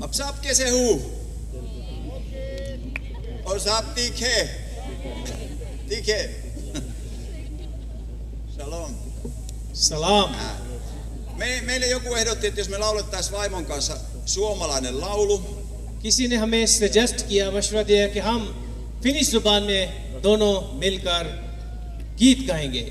अब साहब कैसे हो? और साहब तीखे तीखे Shalom. Salam. Meille joku ehdotti, että jos me laulettaisiin vaimon kanssa suomalainen laulu. किसी ने हमें सजेस्ट किया, मशवरा दिया कि हम फिनिश जुबान में दोनों मिलकर गीत गाएंगे.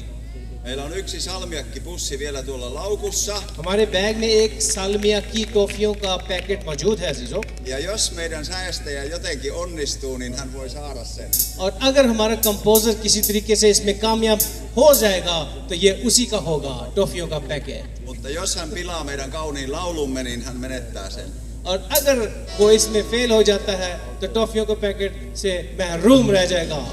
Meillä on yksi salmiakkipussi vielä tuolla laukussa. हमारे बैग में एक सालमियाकी टॉफियों का पैकेट मौजूद है अजीजों. Ja jos meidän säästäjä jotenkin onnistuu, niin hän voi saada sen. और अगर हमारा कंपोजर किसी तरीके से इसमें कामयाब हो जाएगा तो ये उसी का होगा, टॉफियों का packet. Mutta jos hän pilaa meidän kauniin laulumme, niin hän menettää sen. और अगर वो इसमें फेल हो जाता है तो टॉफियों का पैकेट से महरूम रह जाएगा.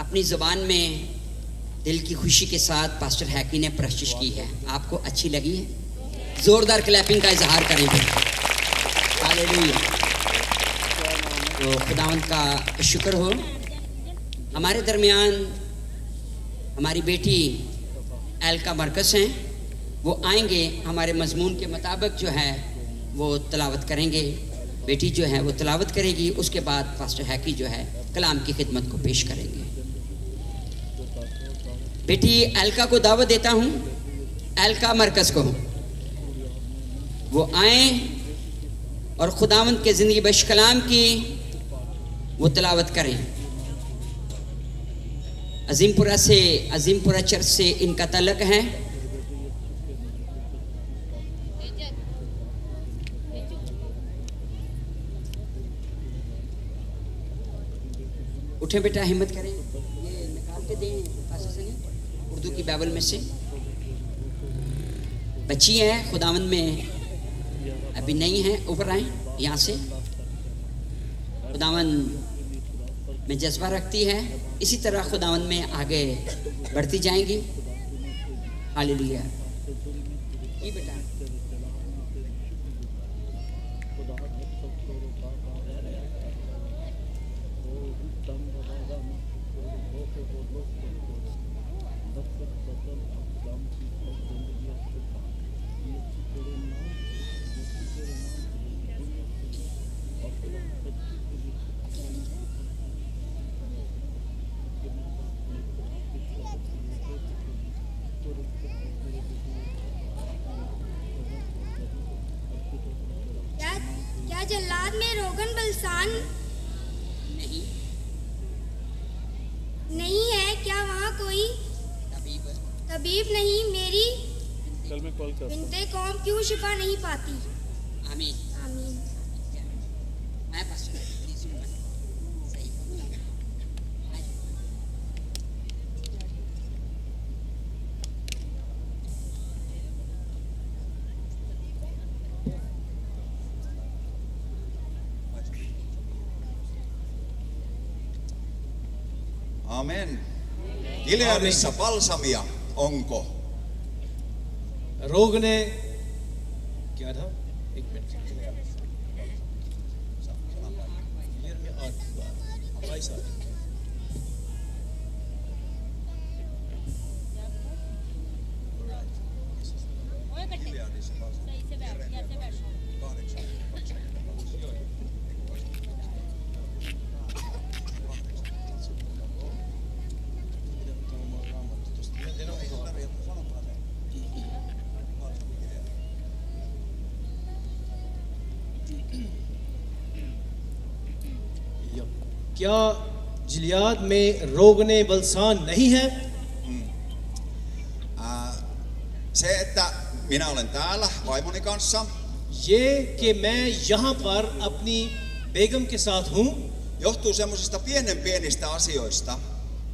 अपनी ज़ुबान में दिल की खुशी के साथ पास्टर हैकी ने प्रस्तुत की है. आपको अच्छी लगी है? ज़ोरदार क्लैपिंग का इजहार करेंगे. हालेलुया. तो खुदावंद का शुक्र हो. हमारे दरमियान हमारी बेटी एल्का मरकस हैं. वो आएंगे, हमारे मजमून के मुताबिक जो है वो तलावत करेंगे. बेटी जो है वो तलावत करेगी, उसके बाद पास्टर हैकी जो है कलाम की खिदमत को पेश करेंगे. बेटी एल्का को दावत देता हूँ, एल्का मरकज को, वो आए और खुदावंद के ज़िंदगी बख्श कलाम की वो तलावत करें. अजीमपुरा चर्च से इनका तल्लक है. उठे बेटा, हिम्मत करें, ये निकाल के दें उर्दू की बाइबल में से. बच्ची है, खुदावंद में अभी नहीं है, ऊपर आए यहाँ से. खुदावंद में जज्बा रखती है, इसी तरह खुदावंद में आगे बढ़ती जाएंगी. हालेलुया. ये बेटा जल्लाद में रोगन बलसान नहीं नहीं है, क्या वहाँ कोई तबीब नहीं? मेरी बिनते कौम क्यों शिफा नहीं पाती? आमीन आमीन। मैं पास्टर सही Amen. Gileadissa balsamia onko? रोग ने क्या था? एक मिनट। क्या जिलियाद में रोगने बलसान नहीं है? Se, että minä olen täällä vaimoni kanssa, ये कि मैं यहाँ पर अपनी बेगम के साथ हूँ, johtuu semmoisista pienistä asioista.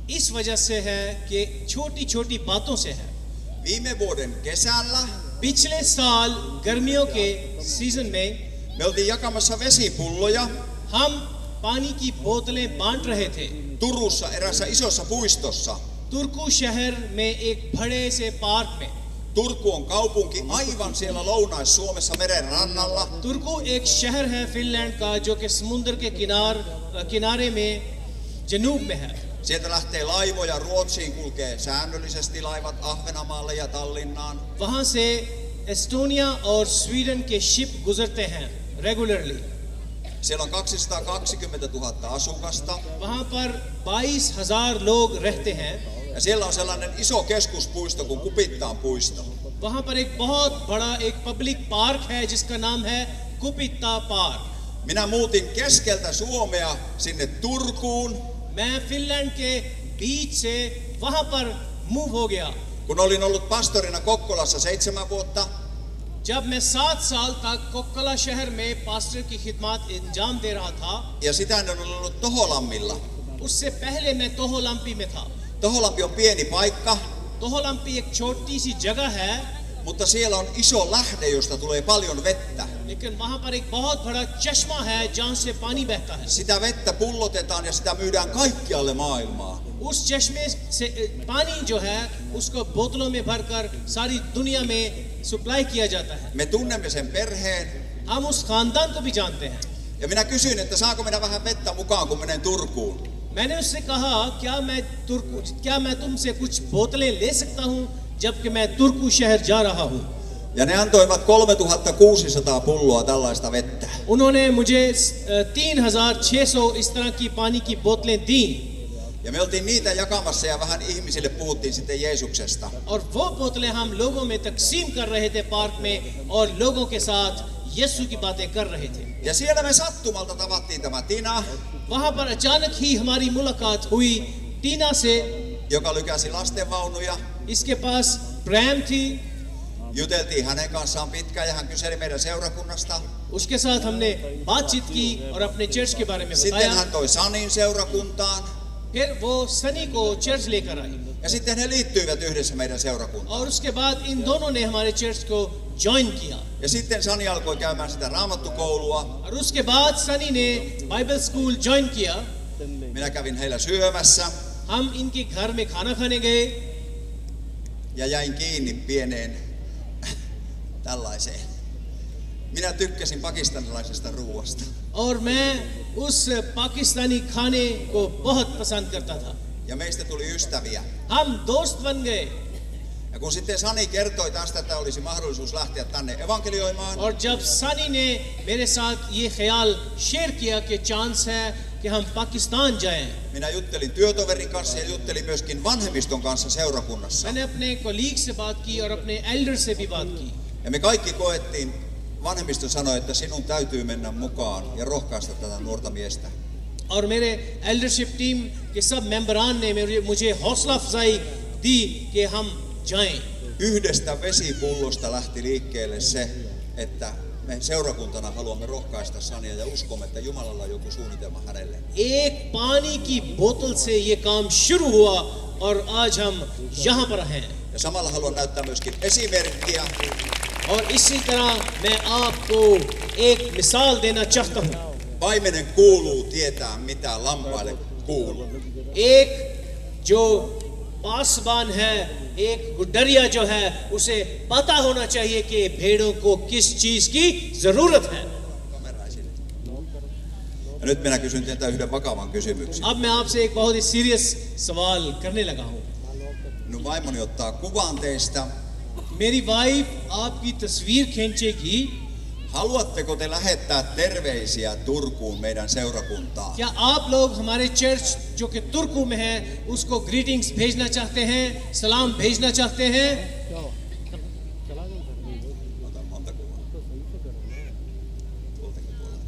इस वजह से है कि छोटी छोटी बातों से है। Viime vuoden kesällä पिछले साल गर्मियों के सीजन में me oltiin jakamassa vesipulloja हम पानी की बोतलें बांट रहे थे Turussa eräässä isossa puistossa. Turku शहर में एक बड़े से पार्क में। Turku on kaupunki aivan siellä Lounais-Suomessa meren rannalla. Turku एक शहर है फिनलैंड का जो कि समुद्र के किनारे में जनूब में है। Sieltä lähtee laivoja Ruotsiin, kulkee säännöllisesti laivat Ahvenanmaalle ja Tallinnaan. वहाँ से एस्टोनिया और स्वीडन के शिप गुजरते हैं रेगुलरली। Siellä on 220 000 asukasta. वहाँ पर 22,000 लोग रहते हैं। Ja siellä on sellainen iso keskuspuisto kuin Kupittaan puisto. वहाँ पर एक बहुत बड़ा एक पब्लिक पार्क है जिसका नाम है कुपित्ता park. Minä muutin keskeltä Suomea sinne Turkuun, मैं फिनलैंड के बीच से वहाँ पर मूव हो गया। kun olin ollut pastorina Kokkolassa 7 vuotta. जब मैं 7 साल तक कोक्कला शहर में पास्टर की खिदमत अंजाम दे रहा था, Ja sitä ennen olin ollut Toholammilla. उससे पहले मैं तोहोलंपी में था। Toholampi on pieni paikka, तोहोलंपी एक छोटी सी जगह है, mutta siellä on iso lähde, josta tulee paljon vettä. लेकिन वहाँ पर एक बहुत बड़ा चश्मा है जहाँ से पानी बहता है। Sitä vettä pullotetaan ja sitä myydään kaikkialle maailmaan. उस चश्मे से पानी जो है उसको बोतलों में भरकर सारी दुनिया में सप्लाई किया जाता है। Me tunnemme sen perheen. हम उस खानदान को भी जानते हैं। Ja minä kysyin, että saako minä vähän vettä mukaan, kun menen Turkuun. मैंने उससे कहा क्या मैं तुमसे कुछ बोतलें ले सकता हूँ जबकि मैं तुर्कू शहर जा रहा हूँ। Ja ne antoivat 3600 pulloa tällaista vettä. उन्होंने मुझे 3600 इस तरह की पानी की बोतलें दी। Ja me oltiin niitä jakamassa ja vähän ihmisille puhuttiin sitten Jeesuksesta. और वो बोतलें हम लोगों में तकसीम कर रहे थे पार्क में और लोगों के साथ यीशु की बातें कर रहे थे। Ja siellä me sattumalta tavattiin tämä Tina, वहाँ पर अचानक ही हमारी मुलाकात हुई टीना से। joka lykäsi lastenvaunuja. इसके पास प्रैम थी, Juteltiin hänen kanssaan pitkään ja hän kyseli meidän seurakunnasta. उसके साथ हमने बातचीत की और अपने चर्च के बारे में Sitten बताया। hän toi Sanin seurakuntaan. फिर वो सनी को चर्च लेकर आई Ja sitten he liittyivät yhdessä meidän seurakuntaan. और उसके बाद इन दोनों ने हमारे चर्च को ज्वाइन किया। Ja sitten Sani alkoi käymään sitä raamattukoulua. और उसके बाद सनी ने बाइबल स्कूल ज्वाइन किया। Minä kävin heillä syömässä हम इनके घर में खाना खाने गए ja jäin kiinni pieneen tällaiseen. Minä tykkäsin pakistanilaisesta ruuasta. और मैं उस पाकिस्तानी खाने को बहुत पसंद करता था। Ja meistä tuli ystäviä. हम दोस्त बन गए। Ja kun sitten Sani kertoi tästä, että olisi mahdollisuus lähteä tänne evankelioimaan, और जब सनी ने मेरे साथ ये ख्याल शेयर किया कि चांस है कि हम पाकिस्तान जाएं, minä juttelin työtoverin kanssa ja juttelin myöskin vanhemmiston kanssa seurakunnassa. मैंने अपने कोलीग से बात की और अपने एल्डर से भी बात की। Ja me kaikki koettiin vanhemmisto sanoi, että sinun täytyy mennä mukaan ja rohkaista tätä nuorta miestä. और मेरे एल्डरशिप टीम के सब मेंबरान ने मुझे हौसला अफजाई दी कि हम जाएं. Yhdestä vesipullosta lähti liikkeelle se, että me seurakuntana haluamme rohkaista Sania ja uskomme, että Jumalalla on joku suunnitelma hänelle. एक पानी की बोतल से ये काम शुरू हुआ और आज हम यहाँ पर हैं. Ja samalla haluan näyttää myöskin esimerkkiä. और इसी तरह मैं आपको एक मिसाल देना चाहता हूँ. Paimenen kuuluu tietää, mitä lampaille kuuluu. एक जो पासबान है, एक गुडरिया जो है, उसे पता होना चाहिए कि भेड़ों को किस चीज की जरूरत है. Ja nyt minä kysyn teiltä yhden vakavan kysymyksen. अब मैं आपसे एक बहुत ही सीरियस सवाल करने लगा हूँ. Minun vaimoni ottaa kuvan teistä. मेरी वाइफ आपकी तस्वीर खींचेगी. Haluatteko te lähettää terveisiä Turkuun meidän seurakuntaan? क्या आप लोग हमारे चर्च जो कि तुर्कू में है उसको ग्रीटिंग्स भेजना चाहते हैं, सलाम भेजना चाहते हैं? Ota monta kuvaa. Tuoltakin puolelta.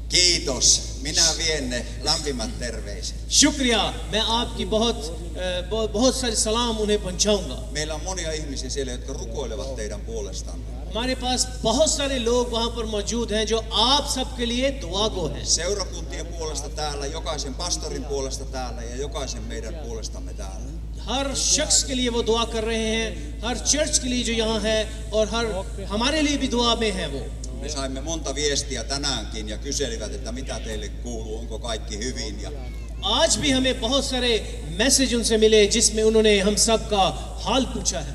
Kiitos. Minä vien ne lämpimät terveiset. शुक्रिया, मैं आपकी बहुत सारे सलाम उन्हें पहुंचाऊंगा. Meillä on monia ihmisiä siellä, jotka rukoilevat teidän puolestanne. हमारे पास बहुत सारे लोग वहाँ पर मौजूद हैं जो आप सबके लिए दुआ गो हैं. Seurakuntien puolesta täällä, jokaisen pastorin puolesta täällä ja jokaisen meidän puolestamme täällä. हर शख्स के लिए वो दुआ कर रहे हैं, हर चर्च के लिए जो यहाँ है और हर हमारे लिए भी दुआ में है वो. Me saimme monta viestiä tänäänkin ja kyselivät, että mitä teille kuuluu, onko kaikki hyvin. Ja आज भी हमें बहुत सारे मैसेज उनसे मिले जिसमें उन्होंने हम सब का हाल पूछा है.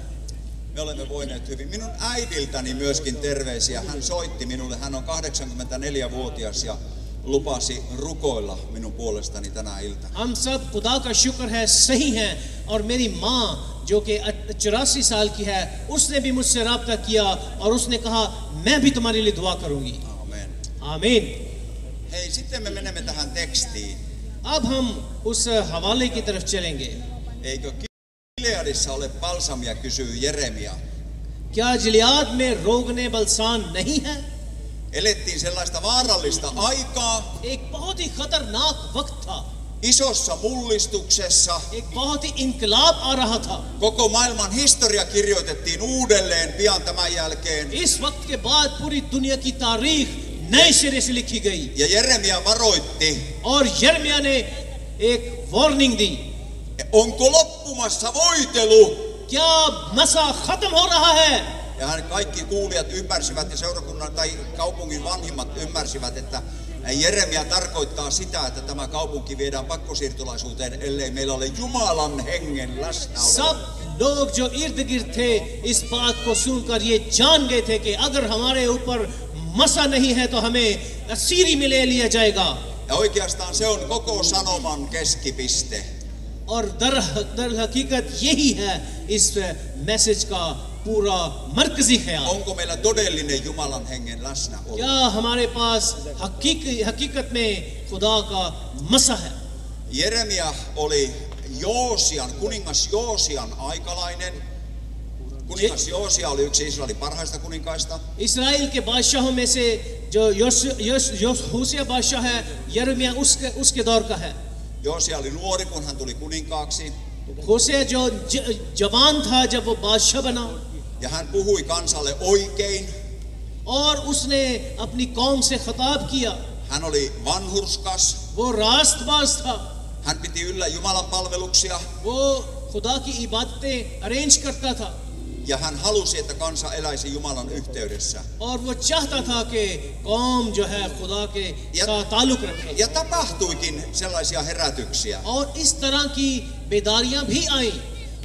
me olemme voineet hyvin. Minun äidiltäni myöskin terveisiä. Hän soitti minulle. Hän on 84-vuotias ja lupasi rukoilla minun puolestani tänä iltana. हम सब खुदा का शुक्र है सही हैं और मेरी माँ जो कि 84 साल की है उसने भी मुझसे राब्ता किया और उसने कहा मैं भी तुम्हारे लिए दुआ करूंगी. Amen. आमीन. Hei, sitten me menemme tähän tekstiin. अब हम उस हवाले की तरफ चलेंगे. Eikö Gileadissa ole balsamia, kysyy Jeremia. क्या जिलियाद में रोगने बलसान नहीं है? Elettiin sellaista vaarallista aikaa. एक बहुत ही खतरनाक वक्त था. Isossa mullistuksessa. एक बहुत ही इनकलाब आ रहा था. Koko maailman historia kirjoitettiin uudelleen pian tämän jälkeen. इस वक्त के बाद पूरी दुनिया की तारीख नए सिरे से लिखी गई. Ja Jeremia varoitti. और यिर्मयाह ने एक वार्निंग दी. Onko loppumassa voitelu? क्या मसा खत्म हो रहा है? Ja hän kaikki kuulijat ymmärsivät ja seurakunnan tai kaupungin vanhimmat ymmärsivät, että Jeremia tarkoittaa sitä, että tämä kaupunki viedään pakkosiirtolaisuuteen, ellei meillä ole Jumalan hengen läsnäolo. सब लोग जो इर्द गिर्द थे इस बात को सुनकर ये जान गए थे कि अगर हमारे ऊपर मसा नहीं है तो हमें असीरी में ले लिया जाएगा. Ja oikeastaan se on koko sanoman keskipiste. और दर हकीकत यही है इस मैसेज का पूरा मरकजी ख्याल. Onko meillä todellinen Jumalan hengen läsnäolo? क्या हमारे पास हकीकत में खुदा का मसा है? Jeremia oli Joosian, kuningas Joosian aikalainen. Kuningas Joosia oli yksi Israelin parhaista kuninkaista. इस्राएल के बादशाहों में से जो होशिया बादशाह है यिर्मयाह उसके दौर का है. Joosia oli nuori, kun hän tuli kuninkaaksi. होशिया जो जवान था जब वो बादशाह बना. Ja hän puhui kansalle oikein. और उसने अपनी कौम से खिताब किया. Hän oli vanhurskas. वो रास्तबाज था. Hän piti yllä Jumalan palveluksia. वो खुदा की इबादतें अरेंज करता था. Ja hän halusi, että kansa eläisi Jumalan yhteydessä. और वो चाहता था कि कौम जो है खुदा के साथ ताल्लुक रखे. Ja tapahtuikin sellaisia herätyksiä. और इस तरह की बेदारियां भी आई.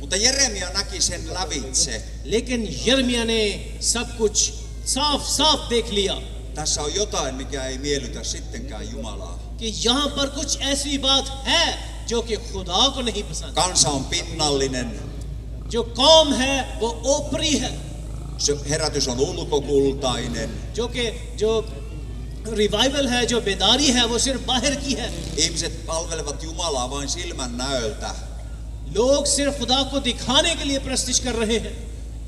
Mutta Jeremia näki sen lävitse. लेकिन यिर्मयाह ने सब कुछ साफ देख लिया. Tässä on jotain, mikä ei miellytä sittenkään Jumalaa. कि यहाँ पर कुछ ऐसी बात है जो कि खुदा को नहीं पसंद. Kansa on pinnallinen. जो कौम है वो ओपरी है. Se herätys on ulkokultainen. जो रिवाइवल है जो बेदारी है वो सिर्फ बाहर की है. Ihmiset palvelevat Jumalaa vain silmän näöltä. लोग सिर्फ खुदा को दिखाने के लिए प्रस्तिश कर रहे हैं.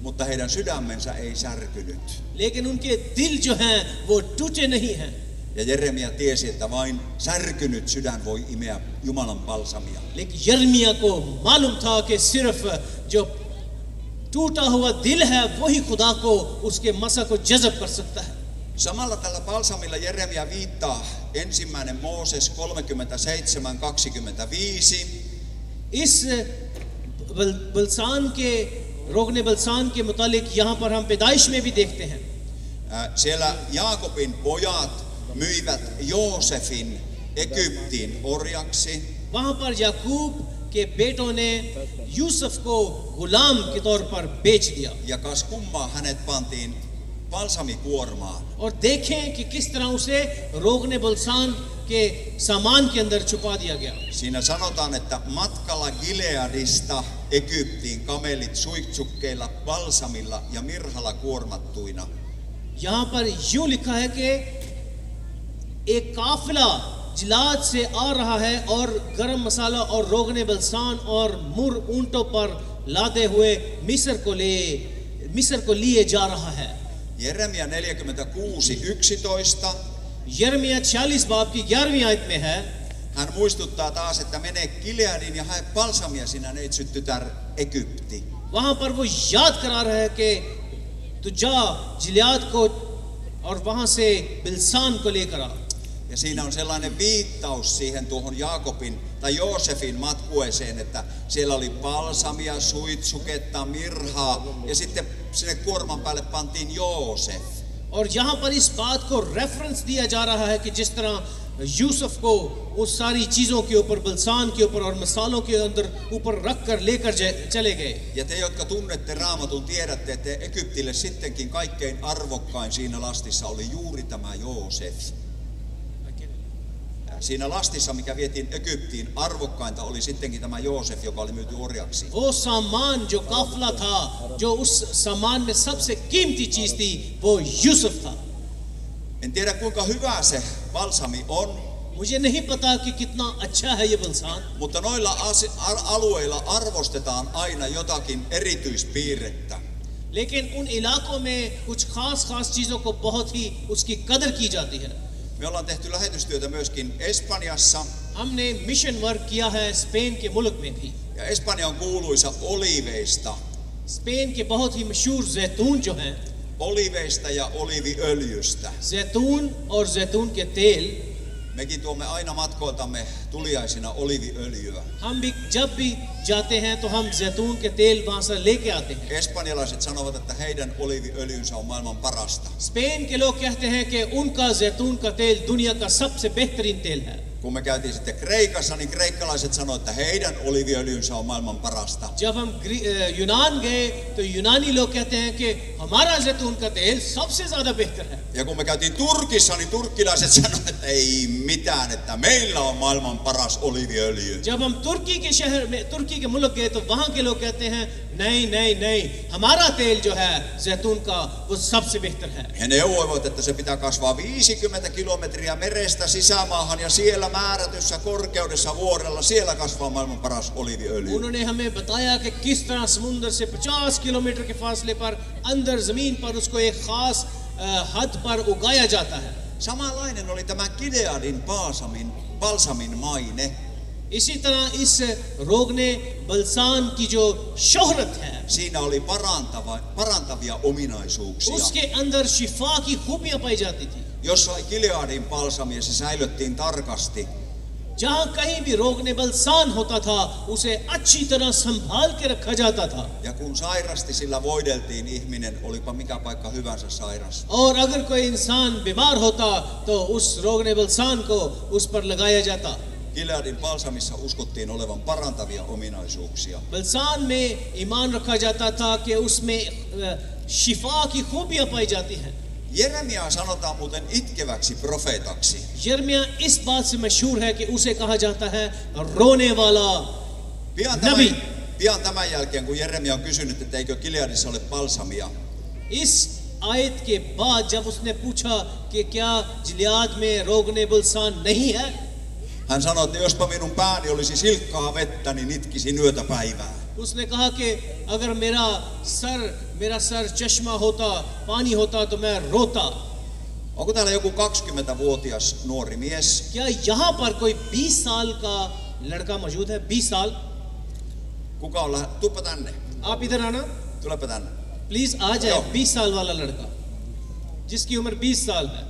mutta heidän sydämensä ei särkynyt. लेकिन उनके दिल जो हैं वो टूटे नहीं हैं. Ja Jeremia tiesi, että vain särkynyt sydän voi imeä Jumalan balsamia. लेकिन यिर्मयाह को मालूम था कि सिर्फ जो टूटा हुआ दिल है वही खुदा को उसके मसा को जज़ब कर सकता है. Samalla tällä balsamilla Jeremia viittaa 1. Mooses 37:25. इस बलसान के रोगने बलसान के मुतालिक यहाँ पर हम पैदाइश में भी देखते हैं. Siellä Jaakobin pojat myivät Joosefin Egyptiin orjaksi. वहाँ पर याकूब के बेटों ने यूसुफ को गुलाम के तौर पर बेच दिया. Ja kas kummaa hänet pantiin balsamikuormaan. और देखें कि किस तरह उसे रोगने बलसान के सामान के अंदर छुपा दिया गया. Siinä sanotaan, että matkalla Gileadista Egyptiin kamelit suitsukkeilla, balsamilla ja mirhalla kuormattuina. यहाँ पर यूं लिखा है कि एक काफिला जिलाद से आ रहा है और गरम मसाला और रोगने बलसान और मुर ऊंटों पर लादे हुए मिस्र को लिए जा रहा है. Jeremia 46:11. यिर्मयाह 46 बाब की 11वीं आयत में है. Hän muistuttaa taas, että mene Gileadin ja hae balsamia sinä neitsyt tytär Egypti. वहां पर वो याद करा रहा है कि तू जा जिलियाद को और वहां से बिलसान को लेकर आ. Ja siinä on sellainen viittaus siihen tuohon Jaakobin tai Joosefin matkueeseen, että siellä oli balsamia, suitsuketta, mirhaa ja sitten sinne kuorman päälle pantiin Joosef. और यहाँ पर इस बात को रेफरेंस दिया जा रहा है कि जिस तरह यूसुफ को उस सारी चीजों के ऊपर बलसान के ऊपर और मसालों के अंदर ऊपर रख कर लेकर चले गए. Ja te, jotka tunnette Raamatun, tiedätte, että Egyptille sittenkin kaikkein arvokkain siinä lastissa oli juuri tämä Joosef. Siinä lastissa, mikä vietiin Egyptiin, arvokkainta oli sittenkin tämä Joosef, joka oli myyty orjaksi. वो सामान जो काफिला था, जो उस सामान में सबसे कीमती चीज थी, वो यूसुफ था. En tiedä kuinka hyvä se balsami on, मुझे नहीं पता कि कितना अच्छा है ये बलसान. mutta noilla alueilla arvostetaan aina jotakin erityispiirrettä. लेकिन उन इलाकों में कुछ खास चीजों को बहुत ही उसकी कदर की जाती है. Me ollaan tehty lähetystyötä myöskin Espanjassa. हमने मिशन वर्क किया है स्पेन के मुल्क में भी. Ja Espanja on kuuluisa oliiveista. Spain के बहुत ही मशहूर जैतून जो हैं, Oliiveista ja oliiviöljystä. जैतून और जैतून के तेल. Mekin tuomme aina matkoiltamme tuliaisina oliiviöljyä. हम भी जब भी जाते हैं तो हम जैतून के तेल वहां से लेके आते हैं. Espanjalaiset sanovat, että heidän oliiviöljynsä on maailman parasta. Spain के लोग कहते हैं कि उनका जैतून का तेल दुनिया का सबसे बेहतरीन तेल है. Kun me käytiin sitten Kreikassa, niin kreikkalaiset sanoivat, että heidän oliiviöljynsä on maailman parasta. जब हम यूनान गए तो यूनानी लोग कहते हैं कि हमारा जैतून का तेल सबसे ज्यादा बेहतर है. Ja kun me käytiin Turkissa, niin turkkilaiset sanoivat, että ei mitään, että meillä on maailman paras oliiviöljy. जब हम तुर्की के शहर में तुर्की के मुल्क गए तो वहां के लोग कहते हैं नहीं हमारा तेल जो है जैतून का वो सबसे बेहतर है. He neuvoivat, että se pitää kasvaa 50 kilometriä merestä sisämaahan ja siellä määrätyssä korkeudessa vuorella, siellä kasvaa maailman paras oliiviöljy. उन्होंने हमें बताया कि किस तरह समुद्र से 50 किलोमीटर के फासले पर अंदर जमीन पर उसको एक खास हद पर उगाया जाता है. Samanlainen oli tämä Gileadin balsamin maine. इसी तरह इस रोगने बलसान की जो शोहरत है, Siinä oli parantavia ominaisuuksia. उसके अंदर शिफा की खूबियां पाई जाती थी. Jos sai Gileadin balsamia, se säilyttiin tarkasti. जहां कहीं भी रोगने बलसान होता था उसे अच्छी तरह संभाल के रखा जाता था. Ja kun sairasti, sillä voideltiin ihminen, olipa mikä paikka hyvänsä sairas. और अगर कोई इंसान बीमार होता तो उस रोगने बलसान को उस पर लगाया जाता. Gileadin balsamissa uskottiin olevan parantavia ominaisuuksia. बलसान में ईमान रखा जाता था कि उसमें शिफा की खूबियां पाई जाती हैं. Jeremia sanotaan muuten itkeväksi profeetaksi. यिर्मयाह इस बात से मशहूर है कि उसे कहा जाता है रोने वाला नबी. Pian tämän jälkeen, kun Jeremia on kysynyt, että eikö Gileadissa ole balsamia, इस आयत के बाद जब उसने पूछा कि क्या जिलियाद में रोगने बलसान नहीं है, hän sanoi, että jospa minun pääni olisi silkkaa vettä, niin itkisin yötä päivää. उसने कहा कि अगर मेरा सर मेरा सर चश्मा होता, पानी होता तो मैं रोता। Onko täällä joku 20-vuotias nuori mies? क्या यहाँ पर कोई 20 साल का लड़का मौजूद है? 20 साल? Kuka on Tuppa tänne. आप इधर आना Tulepa tänne. प्लीज, आ जाए। 20 साल वाला लड़का जिसकी उम्र 20 साल है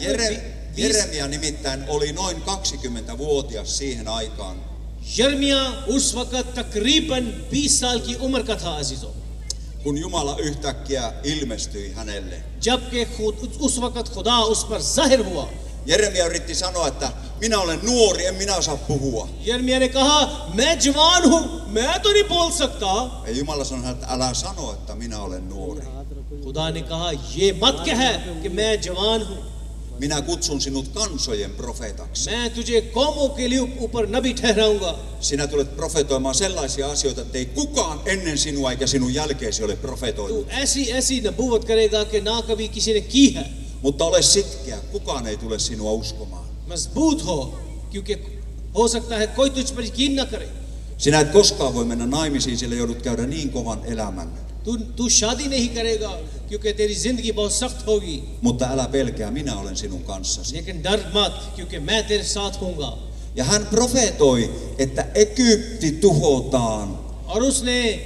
कोई 20? Jeremia nimittäin oli noin 20-vuotias siihen aikaan. यिर्मयाह उस वक्त तकरीबन 20 साल की उम्र का था अजीजों, Kun Jumala yhtäkkiä ilmestyi hänelle. जबकि उस वक्त खुदा उस पर जाहिर हुआ। Jeremia yritti sanoa, että minä olen nuori, en minä osaa puhua. यिर्मयाह ने कहा मैं जवान हूँ, मैं तो नहीं बोल सकता। Ja Jumala sanoi, että älä sano, että minä olen nuori. खुदा ने कहा ये मत कह कि मैं जवान हूँ, Minä kutsun sinut kansojen profeetaksi. मैं तुझे कौमों के लिए ऊपर नबी ठहराऊंगा। Sinä tulet profetoimaan sellaisia asioita, että ei kukaan ennen sinua eikä sinun jälkeesi ole तू profetoinut. ऐसी नबूवत करेगा कि ना कभी किसी ने की है। Mutta ole sitkeä, kukaan ei tule sinua uskomaan. मजबूत हो, क्योंकि हो सकता है कोई तुझ पर यकीन न करे। Sinä et koskaan voi mennä naimisiin, sillä joudut käydä niin kovan elämän. तू शादी नहीं करेगा क्योंकि तेरी जिंदगी बहुत सख्त होगी। Mutta älä pelkää, minä olen sinun kanssasi. लेकिन डर मत, क्योंकि मैं तेरे साथ हूँगा। Ja hän profetoi, että Egypti tuhotaan, और उसने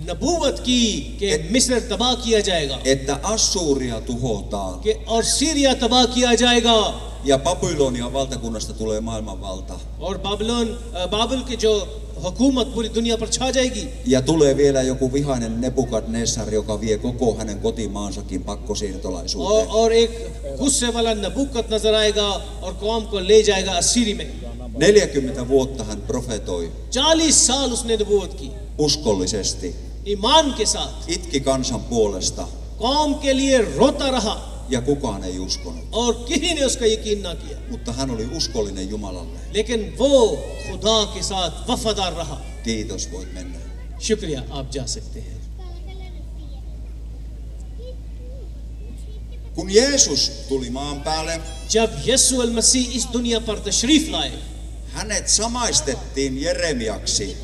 नबूवत की कि मिस्र तबाह किया जाएगा, että Assuria tuhotaan कि और सीरिया तबाह किया जाएगा, ja Babylonian valtakunnasta tulee maailmanvalta. और बाबुल के जो हुकूमत पूरी दुनिया पर छा जाएगी। Ja tulee vielä joku vihainen Nebukadnessar, joka vie koko hänen kotimaansakin pakkosiirtolaisuuteen. और एक गुस्से वाला नबूकत नजर आएगा और कौम को ले जाएगा असीरी में। 40 vuotta hän profetoi 40 साल उसने नबूवत की uskollisesti, ईमान के साथ, itki kansan puolesta कौम के लिए रोता रहा ja kukaan ei uskonut. और किसी ने उसका यकीन ना किया। Mutta hän oli uskollinen Jumalalle. लेकिन वो खुदा के साथ वफादार रहा। Kiitos, voit mennä. शुक्रिया, आप जा सकते हैं। Kun Jeesus tuli maan päälle, जब यीशु अल मसीह इस दुनिया पर तशरीफ लाए, hänet samaistettiin Jeremiaksi.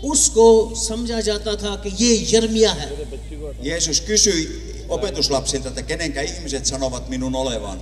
उसको समझा जाता था कि ये यिर्मयाह है। Jeesus kysyi opetuslapsilta, että kenenkä ihmiset sanovat minun olevan.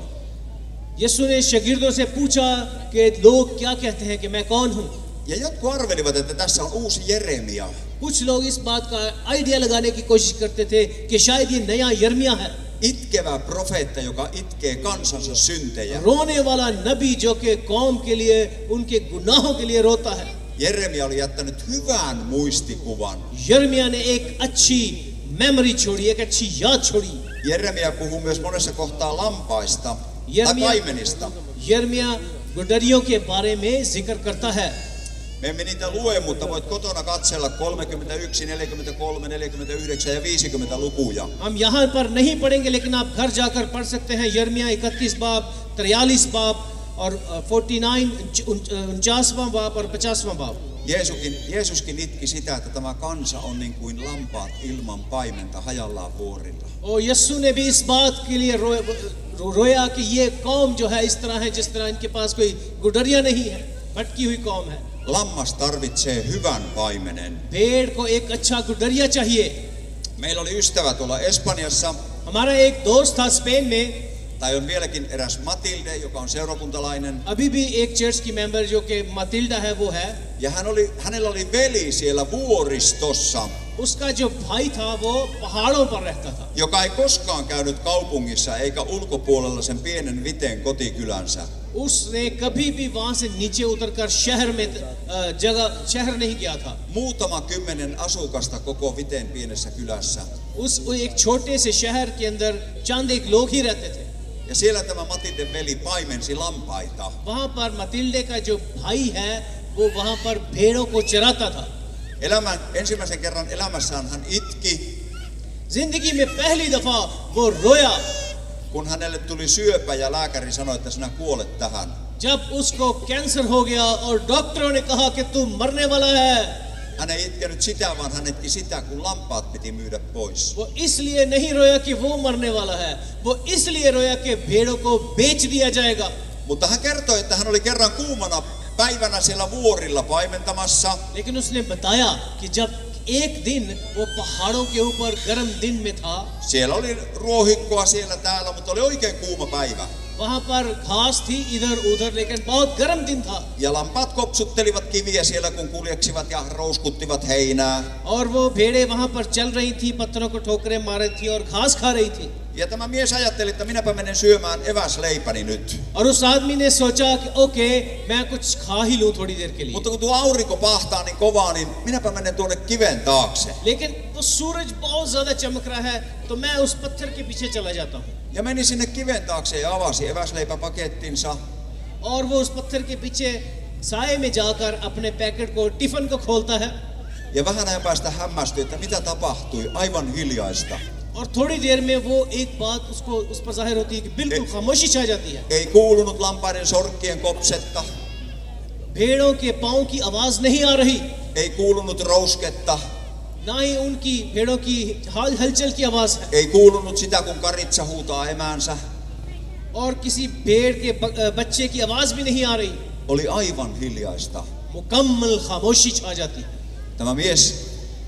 यीशु ने शागिर्दों से पूछा कि लोग क्या कहते हैं कि मैं कौन हूँ। Ja jotkut arvelivat, että tässä on uusi Jeremia. कुछ लोग इस बात का आइडिया लगाने की कोशिश करते थे कि शायद ये नया यिर्मयाह है, Itkevä profeetta, joka itkee kansansa syntejä. रोने वाला नबी जो कि कौम के लिए, उनके गुनाहों के लिए रोता है। Jeremia oli jättänyt hyvän muistikuvan. यिर्मयाह ने एक अच्छी मेमोरी छोड़ी, एक अच्छी याद छोड़ी। Jeremia puhuu myös monessa kohtaa lampaista tai paimenista. यिर्मयाह गुडरियों के बारे में जिक्र करता है। Me emme niitä lue, mutta voit kotona katsella 31, 43, 49 ja 50 lukuja. हम यहाँ पर नहीं पढ़ेंगे, लेकिन आप घर जाकर पढ़ सकते हैं। यिर्मयाह 31 बाब, 43 बाब और 49, 49वां बाब और 50वां बाब। Jeesuskin itki sitä, että tämä kansa on niin kuin lampaat ilman paimenta hajallaan vuorilla. और यीशु ने भी इस बात के लिए रोया कि ये कौम जो है इस तरह है जिस तरह इनके पास कोई गुडरिया नहीं है, भटकी हुई कौम है। Lammas tarvitsee hyvän paimenen. भेड़ को एक अच्छा गुडरिया चाहिए। Meillä oli ystävä tuolla Espanjassa, हमारा एक दोस्त था स्पेन में, tai on vieläkin eräs Matilde, joka on seurakuntalainen. अभी भी एक चर्च की मेंबर जो कि मतिल्डा है वो है। Ja hänellä oli veli siellä vuoristossa, उसका जो भाई था वो पहाड़ों पर रहता था, joka ei koskaan käynyt kaupungissa eikä ulkopuolella sen pienen Viteen kotikylänsä. उसने कभी भी वहां से नीचे उतरकर शहर नहीं गया था। Muutama kymmenen asukasta koko Viteen pienessä kylässä. उस एक छोटे से शहर के अंदर चंद एक लोग ही रहते थे। Ja siellä tämä Matilden veli paimensi lampaita. वहां पर मतिल्डे का जो भाई है वो वहां पर भेड़ों को चराता था। Ensimmäisen kerran elämässään hän itki, जिंदगी में पहली दफा वो रोया kun hänelle tuli syöpä ja lääkäri sanoi, että sinä kuolet tähän. जब उसको कैंसर हो गया और डॉक्टरों ने कहा कि तू मरने वाला है। Hän ei itkenyt sitä, vaan hän itki sitä, kun lampaat piti myydä pois. वो इसलिए नहीं रोया कि वो मरने वाला है, वो इसलिए रोया कि भेड़ों को बेच दिया जाएगा। Mutta hän kertoi, että hän oli kerran kuumana päivänä siellä vuorilla paimentamassa. लेकिन उसने बताया कि जब एक दिन वो पहाड़ों के ऊपर गर्म दिन में था. Siellä oli ruohikkoa siellä täällä, mutta oli oikein kuuma päivä. वहां पर घास थी इधर उधर, लेकिन बहुत गर्म दिन था. Ja lampaat kopsuttelivat kiviä siellä, kun kuljeksivat ja rouskuttivat heinää. और वो भेड़ें वहां पर चल रही थी, पत्थरों को ठोकरें मार रही थी और घास खा रही थी. Ja tämä mies ajatteli, että minäpä menen syömään eväsleipäni nyt. और उस आदमी ने सोचा कि ओके मैं कुछ खा ही लूं थोड़ी देर के लिए. Mutta kun tuo aurinko pahtaa niin kovaa, niin minäpä menen tuonne kiven taakse. लेकिन वो सूरज बहुत ज्यादा चमक रहा है, तो मैं उस पत्थर के पीछे चला जाता हूँ. Ja meni sinne kiven taakse ja avasi eväsleipäpakettinsa. और वो उस पत्थर के पीछे साए में जाकर अपने पैकेट को टिफिन को खोलता है. Ja vähän ajan päästä hämmästyi, että mitä tapahtui. Aivan hiljaista. और थोड़ी देर में वो एक बात उसको उस पर जाहिर होती है कि बिल्कुल खामोशी छा जाती है. Ei kuulunut lampaiden sorkkien kopsetta. भेड़ों के पाँव की आवाज नहीं आ रही. Ei kuulunut rousketta. ना ही उनकी भेड़ों की हलचल की आवाज है. Ei kuulunut sitä, kun karitsa huutaa emäänsä. और किसी भेड़ के बच्चे की आवाज भी नहीं आ रही. Oli aivan hiljaista. मुकम्मल खामोशी छा जाती है. Tämä mies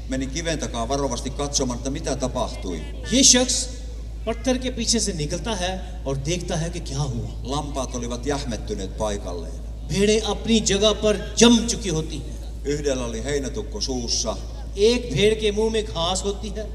meni kiven takaa varovasti katsomaan, että mitä tapahtui. ये शख्स पत्थर के पीछे से निकलता है और देखता है कि क्या हुआ. Lampaat olivat jähmettyneet paikalleen. भेड़ें अपनी जगह पर जम चुकी होती हैं. Yhdellä oli heinätukko suussa, एक भेड़ के मुंह में घास होती है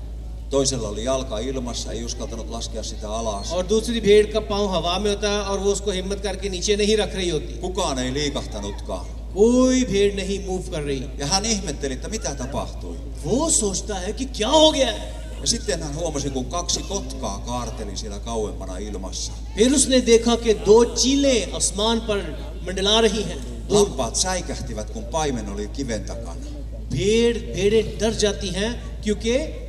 toisella oli jalka ilmassa, ei uskaltanut laskea sitä alas. और दूसरी भेड़ का पाँव हवा में होता है और वो उसको हिम्मत करके नीचे नहीं रख रही होती. Kukaan ei liikahtanutkaan. कोई भेड़ नहीं मूव कर रही. Ja hän ihmetteli, että mitä tapahtui. वो सोचता है कि क्या हो गया है. Ja sitten hän huomasi, kun 2 kotkaa kaarteli siellä kauempana ilmassa. फिर उसने देखा कि 2 चीलें आसमान पर मंडला रही हैं. Lampaat säikähtivät, kun paimen oli kiven takana. भेड़ें डर जाती हैं क्योंकि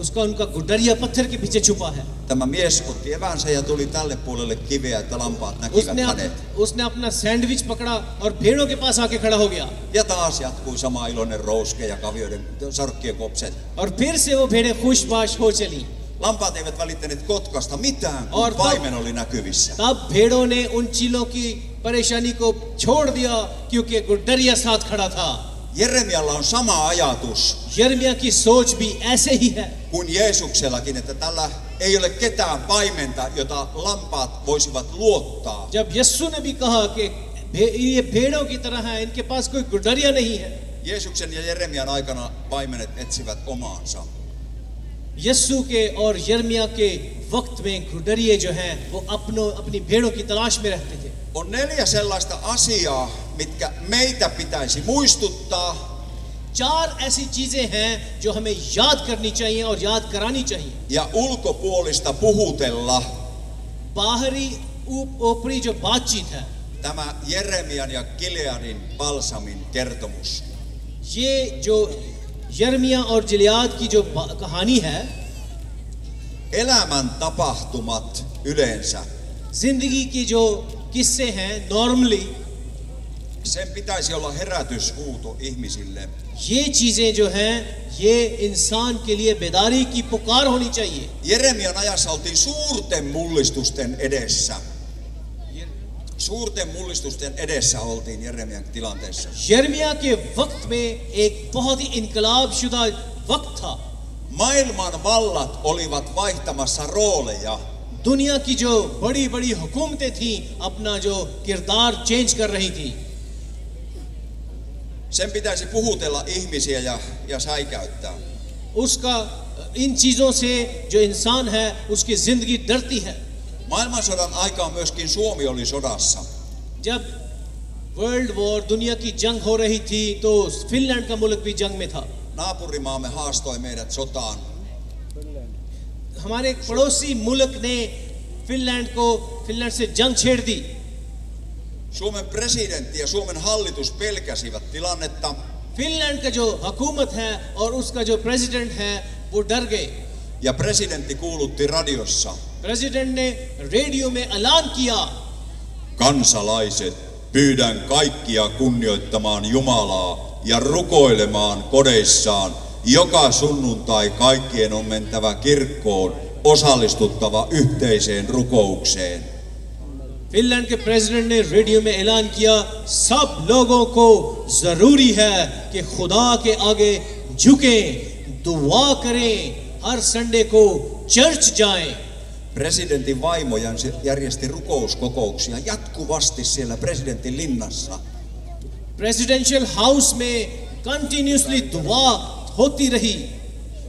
उसका उनका गुडरिया पत्थर के पीछे छुपा है. Tämä mies otti eväänsä ja tuli tälle puolelle kiveä, että lampaat näkivät hänet. उसने अपना सैंडविच पकड़ा और भेड़ों के पास आके खड़ा हो गया. Ja taas jatkui sama iloinen rouske ja kavioiden sorkkien kopset. और फिर से वो भेड़ें खुशबाश हो चली. Lampaat eivät välittäneet kotkasta mitään, kun Or paimen oli näkyvissä. तब भेड़ों ने उन चीलों की परेशानी को छोड़ दिया क्योंकि गुडरिया साथ खड़ा था. Jeremialla on sama ajatus यिर्मयाह की सोच भी ऐसे ही है kuin Jeesuksellakin, että tällä ei ole ketään paimenta, jota lampaat voisivat luottaa. जब यीशु ने भी कहा कि ये भेड़ों की तरह है, इनके पास कोई गुडरिया नहीं है. Jeesuksen ja Jeremian aikana paimenet etsivät omaansa. यीशु के और यिर्मयाह के वक्त में गुडरिये जो हैं वो अपनी भेड़ों की तलाश में रहते थे. On 4 sellaista asiaa, mitkä meitä pitäisi muistuttaa, 4 ऐसी चीजें हैं जो हमें याद करनी चाहिए और याद करानी चाहिए. ja ulkopuolista puhutella. बाहरी ऊपरी जो बातचीत है, Tämä Jeremian ja Gileadin balsamin kertomus. ये जो यिर्मयाह और जिलियाद की जो कहानी है, Elämän tapahtumat yleensä. जिंदगी की जो किस्से हैं normally, Sen pitäisi olla herätyshuuto ihmisille. ये चीजें जो हैं ये इंसान के लिए बेदारी की पुकार होनी चाहिए. Jeremian ajassa oltiin suurten mullistusten edessä. Suurten mullistusten edessä oltiin Jeremian tilanteessa. यिर्मयाह के वक्त में एक बहुत ही इनकलाब शुदा वक्त था. Maailman vallat olivat vaihtamassa rooleja. दुनिया की जो बड़ी बड़ी हुकूमतें थी अपना जो किरदार चेंज कर रही थी. Sen pitäisi puhutella ihmisiä ja säikäyttää. उसका इन चीजों से जो इंसान है उसकी जिंदगी डरती है. Maailmansodan aikaan myöskin Suomi oli sodassa. जब वर्ल्ड वॉर दुनिया की जंग हो रही थी तो फिनलैंड का मुल्क भी जंग में था. Naapurimaamme haastoi meidät sotaan. हमारे पड़ोसी मुल्क ने फिनलैंड से जंग छेड़ दी. Suomen presidentti ja Suomen hallitus pelkäsivät tilannetta. Finland का जो हुकूमत है और उसका जो प्रेसिडेंट है वो डर गए. Ja presidentti kuulutti radiossa. President ने रेडियो में ऐलान किया, Kansalaiset, pyydän kaikkia kunnioittamaan Jumalaa ja rukoilemaan kodeissaan. Joka sunnuntai kaikkien on mentävä kirkkoon, osallistuttava yhteiseen rukoukseen. Finland के प्रेसिडेंट ने रेडियो में ऐलान किया, सब लोगों को जरूरी है कि खुदा के आगे झुकें, दुआ करें, हर संडे को चर्च जाएं. Presidentin vaimo järjesti rukouskokouksia jatkuvasti siellä presidentin linnassa. Presidential house में continuously दुआ होती रही.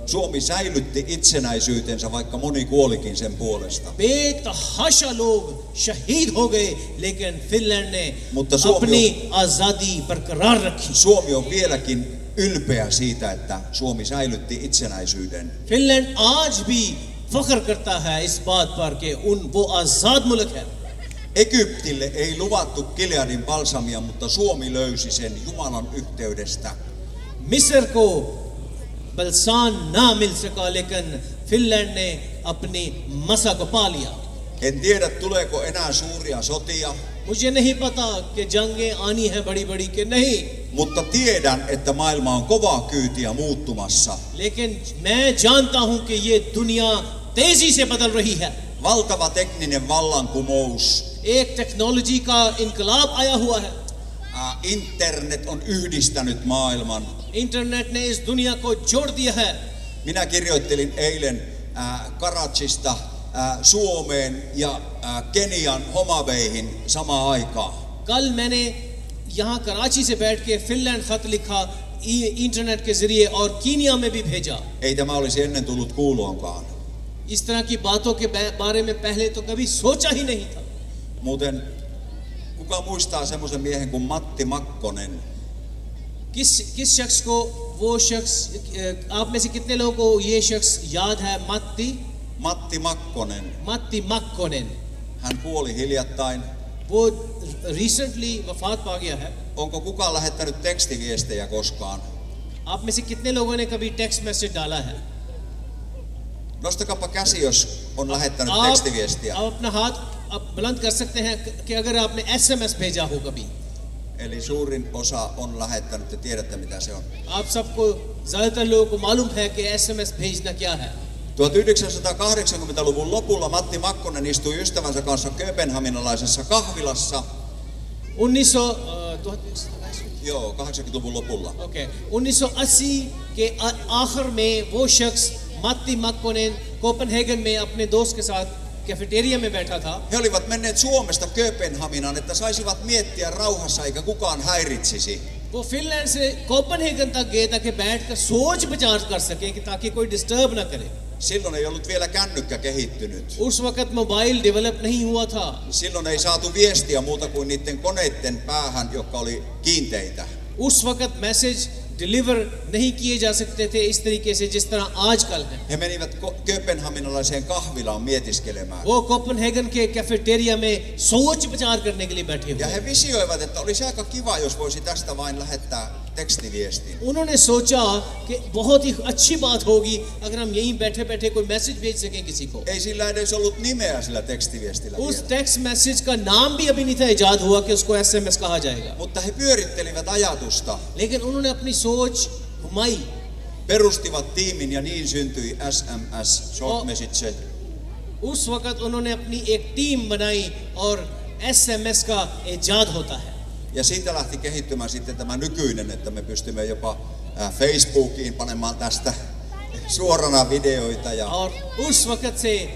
Suomi säilytti itsenäisyytensä, vaikka moni kuolikin sen puolesta. बेतहाशा लोग शहीद हो गए, लेकिन फिनलैंड ने Mutta Suomi अपनी आजादी बरकरार रखी. Suomi on vieläkin ylpeä siitä, että Suomi säilytti itsenäisyyden. Finland आज भी फख्र करता है इस बात पर कि वो आजाद मुल्क है. Egyptille ei luvattu Gileadin balsamia, mutta Suomi löysi sen Jumalan yhteydestä. मिस्र को बलसान ना मिल सका, लेकिन फिनलैंड ने अपनी मसा को पा लिया. En tiedä, tuleeko enää suuria sotia, मुझे नहीं पता कि जंगें आनी है बड़ी बड़ी कि नहीं, mutta tiedän, että maailma on kovaa kyytiä muuttumassa. लेकिन मैं जानता हूं कि ये दुनिया तेजी से बदल रही है. Valtava tekninen vallankumous. एक टेक्नोलॉजी का इनकलाब आया हुआ है. Internet on yhdistänyt maailman. Internet ने इस दुनिया को जोड़ दिया है. Minä kirjoittelin eilen Karachista Suomeen ja Kenian Homabeihin samaan aikaan. कल मैंने यहाँ कराची से बैठ के फिनलैंड खत लिखा इंटरनेट के जरिए और कीनिया में भी भेजा. Ei tämä olisi ennen tullut kuuloonkaan. इस तरह की बातों के बारे में पहले तो कभी सोचा ही नहीं था. Muuten kuka muistaa semmoisen miehen kuin Matti Makkonen? किस शख्स को वो शख्स, आप में से कितने लोगों को ये शख्स याद है? Matti Makkonen. मत्ती मक्कोनेन. Hän kuoli hiljattain. वो रिसेंटली वफात पा गया है. Onko kukaan lähettänyt tekstiviestejä koskaan? आप में से कितने लोगों ने कभी टेक्स्ट मैसेज डाला है? Nostakaapa käsi, jos on lähettänyt आप tekstiviestiä. अपना हाथ आप बुलंद कर सकते हैं कि अगर आपने एसएमएस भेजा हो कभी. Eli suurin osa on lähettänyt, te tiedätte mitä se on. आप सबको ज्यादातर लोगों को मालूम है कि एसएमएस भेजना क्या है. 1980-luvun lopulla Matti Makkonen istui ystävänsä kanssa kööpenhaminalaisessa kahvilassa. 80-luvun lopulla. Okay 1980 के आखिर में वो शख्स मत्ती मक्कोनेन कोपेनहेगन में अपने दोस्त के साथ कैफेटेरिया में बैठा था. He olivat menneet Suomesta Kööpenhaminaan, että saisivat miettiä rauhassa eikä kukaan häiritsisi. वो फिनलैंड से कोपेनहेगन तक गए ताकि बैठकर सोच विचार कर सके कि ताकि कोई डिस्टर्ब ना करे. Silloin ei ollut vielä kännykkä kehittynyt. उस वक्त मोबाइल डेवलप नहीं हुआ था. Silloin ei saatu viestiä muuta kuin niiden koneiden päähän, jotka oli kiinteitä. उस वक्त मैसेज डिलीवर नहीं किए जा सकते थे इस तरीके से जिस तरह आजकल है. He menivät kööpenhaminalaiseen kahvilaan mietiskelemään. वो कोपेनहेगन के कैफेटेरिया में सोच विचार करने के लिए बैठे Ja हुए. he visioivat, että olisi aika kiva, jos voisi tästä vain lähettää tekstiviestin. उन्होंने सोचा कि बहुत ही अच्छी बात होगी अगर हम यहीं बैठे बैठे कोई मैसेज भेज सकें किसी को. Ei sillä edes ollut nimeä sillä tekstiviestillä उस vielä. टेक्स्ट मैसेज का नाम भी अभी नहीं था इजाद हुआ कि उसको एसएमएस कहा जाएगा. Mutta he pyörittelivät ajatusta, लेकिन उन्होंने अपनी सोच घुमाई. perustivat tiimin ja niin syntyi SMS, Short Message. उस वक्त उन्होंने अपनी एक टीम बनाई और एसएमएस का इजाद होता है. Ja siitä lähti kehittymään sitten tämä nykyinen, että me pystymme jopa Facebookiin panemaan tästä suorana videoita. Ja और उस वक्त से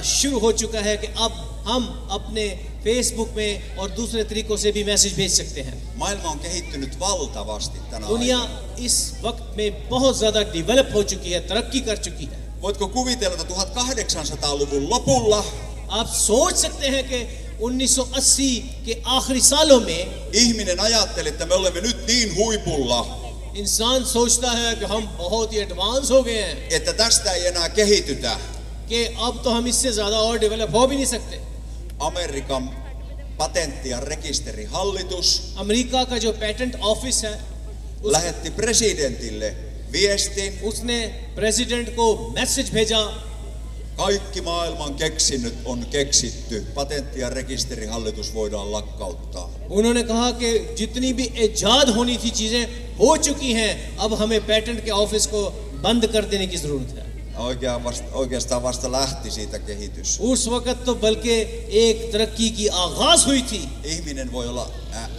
शुरू हो चुका है कि अब हम अपने फेसबुक में और दूसरे तरीकों से भी मैसेज भेज सकते हैं. maailma on kehittynyt valtavasti tänä दुनिया aikana. इस वक्त में बहुत ज्यादा डेवलप हो चुकी है, तरक्की कर चुकी है. Voitko kuvitella, että 1800-luvun lopulla आप सोच सकते हैं कि 1980 के आखिरी सालों में ihminen ajatteli, että me olemme nyt niin huipulla, इंसान सोचता है कि हम बहुत ही एडवांस हो गए हैं, että tästä ei enää kehitytä. कि अब तो हम इससे ज्यादा और डेवलप हो भी नहीं सकते. Amerikan patentti- ja rekisterihallitus America का जो पेटेंट ऑफिस है lähetti presidentille viestin, उसने प्रेसिडेंट को मैसेज भेजा. kaikki maailman keksinnöt on keksitty, patentti- ja rekisterihallitus voidaan lakkauttaa. उन्होंने कहा कि जितनी भी इजाद होनी थी चीजें हो चुकी हैं, अब हमें पेटेंट के ऑफिस को बंद कर देने की जरूरत है. Oikeastaan vasta lähti siitä kehitys. उस वक्त तो बल्कि एक तरक्की की आगाज हुई थी. Ihminen voi olla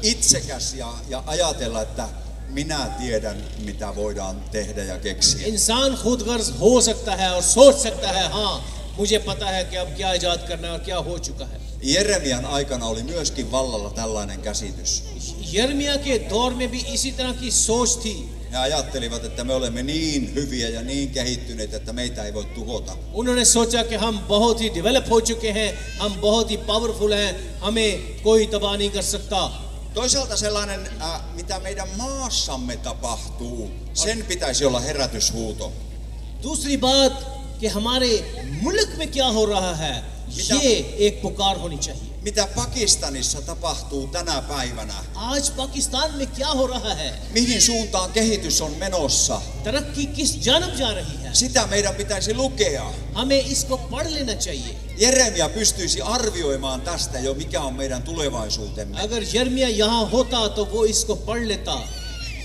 itsekäs ja ajatella, että minä tiedän, mitä voidaan tehdä ja keksiä. इंसान खुदगर्ज हो सकता है और सोच सकता है हाँ मुझे पता है कि अब क्या इजाद करना है और क्या हो चुका है. Jeremian aikana oli myöskin vallalla tällainen käsitys. यिर्मयाह के दौर में भी इसी तरह की सोच थी. He ajattelivat, että me olemme niin hyviä ja niin kehittyneitä, että meitä ei voi tuhota. उन्होंने सोचा कि हम बहुत ही डेवलप हो चुके हैं, हम बहुत ही पावरफुल हैं, हमें कोई तबाह नहीं कर सकता. Toisaalta sellainen, mitä meidän maassamme tapahtuu, sen pitäisi olla herätyshuuto. दूसरी बात कि हमारे मुल्क में क्या हो रहा है, ये एक पुकार होनी चाहिए. Mitä Pakistanissa tapahtuu tänä päivänä? आज पाकिस्तान में क्या हो रहा है, Mihin suuntaan kehitys on menossa? तरक्की किस जानब जा रही है, Sitä meidän pitäisi lukea. हमें इसको पढ़ लेना चाहिए. Jeremia pystyisi arvioimaan tästä jo, mikä on meidän tulevaisuutemme. अगर यिर्मयाह यहाँ होता तो वो इसको पढ़ लेता.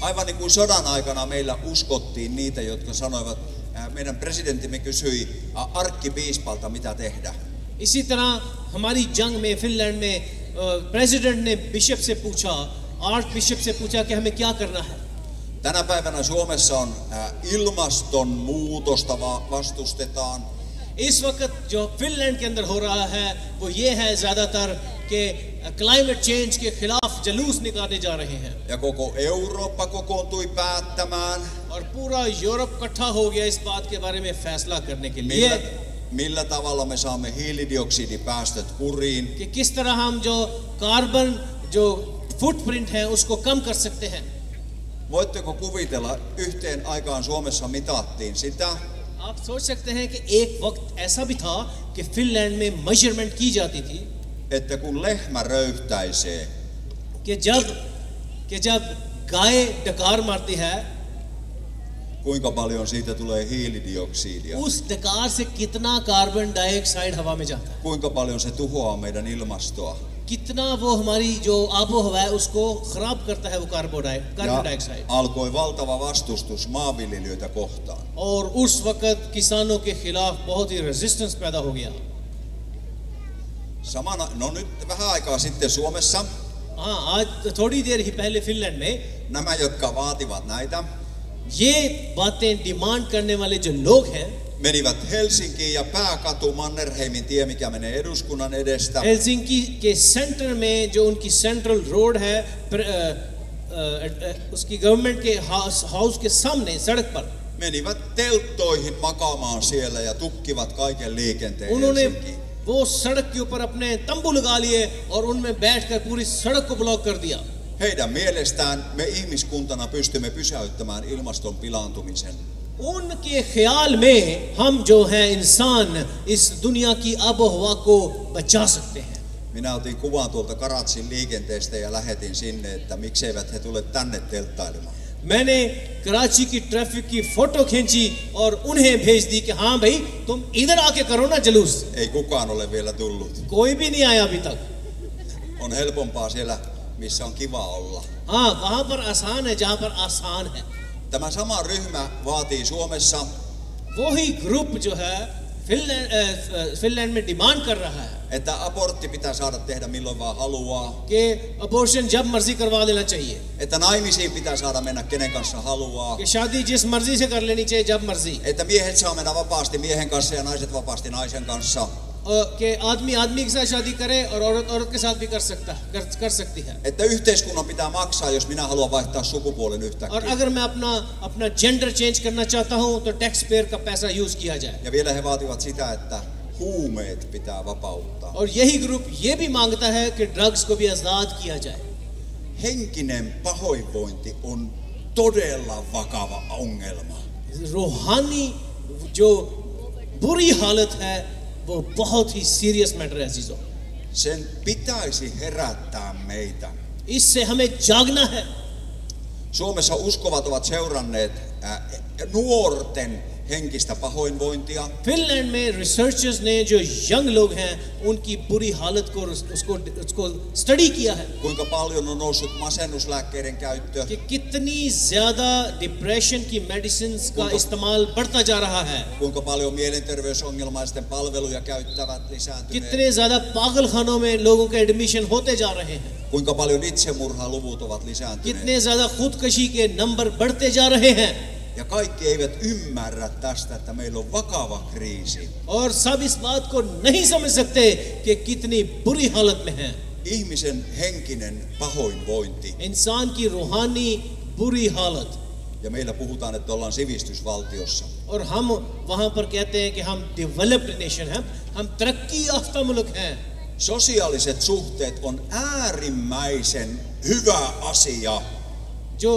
Aivan niin kuin sodan aikana meillä uskottiin niitä, jotka sanoivat, meidän presidenttimme kysyi arkkipiispalta, mitä tehdä. इसी तरह हमारी जंग में फिनलैंड में प्रेसिडेंट ने बिशप से पूछा, आर्च बिशप से पूछा कि हमें क्या करना है. Tänä päivänä Suomessa on ilmastonmuutosta vastustetaan. इस वक्त जो फिनलैंड के अंदर हो रहा है वो ये है ज्यादातर कि क्लाइमेट चेंज के खिलाफ जुलूस निकाले जा रहे हैं. Ja koko Eurooppa kokoontui päättämään, और पूरा यूरोप इकट्ठा हो गया इस बात के बारे में फैसला करने के लिए millä tavalla me saamme hiilidioksidipäästöt kuriin. कि किस तरह हम जो कार्बन जो फुटप्रिंट है उसको कम कर सकते हैं. Voitteko kuvitella, yhteen aikaan Suomessa mitattiin sitä, आप सोच सकते हैं कि एक वक्त ऐसा भी था कि फिनलैंड में मेजरमेंट की जाती थी että kun lehmä röyhtäisee, कि जब गाय डकार मारती है kuinka paljon siitä tulee hiilidioksidia, उस डकार से कितना कार्बन डाइऑक्साइड हवा में जाता है, kuinka paljon se tuhoaa meidän ilmastoa. कितना वो हमारी जो आबो हवा है उसको खराब करता है वो carbon Ja dioxide. alkoi valtava vastustus maanviljelijöitä kohtaan. और उस वक्त किसानों के खिलाफ बहुत ही रेजिस्टेंस पैदा हो गया. No nyt vähän aikaa sitten Suomessa हाँ आज थोड़ी देर ही पहले फिनलैंड में nämä, jotka vaativat näitä, ये बातें डिमांड करने वाले जो लोग हैं menivät Helsinkiin ja pääkatu Mannerheimin tie, mikä menee eduskunnan edestä. Helsinki के सेंटर में जो उनकी सेंट्रल रोड है उसकी गवर्नमेंट के हाउस के सामने सड़क पर Menivät telttoihin makaamaan siellä ja tukkivat kaiken liikenteen उन्होंने Helsinkiin. वो सड़क के ऊपर अपने तंबू लगा लिए और उनमें बैठकर पूरी सड़क को ब्लॉक कर दिया. Heidän mielestään me ihmiskuntana pystymme pysäyttämään ilmaston pilaantumisen. उनके ख्याल में हम जो है इंसान इस दुनिया की आबो हवा को बचा सकते हैं. Minä otin kuvan tuolta Karatsin liikenteestä ja lähetin sinne, että mikseivät he tule tänne telttailemaan. मैंने कराची की ट्रैफिक की फोटो खींची और उन्हें भेज दी कि हाँ भाई तुम इधर आके करो ना जुलूस. Ei kukaan ole vielä tullut. कोई भी नहीं आया अभी तक. On helpompaa siellä, missä on kiva olla. हाँ वहाँ पर आसान है जहाँ पर आसान है. Tämä sama ryhmä vaatii Suomessa, वही ग्रुप जो है फिनलैंड में डिमांड कर रहा है että abortti pitää saada tehdä milloin vaan haluaa, कि अबॉर्शन जब मर्जी करवा लेना चाहिए, että naimisiin pitää saada mennä kenen kanssa haluaa, कि शादी जिस मर्जी से कर लेनी चाहिए जब मर्जी, että miehet saa mennä vapaasti miehen kanssa ja naiset vapaasti naisen kanssa, कि आदमी आदमी के साथ शादी करे और औरत औरत के साथ भी कर सकती है. että yhteiskunnan pitää maksaa, jos minä haluan vaihtaa sukupuolen और yhtäkkiä. अगर मैं अपना जेंडर चेंज करना चाहता हूँ तो टैक्स पेयर का पैसा यूज किया जाए. Ja vielä he vaativat sitä, että huumeet pitää vapauttaa. और यही ग्रुप ये भी मांगता है कि ड्रग्स को भी आजाद किया जाए. Henkinen pahoinvointi on todella vakava ongelma. रूहानी जो बुरी हालत है वो बहुत ही सीरियस मैटर है अजीजों. Sen pitäisi herättää meitä. इससे हमें जागना है. Suomessa uskovat ovat seuranneet nuorten henkistä pahoinvointia. Finland में रिसर्चर्स ने जो यंग लोग हैं उनकी बुरी हालत को उसको स्टडी किया है Kuinka paljon on noussut masennuslääkkeiden käyttö. कि कितनी ज्यादा डिप्रेशन की मेडिसिन्स का इस्तेमाल बढ़ता जा रहा है. Kuinka paljon mielenterveysongelmaisten palveluja käyttävät lisääntyneet. कितने ज्यादा पागल खानों में लोगों के एडमिशन होते जा रहे हैं. Kuinka paljon itsemurhaluvut ovat lisääntyneet. कितने ज्यादा खुदकशी के नंबर बढ़ते जा रहे हैं Ja kaikki eivät ymmärrä tästä, että meillä on vakava kriisi. और सब इस बात को नहीं समझ सकते कि कितनी बुरी हालत में हैं Ihmisen henkinen pahoinvointi. इंसान की रूहानी बुरी हालत Ja meillä puhutaan, että ollaan sivistysvaltiossa. और हम वहां पर कहते हैं कि हम डेवलप्ड नेशन हैं हम तरक्की याफ्ता मुल्क हैं Sosiaaliset suhteet on äärimmäisen hyvä asia. जो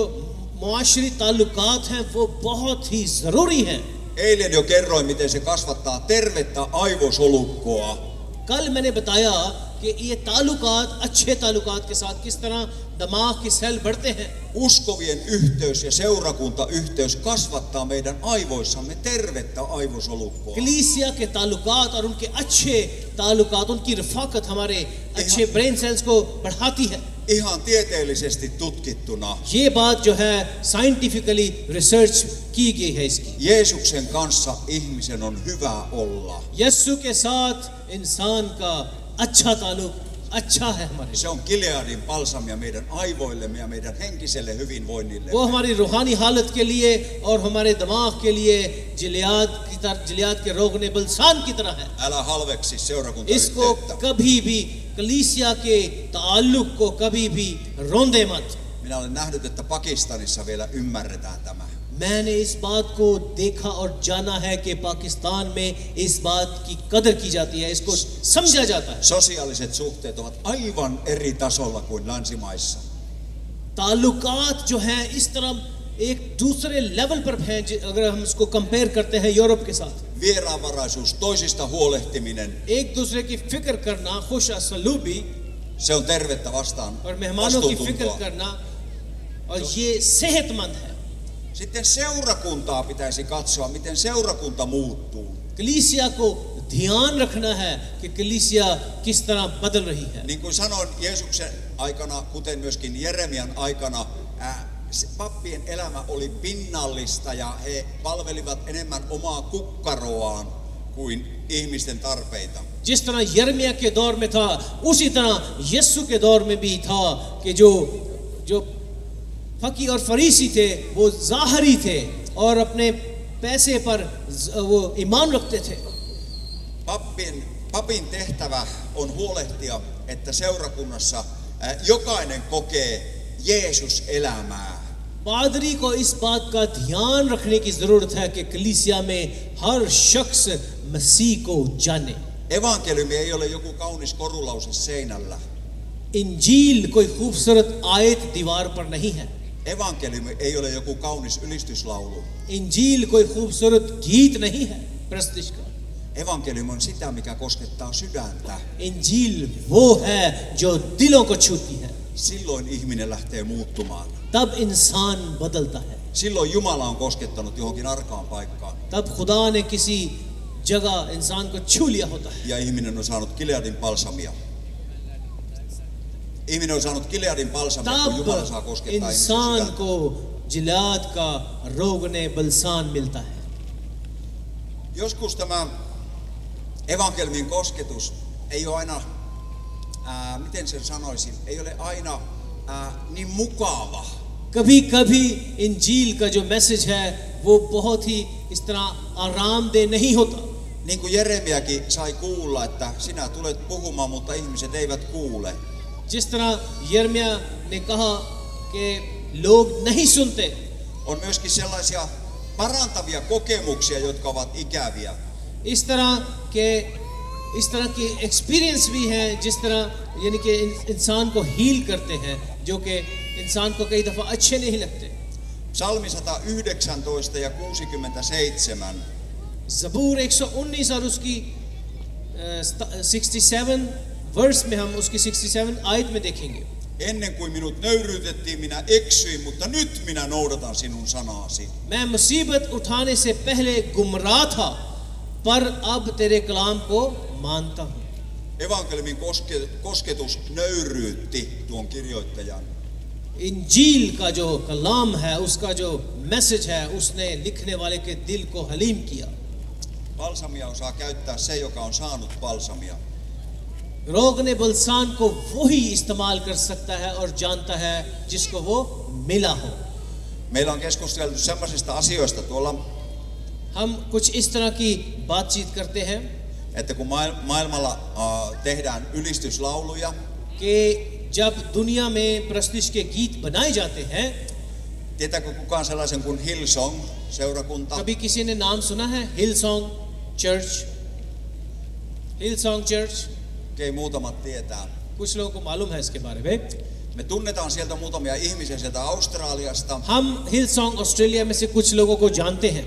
मुआशरी ताल्लुकात हैं वो बहुत ही जरूरी हैं Eilen jo kerroin, miten se kasvattaa tervettä aivosolukkoa. कल मैंने बताया कि ये ताल्लुकात अच्छे ताल्लुकात के साथ किस तरह दिमाग की सेल बढ़ते हैं Uskovien yhteys ja seurakuntayhteys kasvattaa meidän aivoissamme tervettä aivosolukkoa. कलीसिया के ताल्लुकात और उनके अच्छे ताल्लुकात उनकी रफाकत हमारे अच्छे ब्रेन सेल्स को बढ़ाती है Ihan tieteellisesti tutkittuna. ये बात जो है साइंटिफिकली रिसर्च की गई है इसकी Jeesuksen kanssa ihmisen on hyvä olla. Yesu के साथ इंसान का अच्छा ताल्लुक अच्छा है हमारे Se on Gileadin balsamia meidän aivoillemme ja meidän henkiselle hyvinvoinnille. वो हमारी रूहानी हालत के लिए और हमारे दिमाग के लिए जिलियात के रोगने बलसान की तरह है Älä halveksi इसको seurakuntayhteyttä. कभी भी कलीसिया के ताल्लुक को कभी भी रोंदे मत Minä olen nähnyt, että Pakistanissa vielä ymmärretään tämä. मैंने इस बात को देखा और जाना है कि पाकिस्तान में इस बात की कदर की जाती है इसको समझा जाता है Sosiaaliset suhteet ovat aivan eri tasolla kuin länsimaissa. ताल्लुकात जो हैं इस तरह एक दूसरे लेवल पर हैं अगर हम इसको कंपेयर करते हैं यूरोप के साथ Vieraanvaraisuus, toisista huolehtiminen, एक दूसरे की फिक्र करना खुश असलूबी se on tervettä vastaan और मेहमानों की फिक्र vastuuntuntoa. करना और ये सेहतमंद है Sitten seurakuntaa pitäisi katsoa, miten seurakunta muuttuu. कलीसिया को ध्यान रखना है कि कलीसिया किस तरह बदल रही है Niin kuin sanoin Jeesuksen aikana, kuten myöskin Jeremian aikana, pappien elämä oli pinnallista ja he palvelivat enemmän omaa kukkaroaan kuin ihmisten tarpeita. जिस तरह यिर्मयाह के दौर में था उसी तरह यीशु के दौर में भी था कि जो फकी और फरीसी थे वो ज़ाहरी थे और अपने पैसे पर वो ईमान रखते थे Papin tehtävä on huolehtia, että seurakunnassa jokainen kokee Jeesus-elämää. पादरी को इस बात का ध्यान रखने की जरूरत है कि कलीसिया में हर शख्स मसीह को जाने Evankeliumi ei ole joku kaunis korulause seinällä. इंजील कोई खूबसूरत आयत दीवार पर नहीं है Evankeliumi ei ole joku kaunis ylistyslaulu. इंजील कोई खूबसूरत गीत नहीं है प्रस्तुत का Evankeliumi on sitä, mikä koskettaa sydäntä. इंजील वो है जो दिलों को छूती है Silloin ihminen lähtee muuttumaan. तब इंसान बदलता है Silloin Jumala on koskettanut johonkin arkaan paikkaan. तब खुदा ने किसी जगह इंसान को छू लिया होता है Ja ihminen on saanut Gileadin balsamia. Ihminen on saanut Gileadin balsamia, kun Jumala saa तब koskettaa ihmisen इंसान sydäntä. को जिलाद का रोगने बलसान मिलता है Joskus tämä evankeliumin kosketus ei ole aina, miten sen sanoisin, ei ole aina niin mukava. कभी कभी इंजील का जो मैसेज है वो बहुत ही इस तरह आरामदेह नहीं होता Niin kuin Jeremiakin sai kuulla, että sinä tulet puhumaan, mutta ihmiset eivät kuule. जिस तरह यिर्मयाह ने कहा कि लोग नहीं सुनते On myöskin sellaisia parantavia kokemuksia, jotka ovat ikäviä. इस तरह की एक्सपीरियंस भी हैं जिस तरह यानी कि इंसान को हील करते हैं जो कि इंसान को कई दफ़ा अच्छे नहीं लगते Psalmi 119 ja 67. ज़बूर 119 और उसकी 67 वर्स में हम उसकी 67 आयत में देखेंगे Ennen kuin minut nöyryytettiin, minä eksyin, mutta nyt minä noudatan sinun sanaasi. मैं मुसीबत उठाने से पहले गुमराह था पर अब तेरे कलाम को मानता हूँ Evankeliumin kosketus nöyryytti tuon kirjoittajan. इंजील का जो कलाम है उसका जो मैसेज है उसने लिखने वाले के दिल को हलीम किया Balsamia osaa käyttää se, joka on saanut balsamia. रोगने बलसान को वही इस्तेमाल कर सकता है और जानता है जिसको वो मिला हो. Meillä on keskusteltu semmoisista asioista tuolla, हम कुछ इस तरह की बातचीत करते हैं että kun maailmalla tehdään ylistyslauluja, कि जब दुनिया में प्रस्तुति के गीत बनाए जाते हैं, tietääkö kukaan sellaisen kuin Hillsong seurakunta? कभी किसी ने नाम सुना है हिलसोंग चर्च? हिलसोंग चर्च, Okei, muutamat tietää. कुछ लोगों को मालूम है इसके बारे में. Me tunnetaan sieltä muutamia ihmisiä sieltä Australiasta. हम हिलसोंग ऑस्ट्रेलिया में से कुछ लोगों को जानते हैं.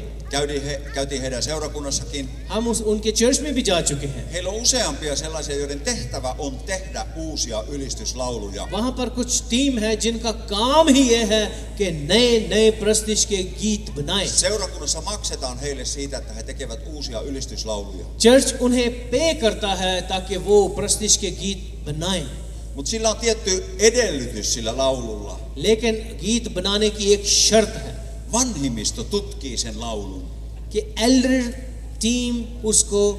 Käytiin heidän seurakunnassakin. हम उनके चर्च में भी जा चुके हैं. Heillä on useampia sellaisia, joiden tehtävä on tehdä uusia ylistyslauluja. वहाँ पर कुछ टीम है जिनका काम ही ये है कि नए नए प्रस्तुति के गीत बनाएं. Seurakunnassa maksetaan heille siitä, että he tekevät uusia ylistyslauluja. Church उन्हें पे करता है ताकि वो प्रस्तुति के गीत बनाएं. Mutta sillä on tietty edellytys sillä laululla. लेकिन गीत बनाने की एक शर्त है Vanhimmisto tutkii sen laulun. कि एल्डर टीम उसको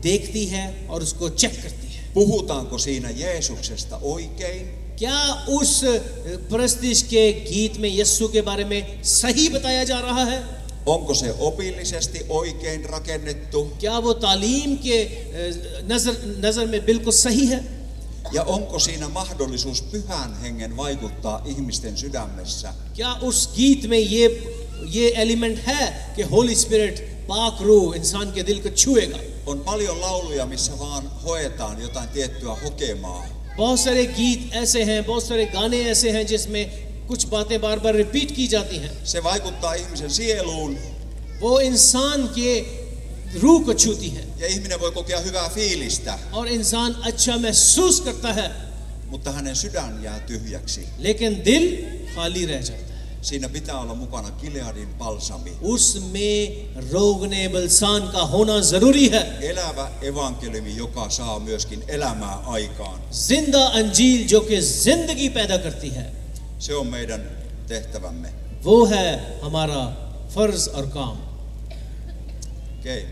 देखती है और उसको चेक करती है. Puhutaanko siinä Jeesuksesta oikein? क्या उस प्रस्तुति के गीत में यीशु के बारे में सही बताया जा रहा है? Onko se opillisesti oikein rakennettu? क्या वो तालीम के नजर में बिल्कुल सही है? Ja onko siinä mahdollisuus Pyhän Hengen vaikuttaa ihmisten sydämessä? क्या उस गीत में ये एलिमेंट है कि होली स्पिरिट पाक रूह इंसान के दिल को छुएगा? On paljon lauluja, missä vaan hoetaan jotain tiettyä hokemaa. बहुत सारे गीत ऐसे हैं, बहुत सारे गाने ऐसे हैं जिसमें कुछ बातें बार बार रिपीट की जाती हैं. Se vaikuttaa ihmisen sieluun वो इंसान के रूह को छूती है ja ihminen voi kokea hyvää fiilistä, और इंसान अच्छा महसूस करता है, mutta hänen sydän jää tyhjäksi. लेकिन दिल खाली रह जाता है. Siinä pitää olla mukana Gileadin balsami. उसमें रोगने बलसान का होना जरूरी है. Elävä evankeliumi, joka saa myöskin elämää aikaan. जिंदा अंजील जो कि जिंदगी पैदा करती है, Se on meidän tehtävämme. वो है हमारा फर्ज और काम. Okei.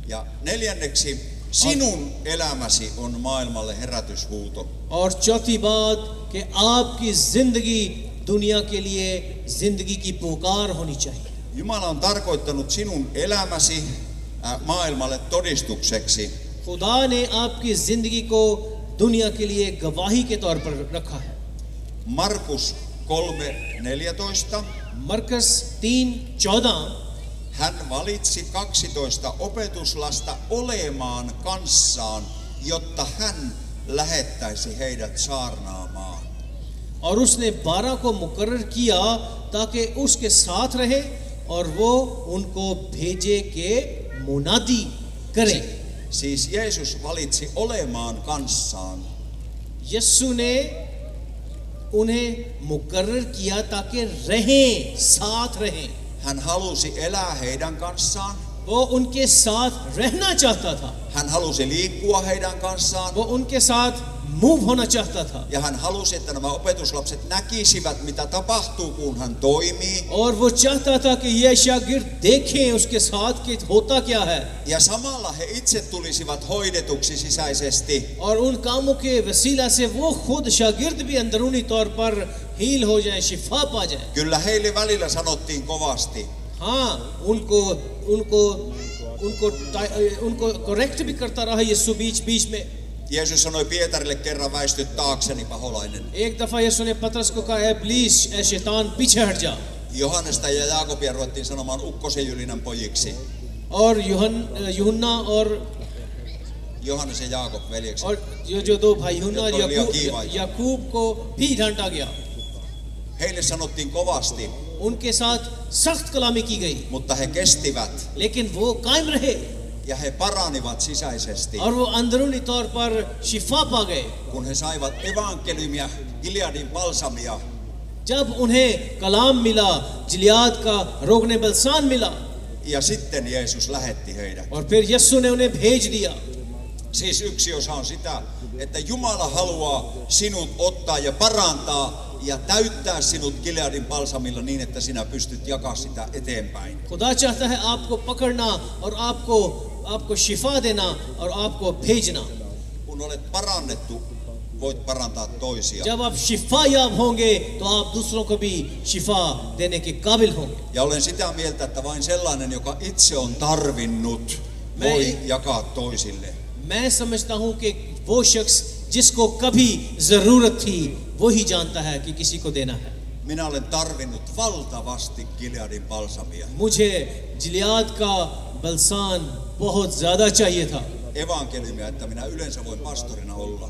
Ja neljänneksi, sinun elämäsi on maailmalle herätyshuuto. और चौथी बात कि आपकी जिंदगी दुनिया के लिए जिंदगी की पुकार होनी चाहिए. Jumala on tarkoittanut sinun elämäsi maailmalle todistukseksi. खुदा ने आपकी जिंदगी को दुनिया के लिए गवाही के तौर पर रखा है. Markus 3:14. मरकस 3:14 Hän valitsi 12 opetuslasta olemaan kanssaan, jotta hän lähettäisi heidät saarnaamaan. और उसने 12 को मुकर्रर किया ताकि उसके साथ रहे और वो उनको भेजे के मुनादी करे. Siis Jeesus valitsi olemaan kanssaan. यीशु ने उन्हें मुकर्रर किया ताकि रहें, साथ रहें. Hän halusi elää heidän kanssaan. वो उनके साथ रहना चाहता था. Hän halusi liikkua heidän kanssaan. वो उनके साथ मूव होना चाहता था. Ja hän halusi, että nämä opetuslapset näkisivät, mitä tapahtuu, kun hän toimii. और वो चाहता था कि ये शागिर्द देखें उसके साथ कि होता क्या है. Ja samalla he itse tulisivat hoidetuksi sisäisesti. और उन कामों के वसीला से वो खुद शागिर्द भी अंदरूनी तौर पर हील हो जाए, शिफा पा जाए. Kyllä heille välillä sanottiin kovasti. हाँ, उनको करेक्ट भी करता रहा यीशु बीच में. Jeesus sanoi Pietarille kerran, väisty taakseni paholainen. एक दफा यीशु ने पतरस को कहा, इब्लीस, ए शैतान, पीछे हट जा. Johannesta ja Jaakobia ruvettiin sanomaan ukkosenjylinän pojiksi. और यूहन्ना और Johannes ja Jaakob veljeksi. ये जो दो भाई यूहन्ना और Jotka oli liian kiivaita. याकूब को भी डांटा गया. Heille sanottiin kovasti, उनके साथ सख्त कलामी की गई, mutta he kestivät लेकिन वो कायम रहे ja he paranivat sisäisesti, और वो अंदरूनी तौर पर शिफा पा गए. kun he saivat evankeliumia, Gileadin balsamia. जब उन्हें कलाम मिला, जिलियाद का रोगने बलसान मिला, Ja sitten Jeesus lähetti heidät. और फिर यीशु ने उन्हें भेज दिया. Siis yksi osa on sitä, että Jumala haluaa sinut ottaa ja parantaa ja täyttää sinut Gileadin balsamilla niin, että sinä pystyt jakaa sitä eteenpäin. खुदा चाहता है आपको पकड़ना और आपको शिफा देना और आपको भेजना. Kun kun olet parannettu, voit parantaa toisia. जब आप शिफायाब होंगे तो आप दूसरों को भी शिफा देने के काबिल होंगे. Ja olen sitä mieltä, että vain sellainen, joka itse on tarvinnut, voi jakaa toisille. मैं समझता हूँ कि वो शख्स जिसको कभी जरूरत थी वो ही जानता है कि किसी को देना है. Minä olen tarvinnut valtavasti Gileadin balsamia. मुझे जिलियाद का बलसान बहुत ज्यादा चाहिए था. Evankeliumia, että minä yleensä voin pastorina olla.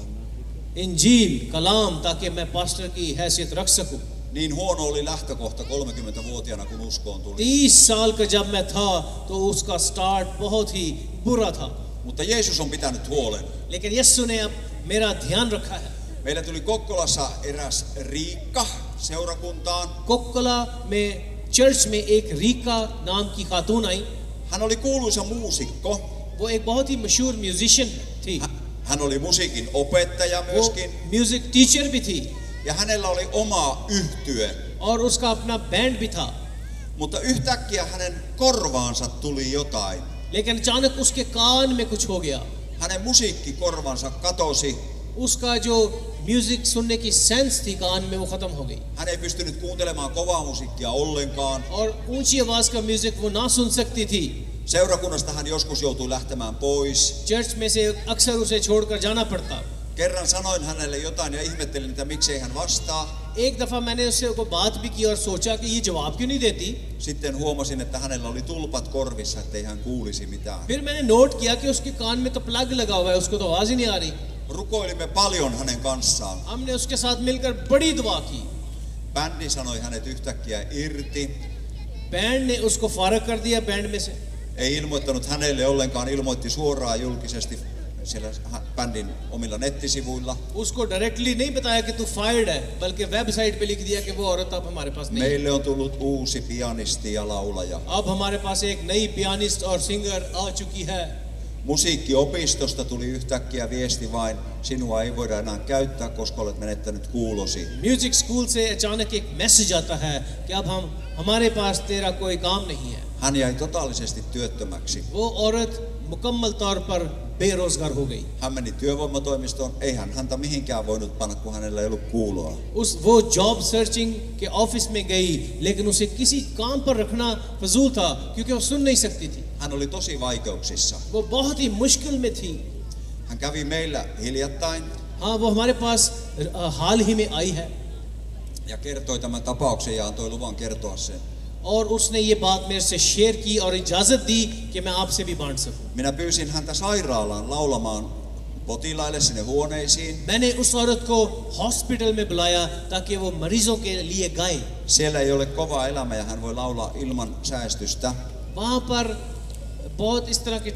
इंजील कलाम ताकि मैं पास्टर की हैसियत रख सकूं. Niin huono oli lähtökohta 30-vuotiaana, kun uskoon tuli. 30 साल का जब मैं था तो उसका स्टार्ट बहुत ही बुरा था. Mutta Jeesus on pitänyt huolen. लेकिन यीशु ने अब मेरा ध्यान रखा है. Meillä tuli Kokkolassa eräs Riikka seurakuntaan. कोक्कोला में चर्च में एक रीका नाम की खातून आई. Hän oli kuuluisa muusikko. वो एक बहुत ही मशहूर म्यूजिशियन थी. Hän oli musiikin opettaja वो myöskin. म्यूजिक टीचर भी थी. Ja hänellä oli oma yhtye. और उसका अपना बैंड भी था. Mutta yhtäkkiä hänen korvaansa tuli jotain. लेकिन अचानक उसके कान में कुछ हो गया. Hänen musiikkikorvansa katosi. उसका जो म्यूजिक सुनने की सेंस थी कान में वो खत्म हो गई. Hän ei pystynyt kuuntelemaan kovaa musiikkia ollenkaan. और ऊंची आवाज का म्यूजिक वो ना सुन सकती थी. Seurakunnasta hän joskus joutui lähtemään pois. Church में से अक्सर उसे छोड़कर जाना पड़ता. Kerran sanoin hänelle jotain ja ihmettelin, että miksei hän vastaa. एक दफा मैंने उससे को बात भी की और सोचा कि ये जवाब क्यों नहीं देती. Sitten huomasin, että hänellä oli tulpat korvissa, ettei hän kuulisi mitään. फिर मैंने नोट किया कि उसके कान में तो प्लग लगा हुआ है, उसको तो आवाज ही नहीं आ रही. Rukoilimme paljon hänen kanssaan. हमने उसके साथ मिलकर बड़ी दुआ की. Bändi sanoi hänet yhtäkkiä irti. Band ने उसको फारग कर दिया बैंड में से. Ei ilmoittanut hänelle ollenkaan, ilmoitti suoraan julkisesti siellä bändin omilla nettisivuilla. उसको डायरेक्टली नहीं बताया कि तू फायर्ड है, बल्कि वेबसाइट पे लिख दिया कि वो औरत अब हमारे पास नहीं है. Meille on tullut uusi pianisti ja laulaja. अब हमारे पास एक नई पियानिस्ट और सिंगर आ चुकी है. Musiikkiopistosta tuli yhtäkkiä viesti vain, sinua ei voida enää käyttää, koska olet menettänyt kuulosi. Music school से अचानक एक मैसेज आता है कि अब हमारे पास तेरा कोई काम नहीं है. Hän jäi totaalisesti työttömäksi. वो औरत मुकम्मल तौर पर बेरोजगार हो गई. Hän meni työvoimatoimistoon, ei hän häntä mihinkään voinut panna, kun hänellä ei ollut kuuloa. वो जॉब सर्चिंग के ऑफिस में गई, लेकिन उसे किसी काम पर रखना फजूल था क्योंकि वो सुन नहीं सकती थी. Hän oli tosi vaikeuksissa. वो बहुत ही मुश्किल में थी. Hän kävi meillä hiljattain हाँ, वो हमारे पास हाल ही में आई है. ja kertoi tämän tapauksen ja antoi luvan kertoa sen. और उसने ये बात मेरे से शेयर की और इजाजत दी कि मैं आपसे भी बांट सकूं. Minä pyysin häntä sairaalaan laulamaan potilaille sinne huoneisiin. मैंने उस औरत को हॉस्पिटल में बुलाया ताकि वो मरीजों के लिए गाए. Siellä ei ole kova elämä ja hän voi laulaa ilman säästystä. वहाँ पर बहुत इस तरह के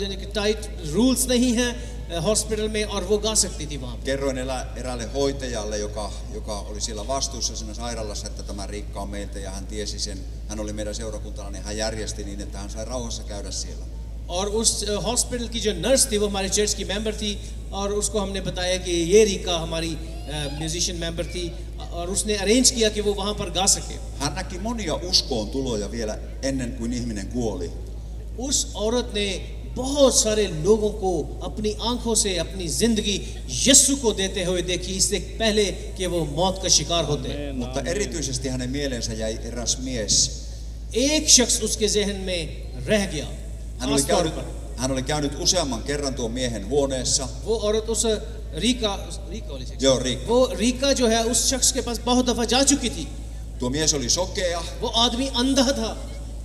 यानी कि टाइट रूल्स नहीं हैं हॉस्पिटल में और वो गा सकती थी वहाँ. Kerroin eräälle hoitajalle, joka oli siellä vastuussa siinä sairaalassa, että tämä Riikka on meiltä ja hän tiesi sen. Hän oli meidän seurakuntalainen, hän järjesti niin, että hän sai rauhassa käydä siellä. और उस हॉस्पिटल की जो नर्स थी वो हमारे चर्च की मेंबर थी और उसको हमने बताया कि ये रीका हमारी म्यूजिशियन मेंबर थी और उसने अरेंज किया कि वो वहाँ पर गा सके. Hän näki monia uskoon tuloja vielä ennen kuin ihminen kuoli. उस औरत ने बहुत सारे लोगों को अपनी आंखों से अपनी जिंदगी यीशु को देते हुए देखी इससे पहले कि वो मौत का शिकार होते. Mutta erityisesti hänen mieleensä jäi eräs mies. एक शख्स उसके जहन में रह गया. Hän oli käynyt useamman kerran tuon miehen huoneessa. वो औरत उस रीका वाली शख्स. Joo, Riikka. वो रीका जो है उस शख्स के पास बहुत दफा जा चुकी थी. Tuo mies oli sokea वो आदमी अंधा था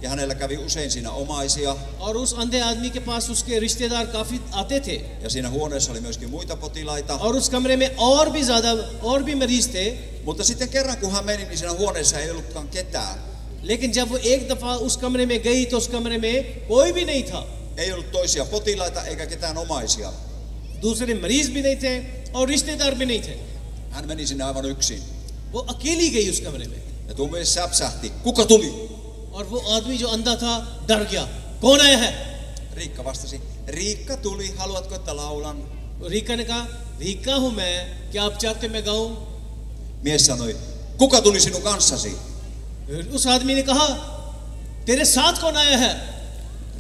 ja hänellä kävi usein siinä omaisia. और उस अंधे आदमी के पास उसके रिश्तेदार काफी आते थे. Ja siinä huoneessa oli myöskin muita potilaita. और उस कमरे में और भी मरीज थे. Mutta sitten kerran kun hän meni, niin siinä huoneessa ei ollutkaan ketään. लेकिन जब वो एक दफा उस कमरे में गई तो उस कमरे में कोई भी नहीं था. Ei ollut toisia potilaita eikä ketään omaisia. दूसरे मरीज भी नहीं थे और रिश्तेदार भी नहीं थे. Hän meni sinne aivan yksin. वो अकेली गई उस कमरे में. Ja tuo mies säpsähti. Kuka tuli? और वो आदमी जो अंधा था डर गया. कौन आया है? Riikka vastasi. Riikka tuli, haluatko että laulan? Rica ने कहा रीका हूं मैं, क्या आप चाहते मैं गाऊं? Mies sanoi. Kuka tuli sinun kanssasi? उस आदमी ने कहा तेरे साथ कौन आया है?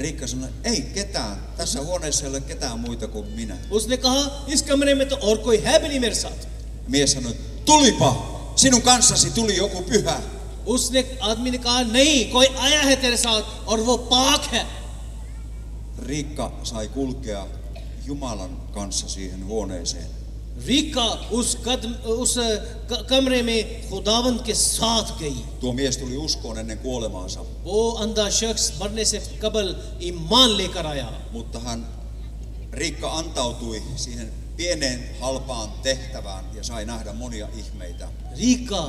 Riikka sanoi, ei ketään. Tässä huoneessa ei ole ketään muita kuin minä. उसने कहा इस कमरे में तो और कोई है भी नहीं मेरे साथ. Mies sanoi, tulipa, sinun kanssasi tuli joku pyhä. उसने आदमी ने कहा नहीं, कोई आया है तेरे साथ और वो पाक है. Riikka sai kulkea Jumalan kanssa siihen huoneeseen. Rica उस कमरे में खुदावंद के साथ गई. Tuo mies tuli uskoon ennen kuolemaansa. वो अंधा शख्स मरने से कबल ईमान लेकर आया. Mutta Riikka antautui siihen pieneen halpaan tehtävään ja sai nähdä monia ihmeitä. Rica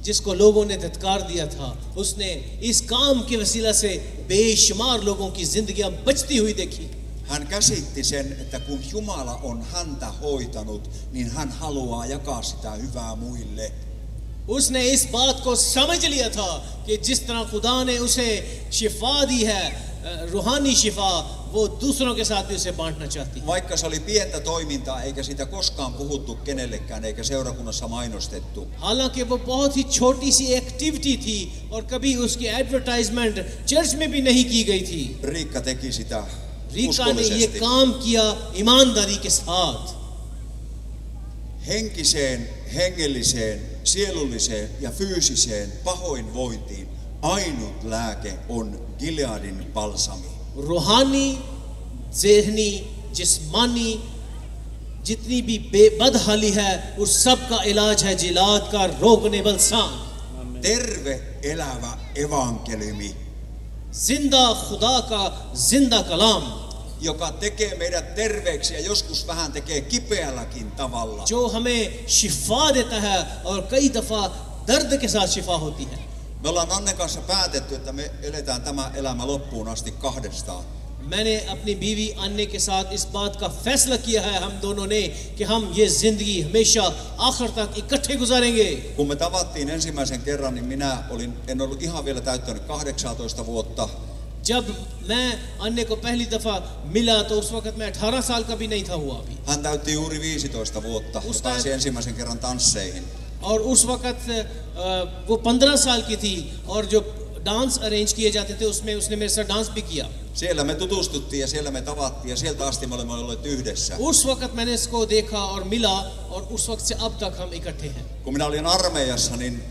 जिसको लोगों ने धत्कार दिया था, उसने इस काम के वसीला से बेशुमार लोगों की जिंदगियां बचती हुई देखी. Hän käsitti sen, että kun Jumala on häntä hoitanut, niin hän haluaa jakaa sitä hyvää muille. उसने इस बात को समझ लिया था कि जिस तरह खुदा ने उसे शिफा दी है, रूहानी शिफा, वो दूसरों के साथ भी उसे बांटना चाहती है. Vaikka se oli pientä toimintaa, eikä sitä koskaan puhuttu kenellekään, eikä seurakunnassa mainostettu. हालांकि वो बहुत ही छोटी सी एक्टिविटी थी और कभी उसकी एडवर्टाइजमेंट चर्च में भी नहीं की गई थी. Riikka teki sitä रीका ने ये uskollisesti. काम किया ईमानदारी के साथ. Henkiseen, hengelliseen, sielulliseen ja fyysiseen pahoinvointiin ainut lääke on Gileadin balsami. रूहानी, ज़हनी, जिस्मानी जितनी भी बदहाली है, उस सब का इलाज है जिलाद का रोगने बलसान. Terve elävä evankeliumi, जिंदा खुदा का जिंदा कलाम joka tekee meidät terveeksi ja joskus vähän tekee kipeälläkin tavalla. जो हमें शिफा देता है और कई दफा दर्द के साथ शिफा होती है. Me ollaan Annen kanssa päätetty, että me eletään tämä elämä loppuun asti kahdestaan. मैंने अपनी बीवी अन्य के साथ इस बात का फैसला किया है हम दोनों ने कि हम ये जिंदगी हमेशा आखिर तक इकट्ठे गुजारेंगे. Kun me tavattiin ensimmäisen kerran, niin en ollut ihan vielä täyttänyt 18 vuotta. जब मैं अन्य को पहली दफा मिला तो उस वक्त मैं 18 साल का भी नहीं था हुआ अभी. Hän täytti juuri 15 vuotta ja pääsi ensimmäisen kerran tansseihin. और उस वक्त वो 15 साल की थी और जो डांस अरेंज किए जाते थे उसमें उसने मेरे साथ डांस भी किया. Siellä me tutustuttiin ja siellä me tavattiin ja sieltä asti me olemme olleet yhdessä. उस वक्त मैंने इसको देखा और मिला और उस वक्त से अब तक हम इकट्ठे हैं. Kun minä olin armeijassa, niin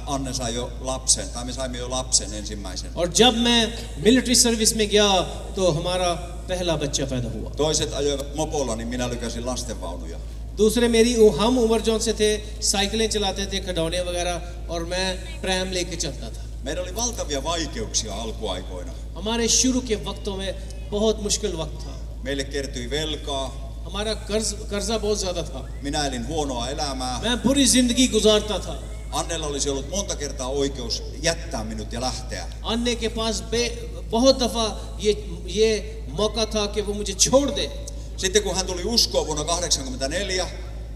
Anne sai jo lapsen, tai me saimme jo lapsen ensimmäisen. और जब मैं मिलिट्री सर्विस में गया तो हमारा पहला बच्चा पैदा हुआ. Toiset ajoivat mopolla, niin minä lykäsin lastenvaunuja. दूसरे मेरी हम उम्र जौन से थे साइकिलें चलाते थे, खिलौने वगैरह, और मैं प्रैम लेके चलता था. Meillä oli valtavia vaikeuksia alkuaikoina. हमारे शुरू के वक्तों में बहुत मुश्किल वक्त था. Meille kertyi velkaa. हमारा कर्जा बहुत ज्यादा था. Minä elin huonoa elämää. मैं बुरी जिंदगी गुजारता था. Annella olisi ollut monta kertaa oikeus jättää minut ja lähteä. अन्य के पास बहुत दफा ये मौका था कि वो मुझे छोड़ दे. Sitten kun hän tuli uskoon vuonna 1984,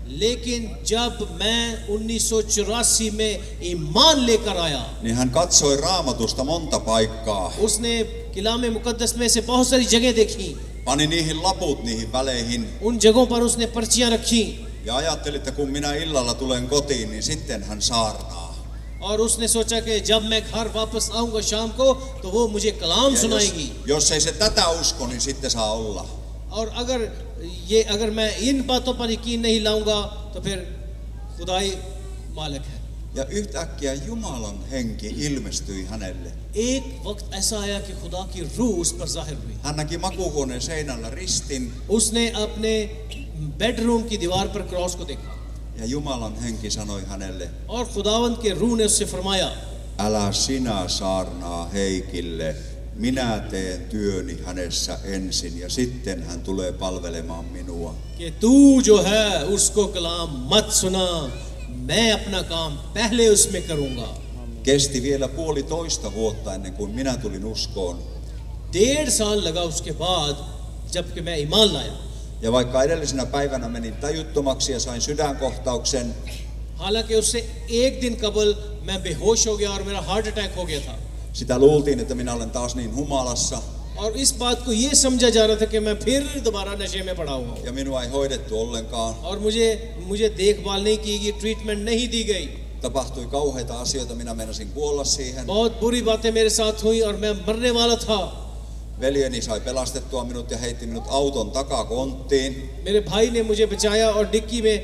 लेकिन जब मैं 1984 में ईमान लेकर आया, niin hän katsoi Raamatusta monta paikkaa. उसने किलाम मुकद्दस में से बहुत सारी जगह देखी. Pani niihin laput niihin väleihin. उन जगहों पर उसने पर्चियां रखी. Ja ajatteli, että kun minä illalla tulen kotiin, niin sitten hän saarnaa. और उसने सोचा कि जब मैं घर वापस आऊंगा शाम को तो वो मुझे कलाम सुनाएगी. Jos ei se tätä usko, niin sitten saa olla. और अगर मैं इन बातों पर यकीन नहीं लाऊंगा तो फिर खुदाई मालिक है. Ja yhtäkkiä Jumalan henki ilmestyi hänelle. एक वक्त ऐसा आया कि खुदा की रूह उस पर जाहिर हुई. Hän näki makuuhuoneen seinällä ristin उसने अपने बेडरूम की दीवार पर क्रॉस को देखा. ja Jumalan henki sanoi hänelle, और खुदावंद के रूह ने उससे फरमाया, älä sinä saarnaa Heikille, minä teen työni hänessä ensin ja sitten hän tulee palvelemaan minua. कि तू जो है उसको कलाम मत सुना, मैं अपना काम पहले उसमें करूंगा. Kesti vielä 1,5 vuotta ennen kuin minä tulin uskoon. 1.5 साल लगा उसके बाद जबकि मैं ईमान लाया. Ja vaikka edellisenä päivänä menin tajuttomaksi ja sain sydänkohtauksen, हालांकि उससे एक दिन कबल मैं बेहोश हो गया और मेरा हार्ट अटैक हो गया था. sitä luultiin, että minä olen taas niin humalassa और इस बात को ये समझा जा रहा था कि मैं फिर दोबारा नशे में पड़ा हुआ हूँ. ja minua ei hoidettu ollenkaan. और मुझे देखभाल नहीं की गई, ट्रीटमेंट नहीं दी गई. Tapahtui kauheita asioita, minä meinasin kuolla siihen. बहुत बुरी बातें मेरे साथ हुई और मैं मरने वाला था. Veljeni sai pelastettua minut ja heitti minut auton takakonttiin मेरे भाई ने मुझे बचाया और डिक्की में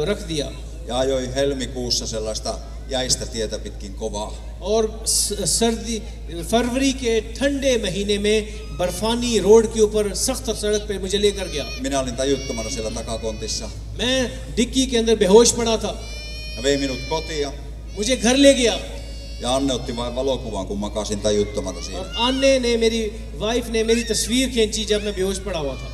रख दिया ja ajoi helmikuussa sellaista jäistä tietä pitkin kovaa. और सर्दी फरवरी के ठंडे महीने में बर्फानी रोड के ऊपर सख्त सड़क पे मुझे लेकर गया. Minä olin tajuttomana siellä takakontissa. मैं डिक्की के अंदर बेहोश पड़ा था. Ja vei minut kotiin. मुझे घर ले गया. Ja Anne otti vain valokuvan, kun makasin tajuttomana siinä. और अन्ने ने मेरी वाइफ ने मेरी तस्वीर खींची जब मैं बेहोश पड़ा हुआ था.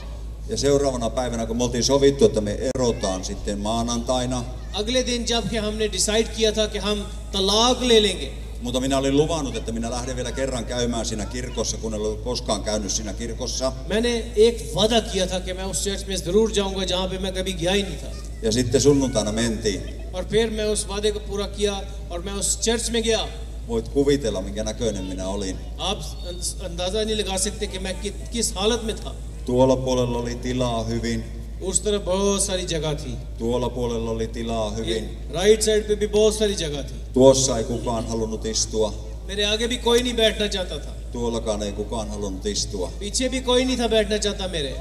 Ja seuraavana päivänä, kun me oltiin sovittu, että me erotaan sitten maanantaina. अगले दिन जब कि हमने डिसाइड किया था कि हम तलाक ले लेंगे. Mutta minä olin luvannut, että minä lähden vielä kerran käymään siinä kirkossa, kun en ollut koskaan käynyt siinä kirkossa. मैंने एक वादा किया था कि मैं उस चर्च में जरूर जाऊंगा जहां पे मैं कभी गया ही नहीं था. Ja sitten sunnuntaina mentiin. और फिर मैं उस वादे को पूरा किया और मैं उस चर्च में गया. Voit kuvitella, minkä näköinen minä olin. आप अंदाजा नहीं लगा सकते कि मैं किस हालत में था. Tuolla puolella oli tilaa hyvin. उस तरफ बहुत सारी जगह थी. Tuolla puolella oli tilaa hyvin. Right side पे भी बहुत सारी जगह थी. Tuossa ei kukaan halunnut istua. मेरे आगे भी कोई नहीं बैठना चाहता था. Tuollakaan ei kukaan halunnut istua. पीछे भी कोई नहीं था बैठना चाहता मेरे.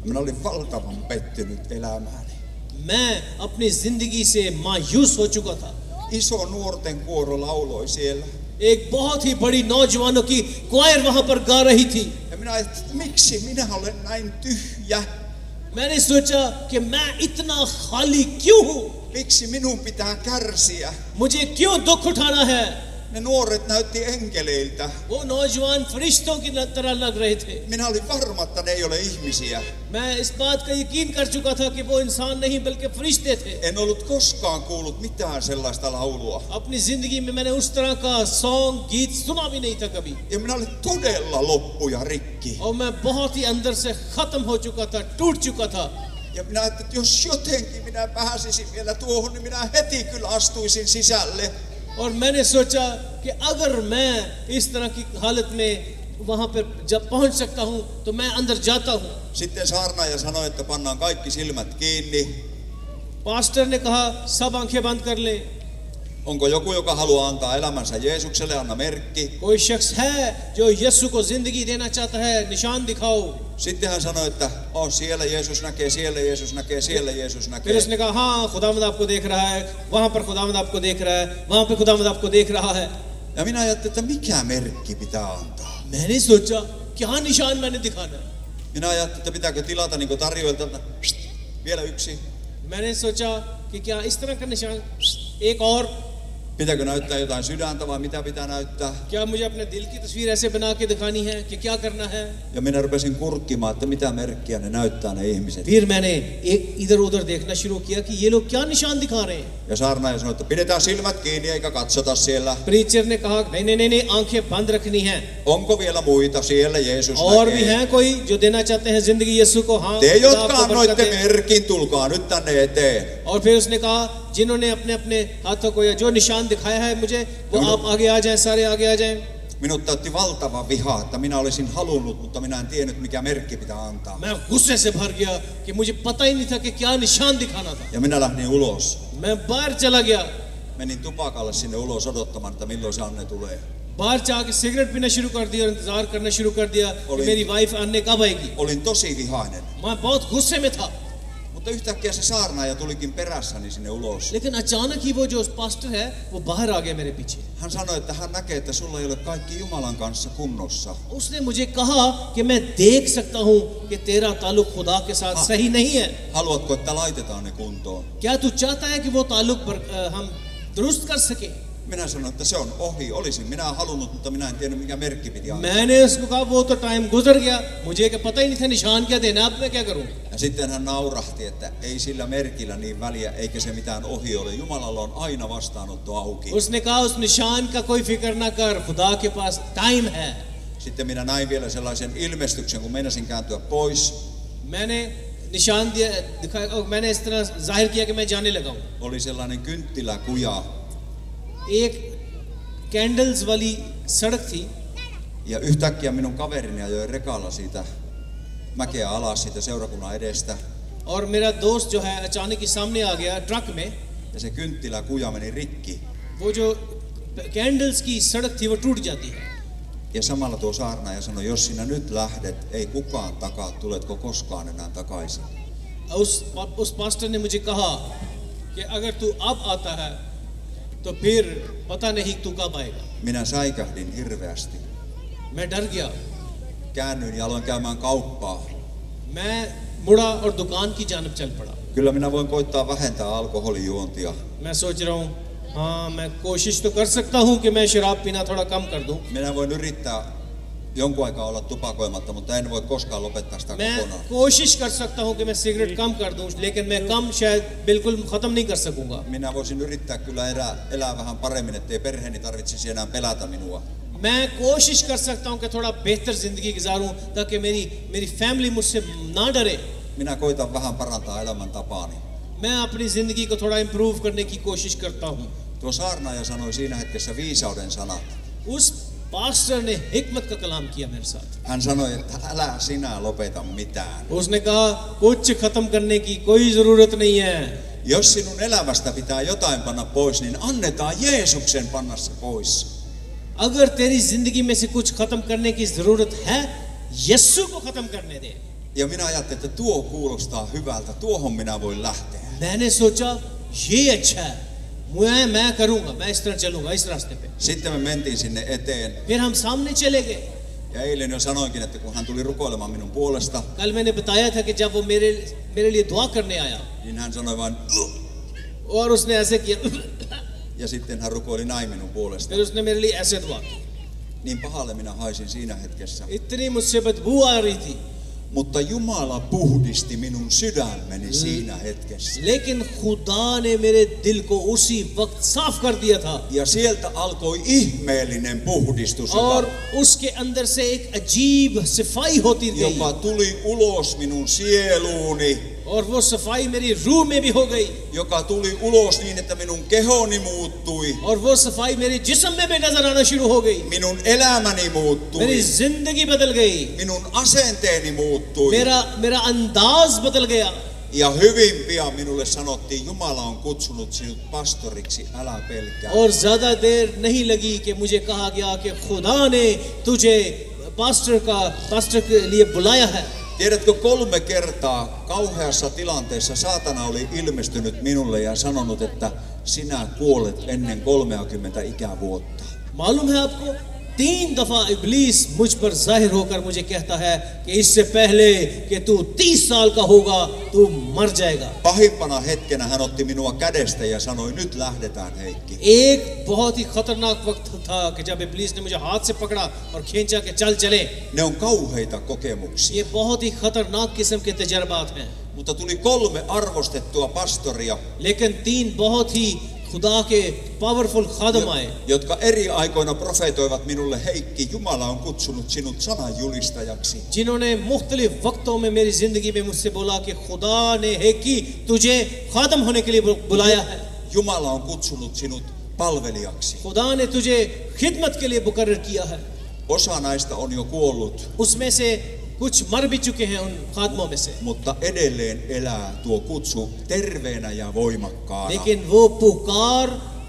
Minä olin valtavan pettynyt elämääni. मैं अपनी जिंदगी से मायूस हो चुका था. Iso nuorten kuoro lauloi siellä. एक बहुत ही बड़ी नौजवानों की क्वायर वहां पर गा रही थी. Ja minä ajattelin, että miksi minä olen näin tyhjä? मैंने सोचा कि मैं इतना खाली क्यों हूँ? Miksi minun pitää kärsiä? मुझे क्यों दुख उठाना है? Ne nuoret näytti enkeleiltä. वो नौजवान फरिश्तों की तरह लग रहे थे. Minä olin varma, että ne ei ole ihmisiä. मैं इस बात का यकीन कर चुका था कि वो इंसान नहीं बल्कि फरिश्ते थे. En ollut koskaan kuullut mitään sellaista laulua. अपनी जिंदगी में मैंने उस तरह का सॉन्ग गीत सुना भी नहीं था कभी. Ja minä olin todella loppu ja rikki. और मैं बहुत ही अंदर से खत्म हो चुका था, टूट चुका था. Ja minä ajattelin, että jos jotenkin minä pääsisin vielä tuohon, niin minä heti kyllä astuisin sisälle. और मैंने सोचा कि अगर मैं इस तरह की हालत में वहां पर जब पहुंच सकता हूं तो मैं अंदर जाता हूं. Sitten saarnaaja sanoi, että pannaan kaikki silmät kiinni. Pastor ने कहा सब आंखें बंद कर ले. Onko joku, joka haluaa antaa elämänsä Jeesukselle? Anna merkki. कोई शख्स है जो यीशु को जिंदगी देना चाहता है, निशान दिखाओ. Sitten hän sanoi, että siellä Jeesus näkee, siellä Jeesus näkee, siellä Jeesus फिर näkee. उसने कहा हाँ खुदावंद आपको देख रहा है, वहां पर खुदावंद आपको देख रहा है, वहां पे खुदावंद आपको देख रहा है. Ja minä ajattelin, että mikä merkki pitää antaa. मैंने सोचा क्या निशान मैंने दिखाना है. Minä ajattelin, että pitääkö tilata niin kuin tarjoilta, vielä yksi. मैंने सोचा कि क्या इस तरह का निशान, एक और. Pitääkö näyttää jotain sydäntä vai mitä pitää näyttää? क्या मुझे अपने दिल की तस्वीर ऐसे बना के दिखानी है कि क्या करना है. Ja minä rupesin kurkkimaan, että mitä merkkiä ne näyttää ne ihmiset. फिर मैंने एक इधर उधर देखना शुरू किया कि ये लोग क्या निशान दिखा रहे हैं. Ja saarnaaja sanoi, että pidetään silmät kiinni eikä katsota siellä. Preacher ने कहा नहीं आंखें बंद रखनी है. Onko vielä muita siellä Jeesus और भी näkee? हैं कोई जो देना चाहते हैं जिंदगी यीशु को. हाँ Te, खुदा jotka आपको annoitte बरकत दे. merkin, tulkaa nyt tänne eteen. और फिर उसने कहा जिन्होंने अपने अपने हाथों को या जो निशान दिखाया है मुझे वो आप आगे आ जाएं, सारे आगे आ जाएं. Minut täytti valtava viha, että minä olisin halunnut, mutta minä en tiennyt mikä merkki pitää antaa. मैं गुस्से से भर गया कि मुझे पता ही नहीं था कि क्या निशान दिखाना था. Ja minä lähdin ulos. मैं बाहर चला गया. Menin tupakalle sinne ulos odottamaan, että milloin se Anne tulee. बाहर जाके सिगरेट पीना शुरू कर दिया और इंतजार करना शुरू कर दिया कि मेरी वाइफ आने कब आएगी. Olin tosi vihainen. मैं बहुत गुस्से में था. Mutta yhtäkkiä se saarnaaja tulikin perässäni sinne ulos. लेकिन अचानक ही वो जो पास्टर है वो बाहर आ गया मेरे पीछे. Hän sanoi, että hän näkee, että sulla ei ole kaikki Jumalan kanssa kunnossa. उसने मुझे कहा कि मैं देख सकता हूँ कि तेरा ताल्लुक खुदा के साथ सही नहीं है. Haluatko, että laitetaan ne kuntoon? क्या तू चाहता है कि वो ताल्लुक हम दुरुस्त कर सके. Minä sanoin, että se on ohi. Olisin minä halunnut, mutta minä en tiennyt mikä merkki piti antaa. मैंने उसको कहा वो तो टाइम गुजर गया, मुझे क्या पता ही नहीं था निशान क्या देना, अब मैं क्या करूं. Ja sitten hän naurahti, että ei sillä merkillä niin väliä, eikä se mitään ohi ole. Jumalalla on aina vastaanotto auki. उसने कहा उस निशान का कोई फिक्र ना कर, खुदा के पास टाइम है. Sitten minä näin vielä sellaisen ilmestyksen, kun meinasin kääntyä pois. मैंने निशान दिखाया और मैंने इस तरह जाहिर किया कि मैं जाने लगा हूं. Oli sellainen kynttiläkuja. एक कैंडल्स वाली सड़क थी. Ja yhtäkkiä minun kaverini ajoi rekalla siitä mäkeä alas siitä seurakunnan edestä. और मेरा दोस्त जो है अचानक ही सामने आ गया ट्रक में. Ja se kynttiläkuja meni rikki. वो जो कैंडल्स की सड़क थी वो टूट जाती है. Ja samalla tuo saarnaaja sanoi, jos sinä nyt lähdet, ei kukaan takaa, tuletko koskaan enää takaisin. उस पास्टर ने मुझे कहा कि अगर तू अब आता है तो फिर पता नहीं तू कब आएगा. Minä säikähdin hirveästi. मैं डर गया. Käännyin ja aloin käymään kauppaa. मैं मुड़ा और दुकान की जानब चल पड़ा. Kyllä minä voin koittaa vähentää alkoholijuontia. मैं सोच रहा हूँ हाँ मैं कोशिश तो कर सकता हूँ कि मैं शराब पीना थोड़ा कम कर दूँ. Minä voin yrittää jonkun aikaa olla tupakoimatta, mutta en voi koskaan lopettaa sitä मैं kokonaan. कोशिश कर सकता हूँ कि मैं सिगरेट कम कर दूँ, लेकिन मैं कम शायद बिल्कुल खत्म नहीं कर सकूँगा. Minä voisin yrittää kyllä elää vähän paremmin, ettei perheeni tarvitsisi enää pelätä minua. मैं कोशिश कर सकता हूँ कि थोड़ा बेहतर जिंदगी गुजारूँ ताकि मेरी फैमिली मुझसे ना डरे. Minä koitan vähän parantaa elämäntapaani. मैं अपनी जिंदगी को थोड़ा इम्प्रूव करने की कोशिश करता हूँ. Tuo saarnaaja sanoi siinä hetkessä viisauden sanat. उस पास्टर ने हिकमत का कलाम किया मेरे साथ. Hän sanoi, että älä sinä lopeta mitään. उसने कहा कुछ खत्म करने की कोई जरूरत नहीं है. Jos sinun elämästä pitää jotain panna pois, niin annetaan Jeesuksen panna se pois. अगर तेरी जिंदगी में से कुछ खत्म करने की जरूरत है, यीशु को खत्म करने दे. Ja minä ajattelin, että tuo kuulostaa hyvältä, tuohon minä voin lähteä. मैंने सोचा ये अच्छा है, मैं करूंगा, मैं इस तरह चलूंगा इस रास्ते पे. Sitten me mentiin sinne eteen. फिर हम सामने चले गए. Ja eilen jo sanoinkin, että kun hän tuli rukoilemaan minun puolesta, कल मैंने बताया था कि जब वो मेरे लिए दुआ करने आया niin hän sanoi vain और उसने ऐसे किया ja sitten hän rukoili näin minun puolesta. फिर उसने मेरे लिए ऐसे दुआ की. Niin pahalle minä haisin siinä hetkessä. इतनी मुझसे बदबू आ रही थी. Mutta Jumala puhdisti minun sydämeni siinä hetkessä. लेकिन खुदा ने मेरे दिल को उसी वक्त साफ कर दिया था. Ja sieltä alkoi ihmeellinen puhdistus, और उसके अंदर से एक अजीब सफाई होती गई. joka tuli ulos minun sieluuni. और वो सफाई मेरी रूह में भी हो गई. Joka tuli ulos niin, että minun kehoni muuttui. और वो सफाई मेरी जिस्म में भी नजर आना शुरू हो गई. Minun elämäni muuttui. मेरी जिंदगी बदल गई. Minun asenteeni muuttui. मेरा अंदाज बदल गया. Ja hyvin pian minulle sanottiin, Jumala on kutsunut sinut pastoriksi, älä pelkää. और ज्यादा देर नहीं लगी कि मुझे कहा गया कि खुदा ने तुझे पास्टर के लिए बुलाया है. Tiedätkö, 3 kertaa kauheassa tilanteessa saatana oli ilmestynyt minulle ja sanonut, että sinä kuolet ennen 30 ikävuotta. मालूम है आपको 3 दफा इब्लीस मुझ पर जाहिर होकर मुझे कहता है कि इससे पहले कि तू 30 साल का होगा तू मर जाएगा. Pahimpana hetkenä hän otti minua kädestä ja sanoi, nyt lähdetään Heikki. एक बहुत ही खतरनाक वक्त था कि जब इब्लीस ने मुझे हाथ से पकड़ा और खींचा कि चल चले. Ne on kauheita kokemuksia. ये बहुत ही खतरनाक किस्म के तजर्बात हैं. Mutta tuli 3 arvostettua pastoria, लेकिन 3 बहुत ही खुदा के पावरफुल खादम आए, jotka eri aikoina profeetoivat minulle, Heikki, Jumala on kutsunut sinut sananjulistajaksi. जिन्होंने मुख्तलिफ वक्तों में मेरी जिंदगी में मुझसे बोला कि खुदा ने है कि तुझे खादम होने के लिए बुलाया है. Jumala on kutsunut sinut palvelijaksi. खुदा ने तुझे खिदमत के लिए मुकर्रर किया है. Osa näistä on jo kuollut, उसमें से कुछ मर भी चुके हैं उन खादमों में से, mutta edelleen elää tuo kutsu terveenä ja voimakkaana. लेकिन वो पुकार,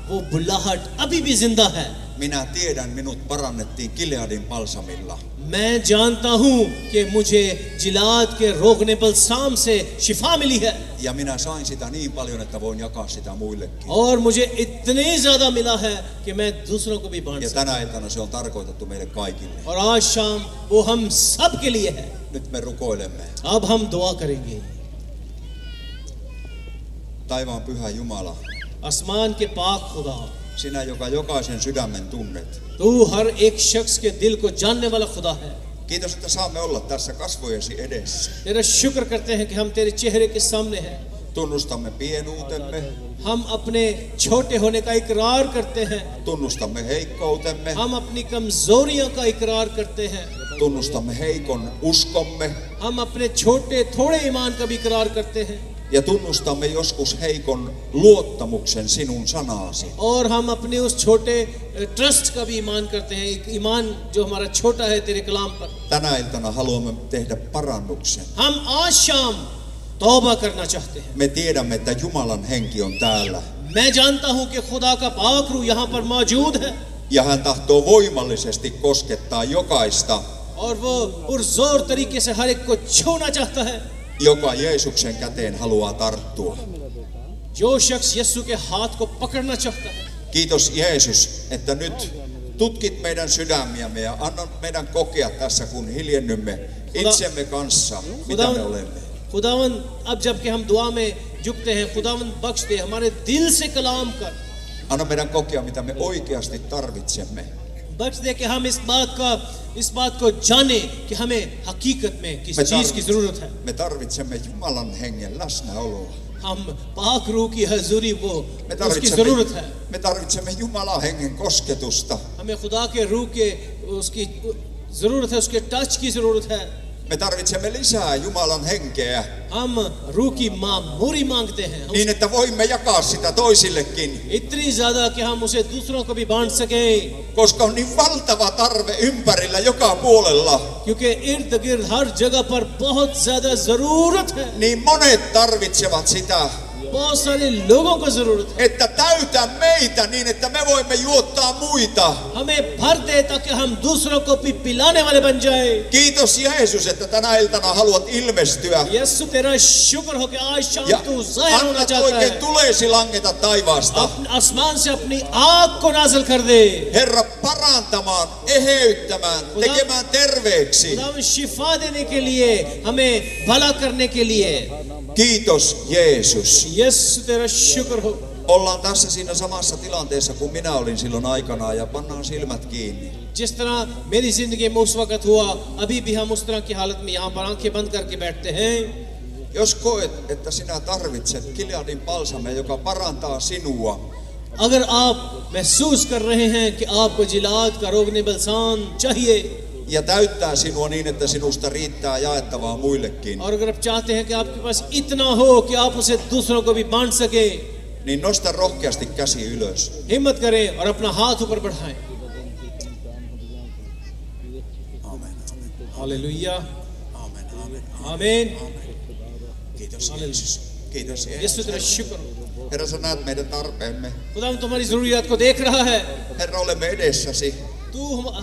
वो बुलाहट अभी भी जिंदा है. Minä tiedän, minut parannettiin Gileadin balsamilla. मैं जानता हूँ कि मुझे जिलाद के रोकने बलसाम से शिफा मिली है. Ja minä sain sitä niin paljon, että voin jakaa sitä muillekin. और मुझे इतने ज्यादा मिला है कि मैं दूसरों को भी बांट Ja सकता tänä iltana se on tarkoitettu meille kaikille. हूँ. और आज शाम वो हम सब के लिए है. Nyt me rukoilemme. अब हम दुआ करेंगे. Taivaan pyhä Jumala, आसमान के पाक खुदा, sinä joka jokaisen sydämen tunnet. तू हर एक शख्स के दिल को जानने वाला खुदा है. Kiitos, että saamme olla tässä kasvojesi edessä. तेरा शुक्र करते हैं कि हम तेरे चेहरे के सामने हैं. Tunnustamme pienuutemme, हम अपने छोटे होने का इकरार करते हैं. tunnustamme heikkoutemme, हम अपनी कमजोरियों का इकरार करते हैं. tunnustamme heikon uskomme हम अपने छोटे थोड़े ईमान का भी इकरार करते हैं. ja tunnustamme joskus heikon luottamuksen sinun sanaasi. और हम अपने उस छोटे ट्रस्ट का भी ईमान करते हैं, एक ईमान जो हमारा छोटा है तेरे कलाम पर. Tänä iltana haluamme tehdä parannuksen. हम आज शाम तौबा करना चाहते हैं. Me tiedämme, että Jumalan henki on täällä. मैं जानता हूँ कि खुदा का पाक रूह यहाँ पर मौजूद है. Ja hän tahtoo voimallisesti koskettaa jokaista, और वो पुरजोर तरीके से हर एक को छूना चाहता है। joka Jeesuksen käteen haluaa tarttua. जो शख्स यीशु के हाथ को पकड़ना चाहता है। Kiitos Jeesus, että nyt tutkit meidän sydämiämme ja anna meidän kokea tässä, kun hiljennymme itsemme kanssa, mitä me olemme. खुदावन अब जबकि हम दुआ में झुकते हैं, खुदावन बख्श दे, हमारे दिल से कलाम कर। Anna meidän kokea, mitä me oikeasti tarvitsemme. बख्श दे कि हम इस बात को जाने कि हमें हकीकत में किस चीज की जरूरत है। Me tarvitsemme Jumalan hengen läsnäoloa. हम पाक रूह की हजूरी वो उसकी जरूरत है। Me tarvitsemme Jumalan hengen kosketusta. हमें खुदा के रूह के उसकी जरूरत है, उसके टच की जरूरत है। Me tarvitsemme lisää Jumalan henkeä. हम रूह की मामूरी मांगते हैं, Niin, että voimme jakaa sitä toisillekin. इतनी ज्यादा कि हम उसे दूसरों को भी बांट सके, Koska on niin valtava tarve ympärillä joka puolella. क्योंकि इर्द गिर्द हर जगह पर बहुत ज्यादा जरूरत है। Niin monet tarvitsevat sitä. बहुत सारे लोगों को जरूरत है। Että täytä meitä niin, että me voimme juottaa muita. हमें भर दे ताकि हम दूसरों को भी पिलाने वाले बन जाए। Kiitos Jeesus, että tänä iltana haluat ilmestyä. यीशु तेरा शुक्र हो कि आज शाम Ja तू जाहिर होना annat चाहता oikein है। tulesi langeta taivaasta. आसमान से अपनी आग को नाज़िल कर दे। Herra, parantamaan, eheyttämään, tekemään terveeksi. खुदावंद शिफा देने के लिए, हमें भला करने के लिए। Kiitos Jeesus. यीशु तेरा शुक्र हो। Ollaan tässä siinä samassa tilanteessa kuin minä olin silloin aikanaan ja pannaan silmät kiinni. जिस तरह मेरी जिंदगी में उस वक्त हुआ, अभी भी हम उस तरह की हालत में यहाँ पर आंखें बंद करके बैठते हैं। Jos koet, että sinä tarvitset Gileadin balsamia, joka parantaa sinua, अगर आप महसूस कर रहे हैं कि आपको जिलाद का रोगने बलसान चाहिए, ja täyttää sinua niin, että sinusta riittää jaettavaa muillekin, और अगर आप चाहते हैं कि आपके पास इतना हो कि आप उसे दूसरों को भी बांट सके, niin nosta rohkeasti käsi ylös. हिम्मत करें और अपना हाथ ऊपर बढ़ाएं। Amen, amen, hallelujah, amen, amen. आमीन। Kiitos Jeesus. Kiitos यीशु Jeesus. तेरा शुक्र। Herra, sä näet meidän tarpeemme. खुदा तुम्हारी जरूरियात को देख रहा है। Herra, olemme edessäsi.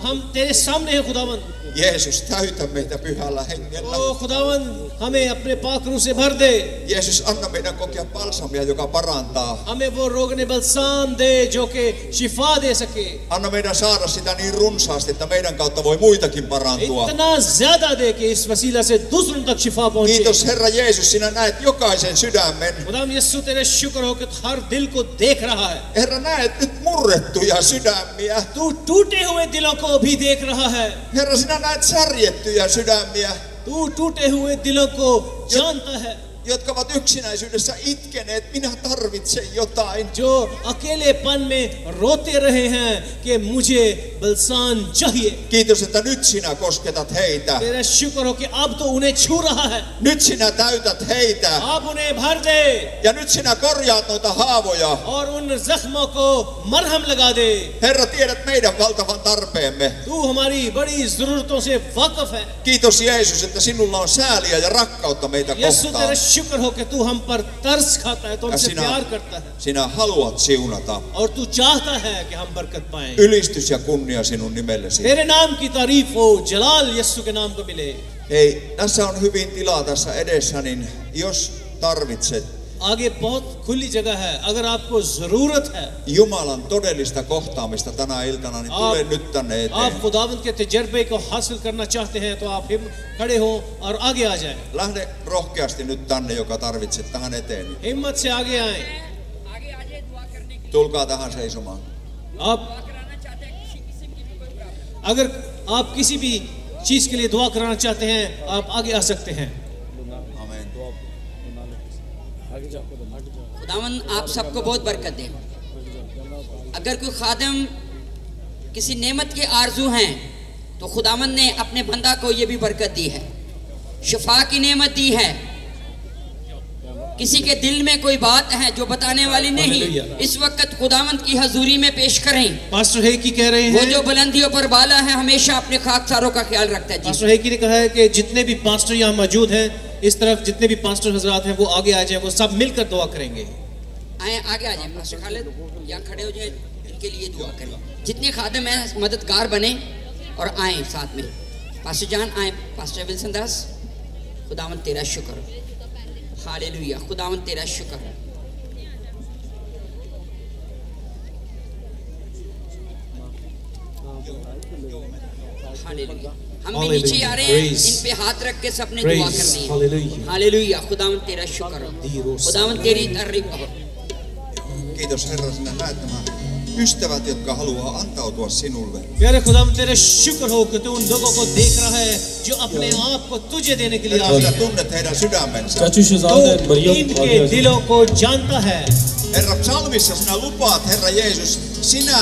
हम तेरे सामने हैं खुदावन। Jeesus, täytä meitä pyhällä hengellä. ओ खुदावन, हमें अपने पाक रूह से भर दे। Jeesus, anna meidän kokea balsamia, joka parantaa. हमें वो रोगने बलसान दे जो कि शिफा दे सके। Anna meidän saada sitä niin runsaasti, että meidän kautta voi muitakin parantua. इतना ज्यादा दे कि इस वसीला से दूसरों तक शिफा पहुंचे। Kiitos Herra Jeesus, sinä näet jokaisen sydämen. खुदावन यीशु तेरे शुक्र हो कि हर दिल को देख रहा है। Herra, näet nyt murrettuja sydämiä. तू टूटे हुए दिलों को भी देख रहा है। Herra, sinä näet särjettyjä sydämiä, तू टूटे हुए दिलों को जानता है, jotka ovat yksinäisyydessä itkeneet. Minä tarvitsen jotain. जो अकेलेपन में रोते रहे हैं कि मुझे बलसान चाहिए। Kiitos, että nyt sinä kosketat heitä. तेरा शुक्र हो कि अब तो उन्हें छू रहा है। Nyt sinä täytät heitä. अब उन्हें भर दे Ja nyt sinä korjaat noita haavoja. और उन जख्मों को मरहम लगा दे। Herra, tiedät meidän valtavan tarpeemme. तू हमारी बड़ी जरूरतों से वाकिफ है। Kiitos Jeesus, että sinulla on sääliä ja rakkautta meitä यीशु kohtaan. तेरा शुक्र हो कि तू हम पर तरस खाता है, तो Ja हमसे प्यार करता है sinä haluat siunata. और तू चाहता है कि हम बरकत पाएं। Ylistys ja kunnia sinun nimellesi. तेरे नाम की तारीफ हो, जलाल यीशु के नाम को मिले। Hei, tässä on hyvin tilaa tässä edessä, niin jos tarvitset आगे बहुत खुली जगह है, अगर आपको जरूरत है, Jumalan todellista kohtaamista tänä iltana, niin tule nyt tänne आप eteen. खुदावंद के तजर्बे को हासिल करना चाहते हैं, तो आप खड़े हो और आगे आ जाएं। Lähde rohkeasti nyt tänne, joka tarvitset tähän eteen. हिम्मत से आगे आएं। आगे आ जाए दुआ करने के Tulkaa tähän seisomaan. आप दुआ कराना चाहते हैं किसी किस्म की भी कोई प्रॉब्लम अगर आप किसी भी चीज के लिए दुआ कराना चाहते हैं, आप आगे आ सकते हैं। Amen. खुदावन आप सबको बहुत बरकत दे। अगर कोई खादम किसी नेमत के आरजू हैं तो खुदावन ने अपने बंदा को ये भी बरकत दी है, शिफा की नेमत दी है। किसी के दिल में कोई बात है जो बताने वाली नहीं, इस वक्त खुदावंद की हजूरी में पेश करें। पास्टर हेकी कह रहे वो हैं, जो बुलंदियों पर बाला है हमेशा अपने खाकसारों का ख्याल रखता है। जी पास्टर हेकी ने कहा है कि जितने भी पास्टर यहाँ मौजूद हैं, इस तरफ जितने भी पास्टर हजरात हैं, वो आगे आ जाएं, वो सब मिलकर दुआ करेंगे। आए आगे आ जाए पास्टर खालिद, या खड़े हो जाए। उनके लिए दुआ करें। जितने खादिम हैं मददगार बने और आए साथ में। पास्टर जान आए, पास्टर विल्सन दास, खुदावन तेरा शुक्र, हालेलुया, खुदावन तेरा शुक्र। हालेलुया। हम भी नीचे आ रहे हैं, इन पे हाथ रख के सबने दुआ करनी है। हालेलुया, खुदावन तेरा शुक्र, खुदावन तेरी तारीफ हो। Kiitos Herra, sinä näet nämä ystävät, jotka haluaa antautua sinulle. प्यारे खुदावन तेरा शुक्र हो कि तू उन लोगों को देख रहा है जो अपने आप को तुझे देने के लिए आए Sinä tunnet heidän sydämensä. तू इनके दिलों को जानता है। Herra, psalmissa sinä lupaat, Herra Jeesus, sinä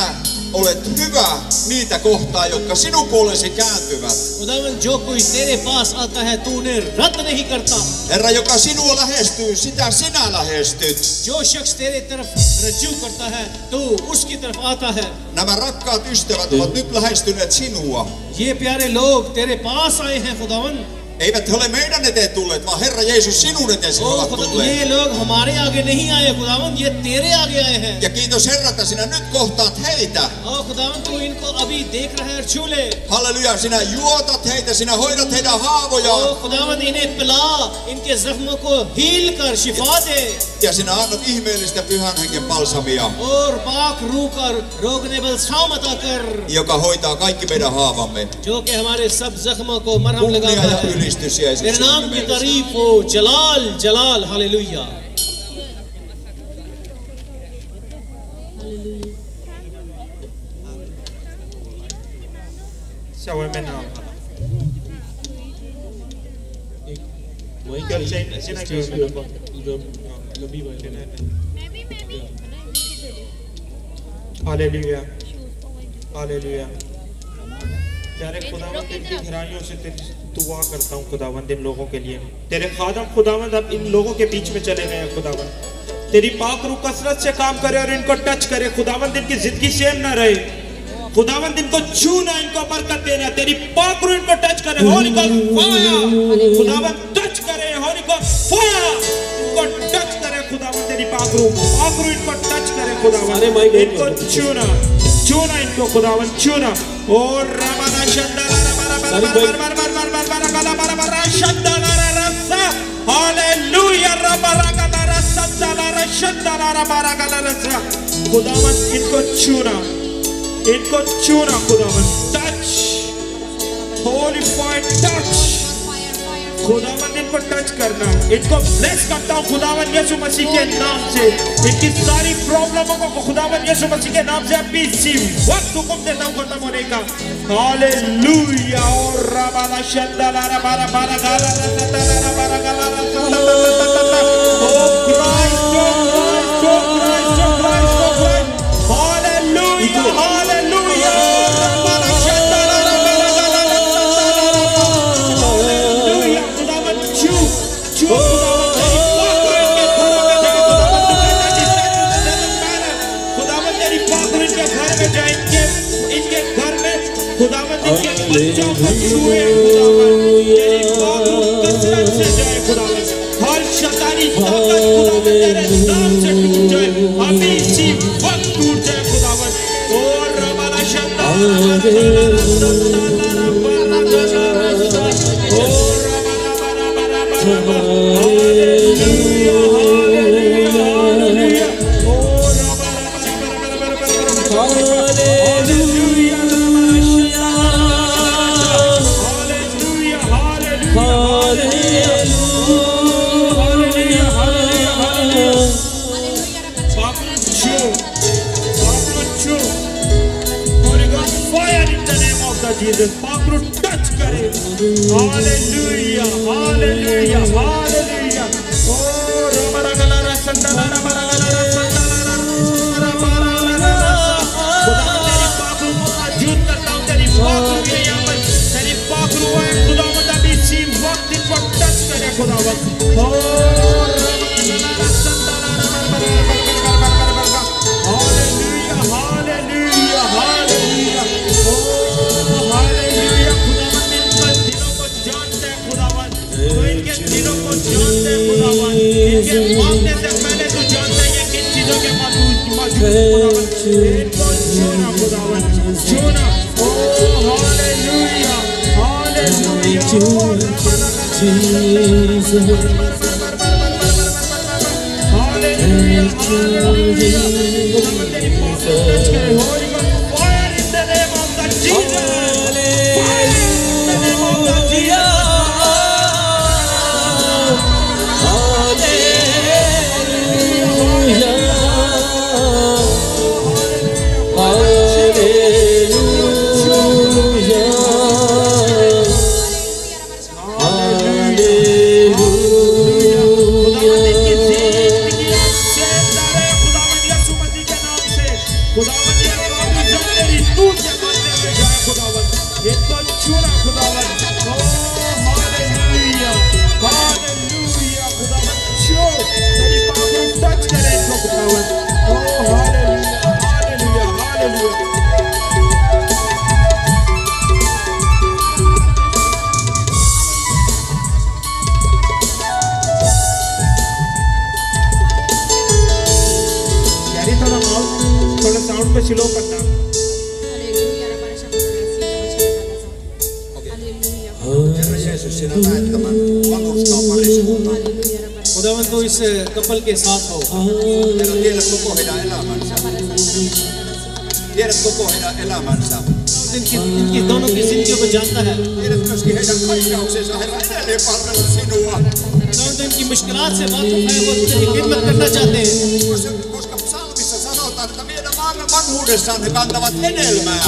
olet hyvä niitä kohtaan, jotka sinun puolesi kääntyvät. खुदावन जो कोई तेरे पास आता है तू उन्हें रद्द नहीं करता। Herra, joka sinua lähestyy, sitä sinä lähestyt. जो शख्स तेरे तरफ रज्जू करता है तू उसकी तरफ आता है। Nämä rakkaat ystävät ovat nyt lähestyneet sinua. ये प्यारे लोग तेरे पास आए हैं खुदावन। Eivät he ole meidän eteen tulleet, vaan Herra Jeesus sinun eteesi ovat ये tulleet. लोग हमारे आगे नहीं आए खुदावन, ये तेरे आगे आए हैं। Ja kiitos Herra, että sinä nyt kohtaat heitä. खुदावन तू इनको अभी देख रहा है और छू ले। Halleluja, sinä juotat heitä, sinä hoidat heidän haavojaan. खुदावन इन्हें पिला, इनके जख्मों को हील कर शिफा दे। Ja sinä annat ihmeellistä pyhän hengen balsamia, और पाक रूह का रोकने बलसाम अता कर, joka hoitaa kaikki meidän haavamme. जो कि हमारे सब जख्मों को मरहम Kunnia लगाता ja है। ylistys तेरे Jeesuksen नाम की nimessä. तारीफ हो, जलाल जलाल, hallelujah. Shall we men now? Girl, send a girl. Hallelujah. Hallelujah. प्यारे खुदावंद इनकी गहराइयों से तेरी दुआ करता हूँ खुदावंद इन लोगों के लिए। तेरे खादम खुदावंद अब इन लोगों के बीच में चले गए हैं खुदावंद। तेरी पाक रूह कसरत से काम करे और इनको टच करे खुदावंद, इनकी जिंदगी सेम ना रहे खुदावंद, इनको छूना, इनको बरकत देना, तेरी पाक रूह इनको टच करे, होली गॉड फायर खुदावंद, टच करे होली गॉड फायर, इनको टच करे खुदावंद, तेरी पाक रूह इनको टच करे खुदावंद, इनको छूना छूना, इनको खुदावंद छूना। और रबाना शंदाला रबारा शंदाला रसा, हालेलुया, रबारा गला शंदाला शंदाला रबारा गला रसा, खुदावंद इनको छूना, इनको छूना खुदावन, टच होली फायर टच खुदावन, इनको टच करना, इनको ब्लेस करता हूँ खुदावन यीशु मसीह के नाम से, इनकी सारी प्रॉब्लमों को खुदावन यीशु मसीह के नाम से अभी इसी वक्त हुक्म देता हूँ खत्म होने का। हालेलुया। और रबाला शंदाला रबारा बारा गाला रसाला रबारा गाला रसाला, ओ क्राइस्ट ओ क्राइस्ट ओ क्राइस्ट ओ क्राइस्ट ओ क्राइस्ट, हालेलुया हालेलुया। खुदावंद इनके बच्चों को छुए खुदावंद, तेरी पाक रूह कसरत से जाए खुदावंद, हर शैतानी ताकत खुदावंद तेरे नाम से टूट जाए, अभी इसी वक्त टूट जाए खुदावंद। और रबाला Jesus, Pakru touch करे, Hallelujah, Hallelujah, Hallelujah. Oh, Ramara gala rasandala, Ramara gala rasandala, Ramara gala rasandala. खुदावंद तेरी पाकरू को मौजूद करता हूँ, तेरी पाकरू के यहाँ पर, तेरी पाकरू है खुदावंद, अभी इसी वक्त इनको टच करे खुदावंद। Oh, Ramara gala rasandala, Hallelujah, Hallelujah, Hallelujah. इनके दिलों को जानते हैं खुदावन, इनके मांगने से पहले तू जानता है ये किन चीजों के मौजूद खुदावन, इनको चुना। ओ हालेलुया हालेलुया हालेलुया Silo करना। Herra Jeesus, sinä näet tämän vanhurskaan pariskunnan. खुदावन तो इस कपल के साथ हो। Herra, tiedät koko heidän elämänsä. Tiedät koko heidän elämänsä. इनकी दोनों की जिंदगियों को जानता है। Tiedät myöskin heidän kaikeuksensa, Herra, edelleen palvella sinua. खुदावन तो इनकी मुश्किलात से वाकिफ है, वो तेरी खिदमत करना चाहते हैं। Koska psalmissa sanotaan, että vielä vanhuudessaan he kantavat hedelmää.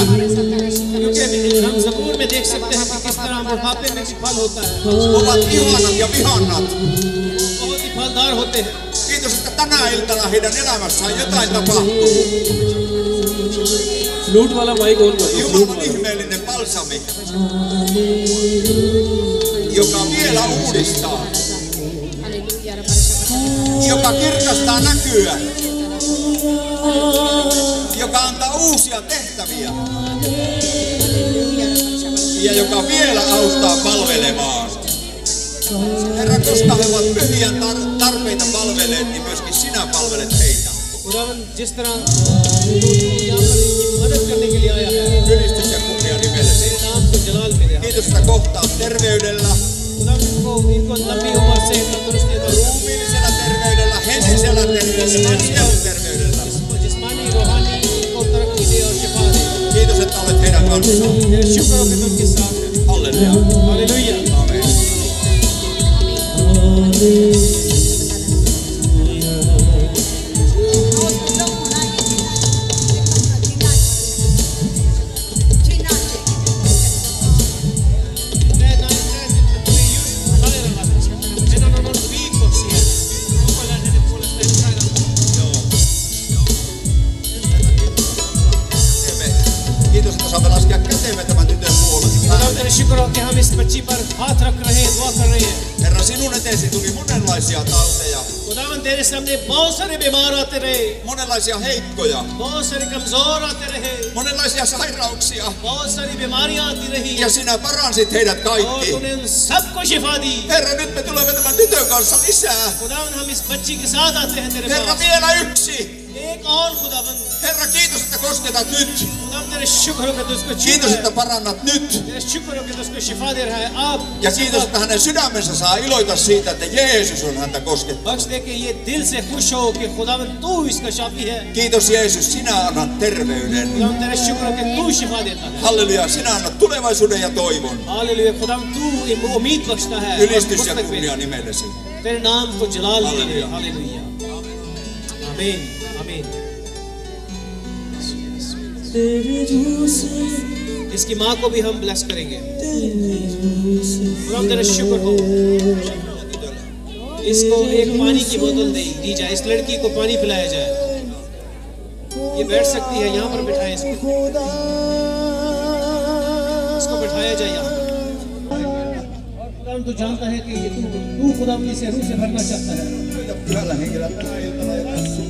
क्योंकि हम ज़बूर में देख सकते हैं कि किस तरह बुढ़ापे में भी फल होता है। Ovat ihanat ja vihannat. बहुत ही फलदार होते हैं। Kiitos, että tänä iltana heidän elämässään jotain tapahtuu. Flute वाला माइक ऑन करो। Jumalan ihmeellinen balsami, joka vielä uudistaa, joka kirkastaa näkyä, joka antaa uusia tehtäviä ja joka vielä auttaa palvelemaan. Herra, koska he ovat pyhien tarpeita palveleet, niin myöskin sinä palvelet heitä. खुदावन जिस तरह यहाँ पर मदद करने के लिए आया है, Ylistys ja kunnia nimellesi. तेरे नाम को जलाल में दे। Kiitos, että kohtaat terveydellä, खुदावन इनको लंबी उम्र से तंदुरुस्ती दे। ruumiillisella terveydellä, henkisellä terveydellä ja sielun terveydellä. जिस्मानी रूहानी इनको तरक्की दे और शिफा दे। Kiitos, että olet heidän kanssaan. तेरे शुक्र हो कि तुम उनके साथ हैं। Halleluja. Hallelujah. Amen. Kiitos, että saamme laskea kätemme tämän tytön puolesta. तेरे शुक्र हो कि हम इस बच्ची पर हाथ रख रहे हैं, दुआ कर रहे हैं। Herra, sinun eteesi tuli monenlaisia tauteja, खुदावन तेरे सामने बहुत सारे बीमार आते रहे, monenlaisia heikkoja, बहुत सारे कमजोर आते रहे, monenlaisia sairauksia. बहुत सारी बीमारियां आती रही Ja sinä paransit heidät और kaikki. तूने उन सबको शिफा दी। Herra, nyt me tulemme tämän tytön kanssa lisää. खुदावन हम इस बच्ची के साथ आते हैं तेरे Herra, पास। vielä yksi. एक और खुदावन, Herra, kiitos, että kosketat nyt. खुदावन तेरे शुक्र हो कि तू उसको छू Kiitos, रहा että है। parannat nyt. तेरे शुक्र हो कि तू उसको शिफा दे रहा है। आप Ja kiitos, että hänen sydämensä saa iloita siitä, että Jeesus on häntä koskettanut. बख्श दे के ये दिल से खुश हो कि खुदावन तू इसका शाफी है। Kiitos Jeesus, sinä annat terveyden. खुदावन तेरे शुक्र हो कि तू शिफा देता है। Halleluja, sinä annat tulevaisuuden ja toivon. Hallelujah, खुदावन तू उम्मीद बख्शता है। Ylistys ja मुस्तकबिल। kunnia nimellesi. तेरे नाम को जलाल दे। हालेलुया। हालेलुया। आमीन आमीन। इसकी माँ को भी हम ब्लेस करेंगे। खुदावन तेरा शुक्र हो। इसको एक पानी की बोतल दी जाए, इस लड़की को पानी पिलाया जाए। ये बैठ सकती है, यहाँ पर बिठाएं इसको बिठाया जाए यहाँ। और खुदावन तू जानता है कि ये तू खुदावन इसे रूह से भरना चाहता है। Pyhällä hengellä tänä iltana ja से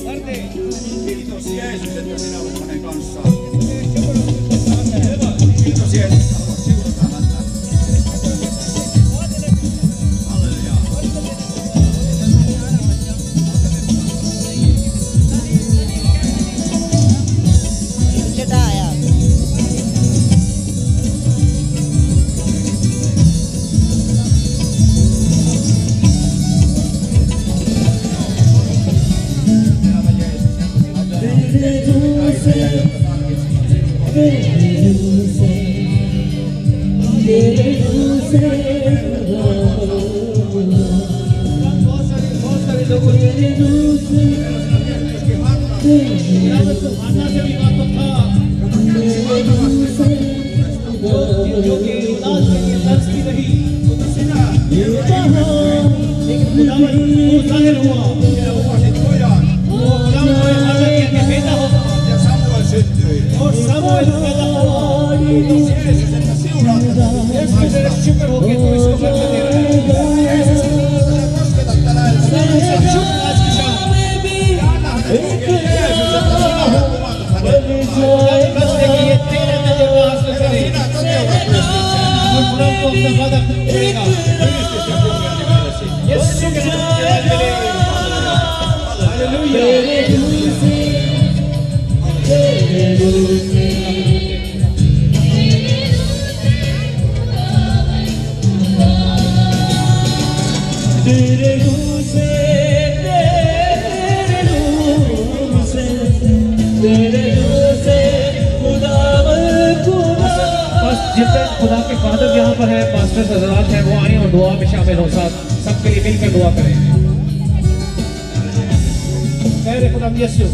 भर दे। kiitos Jeesus, että sinä olet hänen kanssaan. Kiitos Jeesus, että haluat siunata häntä. Halleluja. चढ़ाया खुदा के फादर यहाँ पर है, पास्टर हजरात हैं, वो आए और दुआ में शामिल हो, साथ सबके लिए मिलकर दुआ करें। खुदा यीशु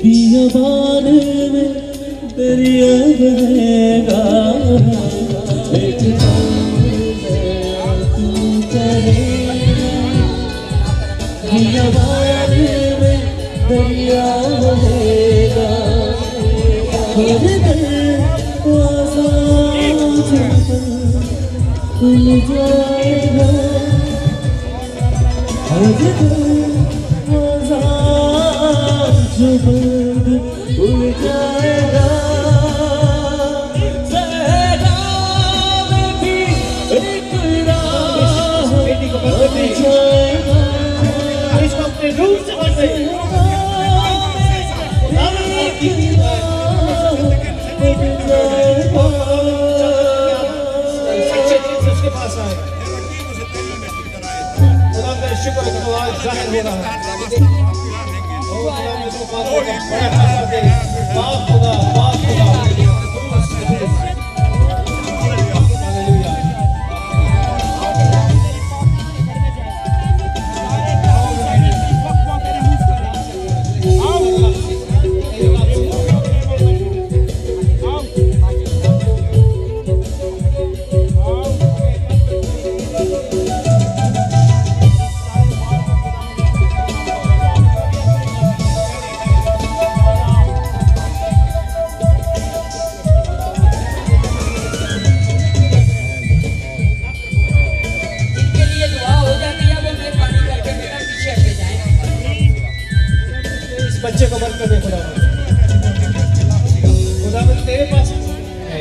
बियाबान में दरिया बहेगा, एक तू करेगा। बियाबान में दरिया बहेगा, खुल जाएगा, भूल जाएगा। सहरा में भी एक राह बन जाएगा, इसको अपने रूप से बन उसके पास आए, शुक्र जाहिर हो रहा है। बच्चे को बंद कर दे खुदा, तेरे पास है।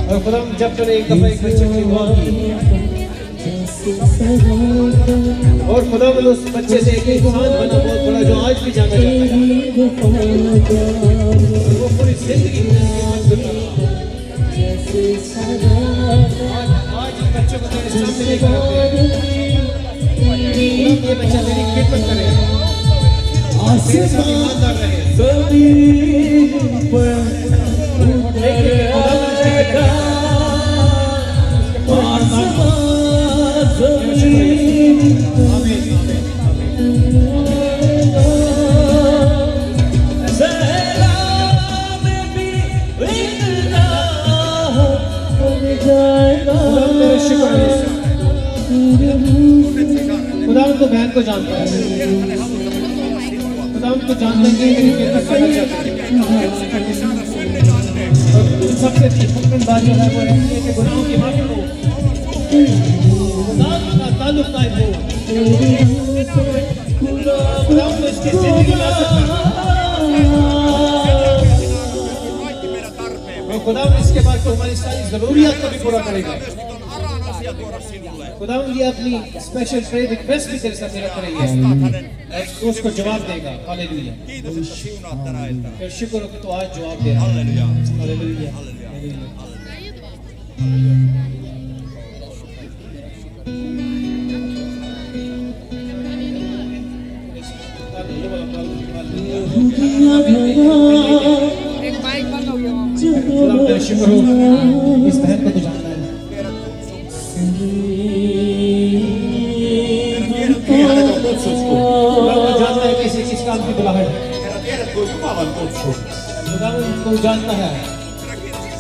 और खुदा जब तूने एक दफा एक बच्चे की दुआ की और खुदा ने उस बच्चे से एक इंसान बना बहुत बड़ा, जो आज भी जाना जाता है, वो पूरी जिंदगी आज बच्चों को तेरे सामने लेकर आते हैं। ये बच्चा मेरी खिदमत करे, ईमानदार रहे, खुदा उनको बहन को जानता है, खुदा उनको जानता है कि सबसे मुमकिन बात जो है वो है कि गुनाहों की माफी हो, खुदा का ताल्लुक कायम हो, खुदा उनको इसकी जिंदगी ला सकता है। खुदा इसके बाद तो हमारी सारी जरूरियात को भी पूरा करेगा। asia tuoda sinulle. खुदावंद ये अपनी स्पेशल प्रेयर रिक्वेस्ट भी तेरे सामने रख रही है और उसको जवाब देगा। Hallelujah. Kiitos, että siunaat tänä iltana. फिर शुक्र हो कि तू आज जवाब दे रहा है। Halleluja. हालेलुया। Halleluja. शुक्र हो इस बहन को तू जानता है। जानता है किसी किस काम की बुलाहट है। Herra, tiedätkö Jumalan kutsu? तू जानता है।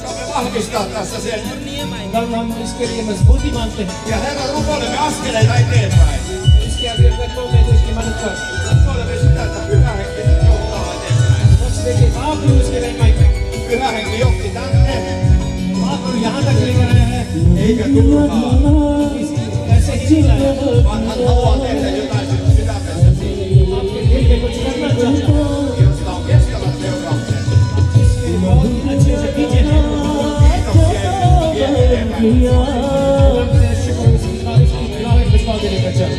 Saamme vahvistaa tässä sen. हम इसके लिए मजबूती मांगते हैं। Ja Herra, rukoilemme askeleita eteenpäin. इसके आगे कदमों में इसकी मदद कर। Rukoilemme sitä, että Pyhä Henki johtaa eteenpäin. देखिए आप लोग उसके रहनुमाई करें। Pyhä Henki johti tänne. आप लोग यहाँ तक लेकर आए हैं। Eikä turhaa. ऐसे ही नहीं लाया। Vaan hän haluaa tehdä jotain sinun sydämessäsi, आपके दिल में कुछ करना चाहता है। josta on kestävät seuraukset. बहुत अच्छे से कीजिए हैं। Kiitoksia vie eteenpäin. शुक्र इसकी बुलाहट विश्वास देने का चाह।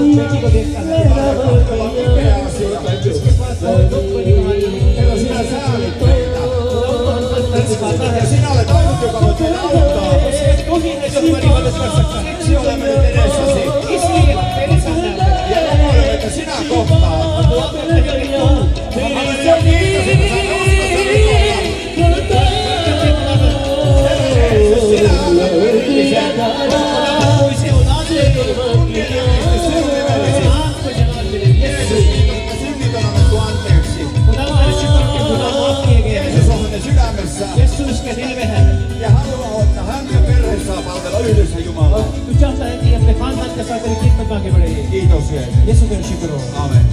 बेटी को देखता है। Herra, sinä säälit meitä. Ja sinä olet ainut, joka voit meitä auttaa. Siksi olemme nyt edessäsi. Ja rukoilemme, että sinä kohtaat. Halleluja, kiitos, että saamme uskoa Jeesus, sinä antat perillisen. Jeesus, että synnit on annettu anteeksi. Jeesus on hänen sydämessä. Ja haluaa, että hän ja perhe saa palvella yhdessä Jumalaa. तू चाहता है कि अपने खानदान के साथ तेरी खिदमत आगे बढ़े। Kiitos Jeesus. यीशु तेरा शुक्र हो। Amen.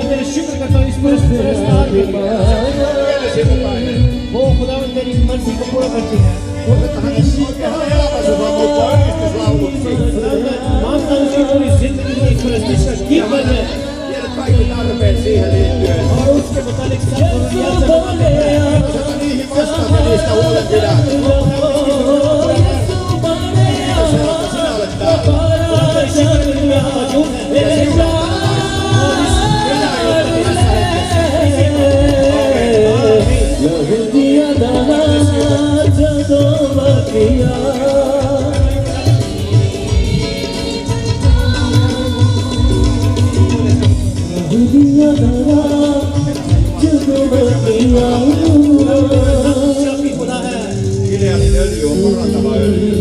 तेरा शुक्र करता हूँ इस पुरस्कार के लिए। वो खुदावंद तेरी मर्जी को पूरा करती है। Mutta hänen elämänsä saa muuttua yhdistyslauluksi. मानता हूँ उसकी पूरी जिंदगी में परस्तिश का कीमत है। Tiedät kaikki tarpeet siihen liittyen. और उसके मुतालिक सब जरूरियात से Sä niihin vastaat ja niistä huolenpidät. Kiitos Herra, että sinä olet täällä. Ja siunaa minä, jotta tässä hetkessä. Gileadin öljy on parantava öljy.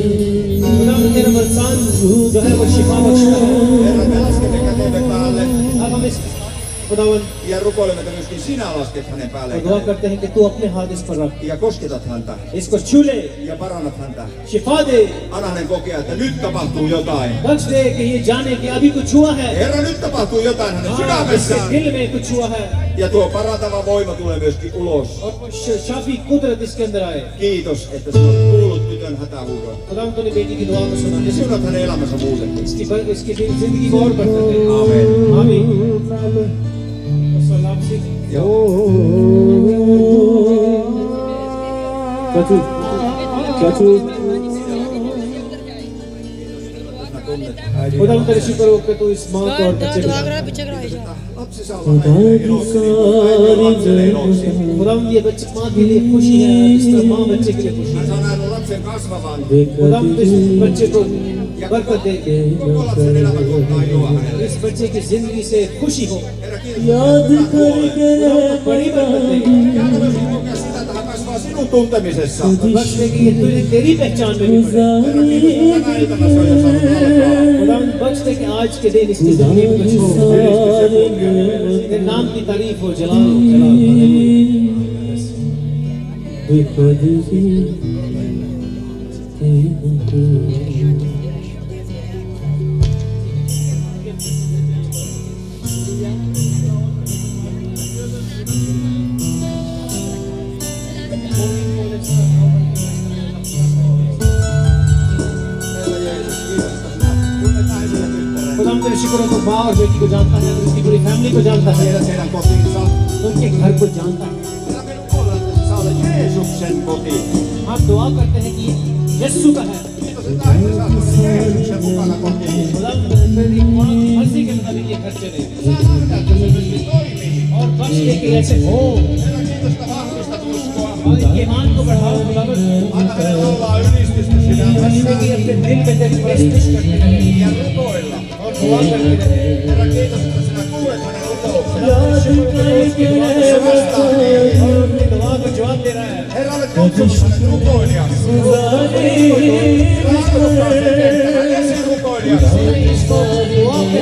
तेरा बरसान जो है वो शिफा बख्शता है। Herra, me laskemme kätemme päälle. अब हम इस खुदावन Ja rukoilemme, että myöskin sinä lasket hänen और päälleen. दुआ करते हैं कि तू अपने हाथ इस पर रख, Ja kosketat häntä. इसको छू ले, Ja parannat häntä. शिफा दे, Anna hänen kokea, että nyt tapahtuu jotain. बख्श दे कि ये जाने कि अभी कुछ हुआ है। Herra, nyt tapahtuu jotain hänen हाँ, sydämessään. इसके दिल में कुछ हुआ है Ja tuo parantava voima tulee myöskin ulos. और वो शाफी कुदरत इसके अंदर आए। Kiitos, että sinä olet kuullut tytön hätähuudon. खुदावन तूने बेटी की दुआ को सुना, Ja siunat hänen elämänsä muutenkin. इसकी जिंदगी को और बढ़ता दे। Amen. आमीन। सलाम से खुदावन तेरे शुक्र हो कि तू इस माँ को और बच्चे को Lapsi saa olla näin iloksi, niin kuin lapselle iloksi. खुदावन ये बच्चे माँ के लिए खुशी है, इस तरह माँ बच्चे के लिए खुशी Hän है। saa nähdä lapsen kasvavan. खुदावन इस बच्चे को बरकत दे, Koko lapsen elämä tuottaa iloa hänelle. इस बच्चे की जिंदगी से खुशी हो, Herra, kiitos. बड़ी बरकत दे। Ja hän myöskin kokea sitä, että hän kasvaa sinun tuntemisessa. बख्श दे कि ये तुझे तेरी पहचान में भी पड़े। Herra, kiitos, että tänä iltana se on jo saanut alkaa. खुदावंद बख्श दे कि आज के दिन इसकी जिंदगी में कुछ हो, तेरे नाम की तारीफ हो, जलाल हो, जलाल हो। खुदावंद तेरे शुक्र हो, माँ और बेटी को जानता है, उसकी पूरी फैमिली को जानता है, Tiedät heidän kotinsa. उनके घर को जानता है। Herra, minun puoleltasi saa olla Jeesuksen koti. हम दुआ करते हैं कि यीशु का है। Kiitos, että aina saa tulla Jeesuksen mukana kotiin. खुदावंद तेरी मर्जी के मुताबिक ये घर चले Saa nähdä, että se myöskin toimii. और बख्श दे कि ऐसे हो Herra, kiitos, että vahvistat uskoa. और इनके ईमान को बढ़ाओ खुदावंद। Anna hänelle laulaa ylistystä sydämessä. कि अपने दिल में तेरी प्रस्तुत करते रहे Ja rukoilla. और दुआ करते रहे। Herra, kiitos, että sinä kuulet hänen rukouksensa. से vastaa niihin और अपनी दुआ को जवाब दे रहा है। Herra, olet kutsunut hänet rukoilijaksi. Raskuttaa sen tehtävän esirukoilijaksi. इसको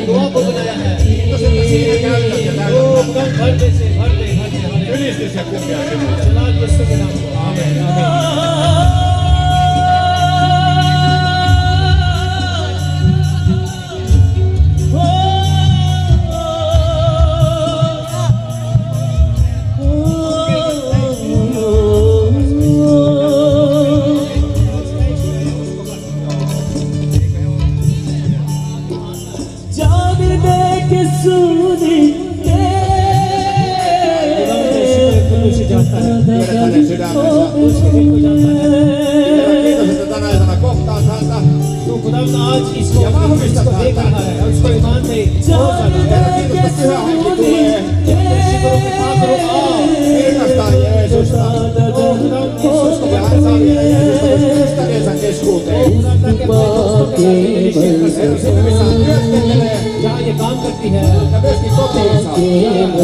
दुआ को बनाया है। Kiitos, että siinä käytät ja täytät häntä. भर दे से भर दे भर दे भर दे। Ylistys ja kunnia sinulle. जलाल यीशु के नाम में। आमीन आमीन। Tiedät hänen sydämensä. उसके दिल को जानता है। Herra, kiitos, että tänä iltana kohtaat häntä. तो खुदावंद आज इसको Ja vahvistat इसको देख häntä. रहा है और उसको ईमान में बहुत ज्यादा Herra, kiitos, että Pyhä Henki tulee. Kirkastaa Jeesusta. Ja hän saa viedä Jeesusta myös ystäviensä keskuuteen. Herra, sinne missä hän työskentelee. जहाँ ये काम करती है Ja myöskin kotiinsa.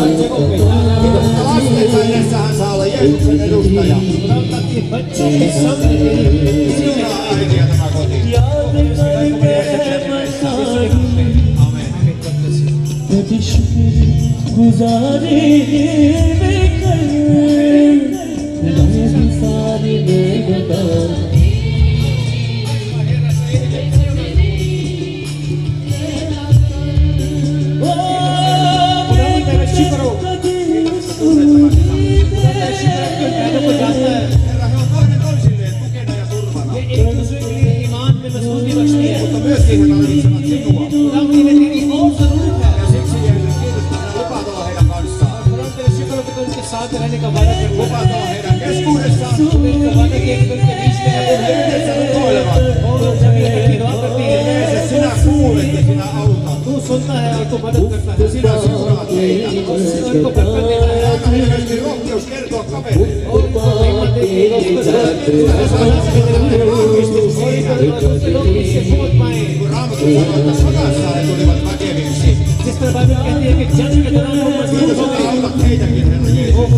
हर जगह पे Kiitos, että lastensa edessä hän saa olla Jeesuksen edustaja. ताकि बच्चों के सामने इसी Siunaa äitiä tämä koti. Herra, he on toinen toisilleen tukena ja turvana. Mutta myöskin he tarvitsevat sinua. Ja siksi Jeesus, kiitos, että sinä lupaat olla heidän kanssaan. Lupaat olla heidän keskuudessaan. He yhdessä rukoilevat. Jeesus, sinä kuulet ja sinä autat. Sinä siunaat heitä. Anna heille myöskin rohkeus kertoa kavereille. He saavat heidän vahvistus siinä. Kun Raamattu sanoo, että sodassa he tulivat väkeviksi. Kiitos, että autat heitäkin, Herra Jeesus.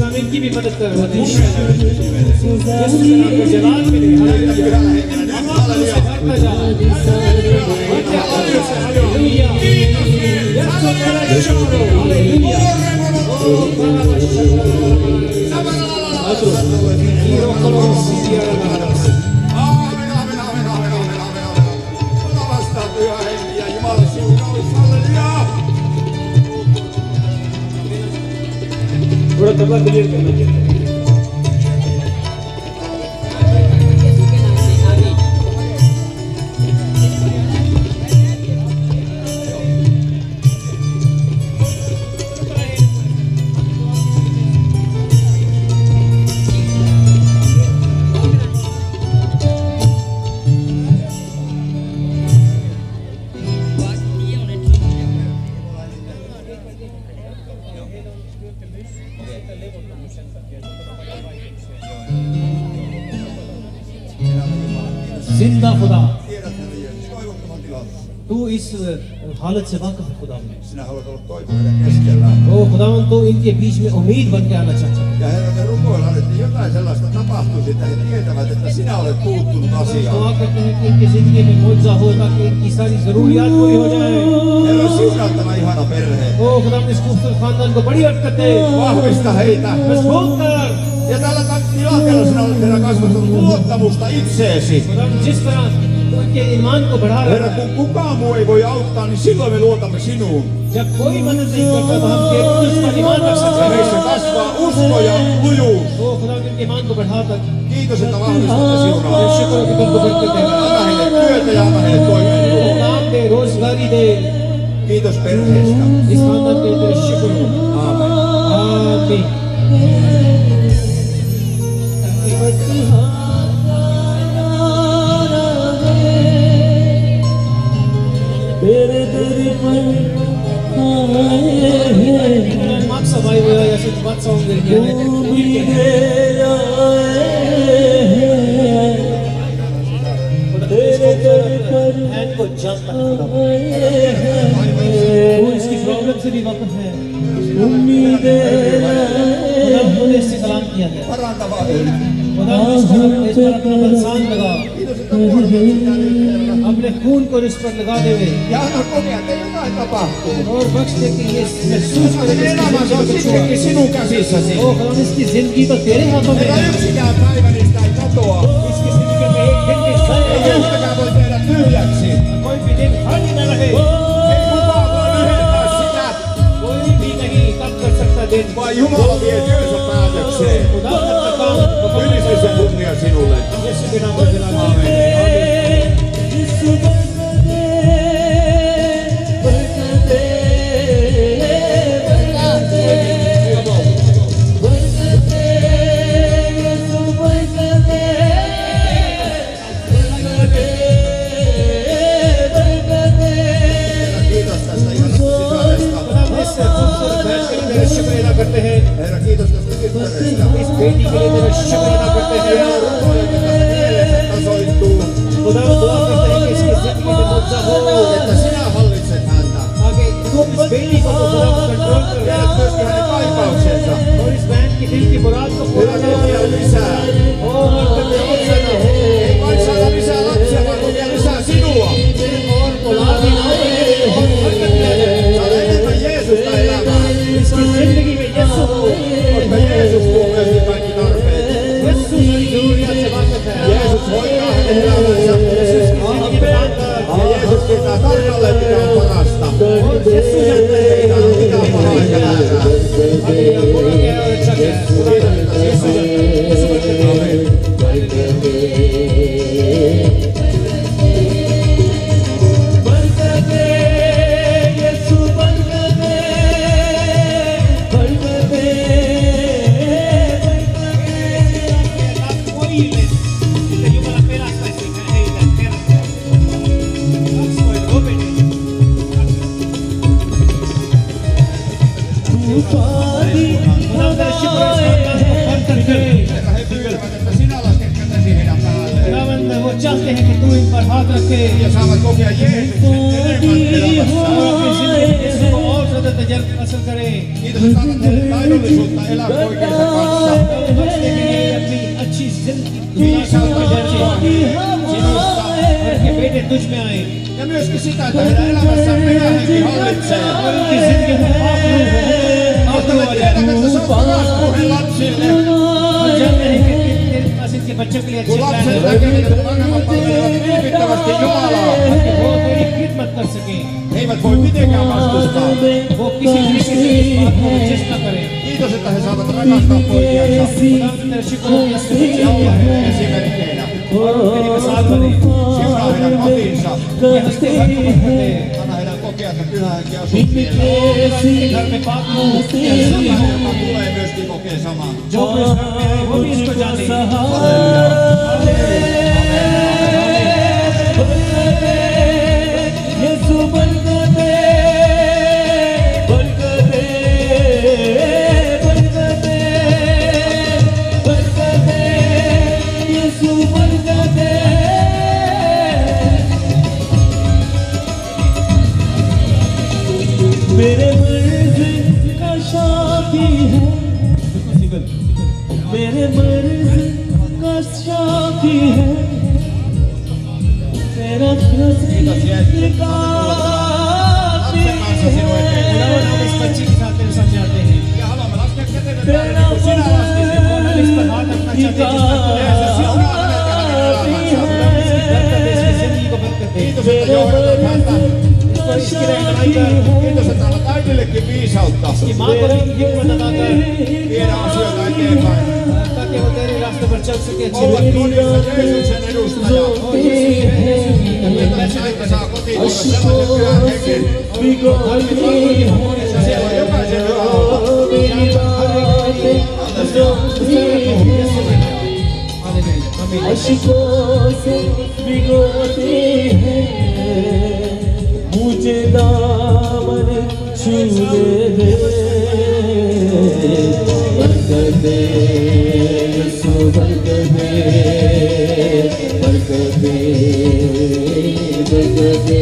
Näytä Pyhällä Hengellä nyt. Halleluja. Aamen, aamen, aamen, aamen, aamen, aamen. Ota vastaan Pyhä Henki ja Jumalan siunaus. Halleluja. थोड़ा तबला क्लियर करना चाहिए। जिंदा खुदा Tiedät, Herra Jeesus, toivottoman tilanteen. तू इस हालत से वाकिफ है खुदावन। Sinä haluat olla toivo heidän keskellään. ओ खुदावन तो इनके बीच में उम्मीद बन के आना चाहता है। Ja Herra, me rukoillaan, että jotain sellaista tapahtuisi, että he tietävät, että sinä olet puuttunut asiaan. दुआ करते हैं कि इनकी जिंदगी में मौजूदा हो ताकि इनकी सारी जरूरियात पूरी हो जाए। Herra, siunaa tämä ihana perhe. ओ खुदावन इस खूबसूरत खानदान को बड़ी बरकत दे। Vahvista heitä. मजबूत कर। Ja tällä tilanteella sinä olet Herra kasvattanut luottamusta itseesi. खुदावन जिस तरह उनके ईमान को बढ़ा रहा Herra, है। kun kukaan muu ei voi auttaa, niin silloin me luotamme sinuun. जब कोई मदद नहीं करता तो हम केवल तुझ पर ईमान रख सकते Ja हैं। meissä kasvaa usko ja lujuus. ओ खुदावन इनके ईमान को बढ़ा तक Kiitos, että vahvistatte siunaa. शुक्र की तुमको बरकत दे। Anna heille työtä ja anna heille toimeentuloa. नाम दे रोजगारी दे। Kiitos perheestä. इस खानदान के लिए शुक्र हो। Aamen. आमीन। Maksa भाई वो ऐसे बात सॉन्ग गिर गया है को जानता है वो इसकी प्रॉब्लम से भी वाकिफ है उन्होंने इससे सलाम किया है Parantava öljy. खुदा इस पर अपना बलसान लगा अपने खून को इस पर लगा दे Ja anna kokea, että jotain tapahtuu. और बख्श दे कि ये महसूस करे कि Elämänsä on sittenkin sinun käsissäsi. ओ खुदा इसकी जिंदगी तो तेरे हाथों में Herra, है yksikään päivä niistä ei katoa. इसकी जिंदगी में एक दिन भी Ei खाली नहीं yhtäkään voi tehdä tyhjäksi. कोई भी दिन खाली न रहे Ei kukaan voi lyhentää sitä, कोई भी नहीं कम कर सकता दिन vaan Jumala vie työnsä päätökseen. खुदा अपना काम मुकम्मल Ylistys ja kunnia sinulle. यीशु के नाम में दिलाता हूं। आमीन। Kiitos tästä ihanasta sisaresta. इससे खूबसूरत बैठ के तेरा शुक्र अदा करते हैं Herra, kiitos tästä tyttärestä. इस बेटी के लिए तेरा शुक्र अदा करते हैं Herra, rukoilen, että mielensä tasoittuu, खुदा दुआ करते हैं कि इसकी जिंदगी में मुआवजा हो että sinä hallitset häntä. आगे तू इस बेटी को खुदा कंट्रोल कर Tiedät myöskin hänen kaipauksensa. और इस बहन की दिल की मुराद को पूरा Herra, कर kokea lisää. और करते अपना Ei vain saada lisää lapsia, vaan kokea lisää sinua. और औलाद ही ना हो और बरकत दे दे Saada enemmän Jeesusta elämään. इसकी जिंदगी में यीशु हो Koska Jeesus tuo myöskin kaikki tarpeet. यीशु सारी जरूरियात से वाकिफ है Jeesus hoitaa hänen elämänsä. जिंदगी में मानता Ja Jeesus tietää tarkalleen, mikä on parasta. और यीशु जानता है Ei tarvitse mitään pahaa eikä väärää. आगे क्या बुरा क्या है और अच्छा क्या है खुदा जानता है यीशु जानता है यीशु बरकत दे Herra, he pyydävät, että sinä lasket kätesi heidän päälleen. वो चाहते हैं कि तू इन पर हाथ रखे Ja saavat kokea Jeesuksen enemmän elämässään. और अपनी जिंदगी में यीशु को और ज्यादा तजर्बा हासिल करें Kiitos, että annat heille taidollisuutta elää poikiensa kanssa. बख्शने के लिए अपनी अच्छी जिंदगी Viisautta kertoa sinusta. और के बेटे तुझ में आए Ja myöskin sitä, että heidän elämässään pyhä henki hallitsee. और उनकी जिंदगी में पाप रूह है Mutta me tiedämme, että se on paras puhe lapsille. और जानते हैं कि तेरे पास इनके बच्चों के लिए अच्छे Kun प्लान lapset है näkevät, että vanhemmat palvelevat vilpittömästi Jumalaa, ताकि वो तेरी खिदमत कर सके he eivät voi mitenkään vastustaa. वो किसी तरीके से इस बात को रजिस्ट न करे Kiitos, että he saavat rakastaa poikiansa खुदा तेरा शुक्र हो कि इसके बच्चे ja olla हुए heidän हैं esimerkkeinä. और तेरी मिसाल बने Siunaa heidän kotinsa. ये हंसते घर को बरकत दे Anna heidän kokea, että pyhä henki asuu siellä. के घर में पाप रूह होती है Jokainen, joka tulee, myöskin kokee saman. जो कोई इस घर में आए वो भी इसको जाने Kiitos Jeesus, että lapsen kanssa sinun eteen. हम इस बच्ची के साथ तेरे साथ जाते हैं Ja haluamme laskea kätemme päälle niin kuin sinä laskisit. और हम इस पर हाथ रखना चाहते हैं Jeesus, siunaa hänet ja hänen elämänsä. जिंदगी को बरकत दे Kiitos, että johdatat häntä. इसकी रहनुमाई कर Kiitos, että annat äidillekin viisautta कि माँ को भी हिम्मत अदा कर viedä asioita eteenpäin. ताकि वो तेरे रास्ते पर चल सके अच्छी Olla kodissa Jeesuksen edustaja. Että saa kotiin tuoda sellaisen pyhän hengen. Siellä on jokaisen hyvä olla. अश्कों से भिगोते हैं मुझे दामन छूने दे बरकत दे यीशु बरकत दे बरकत दे बरकत दे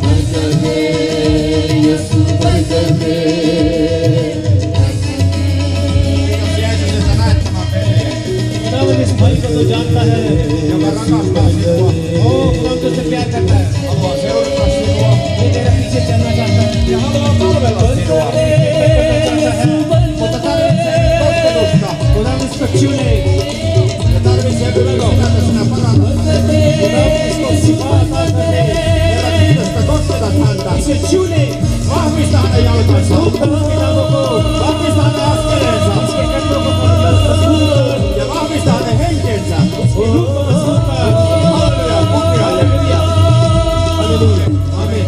बरकत दे यीशु बरकत दे इस भाई को तो जानता है Joka rakastaa sinua. ओ खुदा तुझसे प्यार करता है Haluaa seurata sinua. ये तेरे पीछे चलना चाहता है Ja haluaa palvella sinua. Mutta tarvitsee tottelusta. खुदा इसको छूने Ja tarvitsee myös sitä, että sinä parantat häntä. खुदा इसको सिखा दे Herra, kiitos, että tottetat häntä. इसे छूने Vahvista hänen jalkansa. Vahvista hänen askeleensa. इसके कदमों को पकड़ Ja vahvista hänen henkensä. Halleluja. Amen.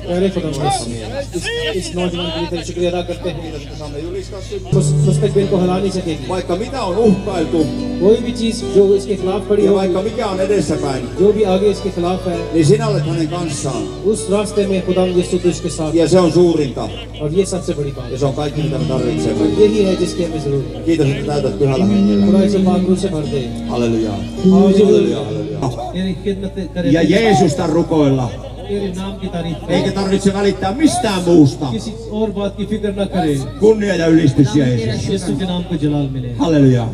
पहले खुदा इस नौजवान के लिए तेरा शुक्रिया अदा करते हैं मुस्तकबिल को हिला नहीं सकेगी Vaikka mitä on uhkailtu कोई भी चीज जो इसके खिलाफ खड़ी ja हो vaikka mikä on edessäpäin, जो भी आगे इसके खिलाफ है niin sinä olet hänen kanssaan. उस रास्ते में खुदा यीशु उसके साथ Ja se on suurinta. और ये सबसे बड़ी बात Ja se on kaikki, mitä me tarvitsemme. है यही है जिसकी हमें जरूरत है Kiitos, että täytät pyhällä hengellä. खुदा इसे पाक रूह से भर दे Halleluja. Halleluja. तेरी खिदमत करे Ja Jeesusta rukoilla. तेरे नाम की तारीफ करे Eikä tarvitse välittää mistään muusta. किसी और बात की फिक्र न करे Kunnia ja ylistys Jeesus. यीशु के नाम को जलाल मिले Halleluja.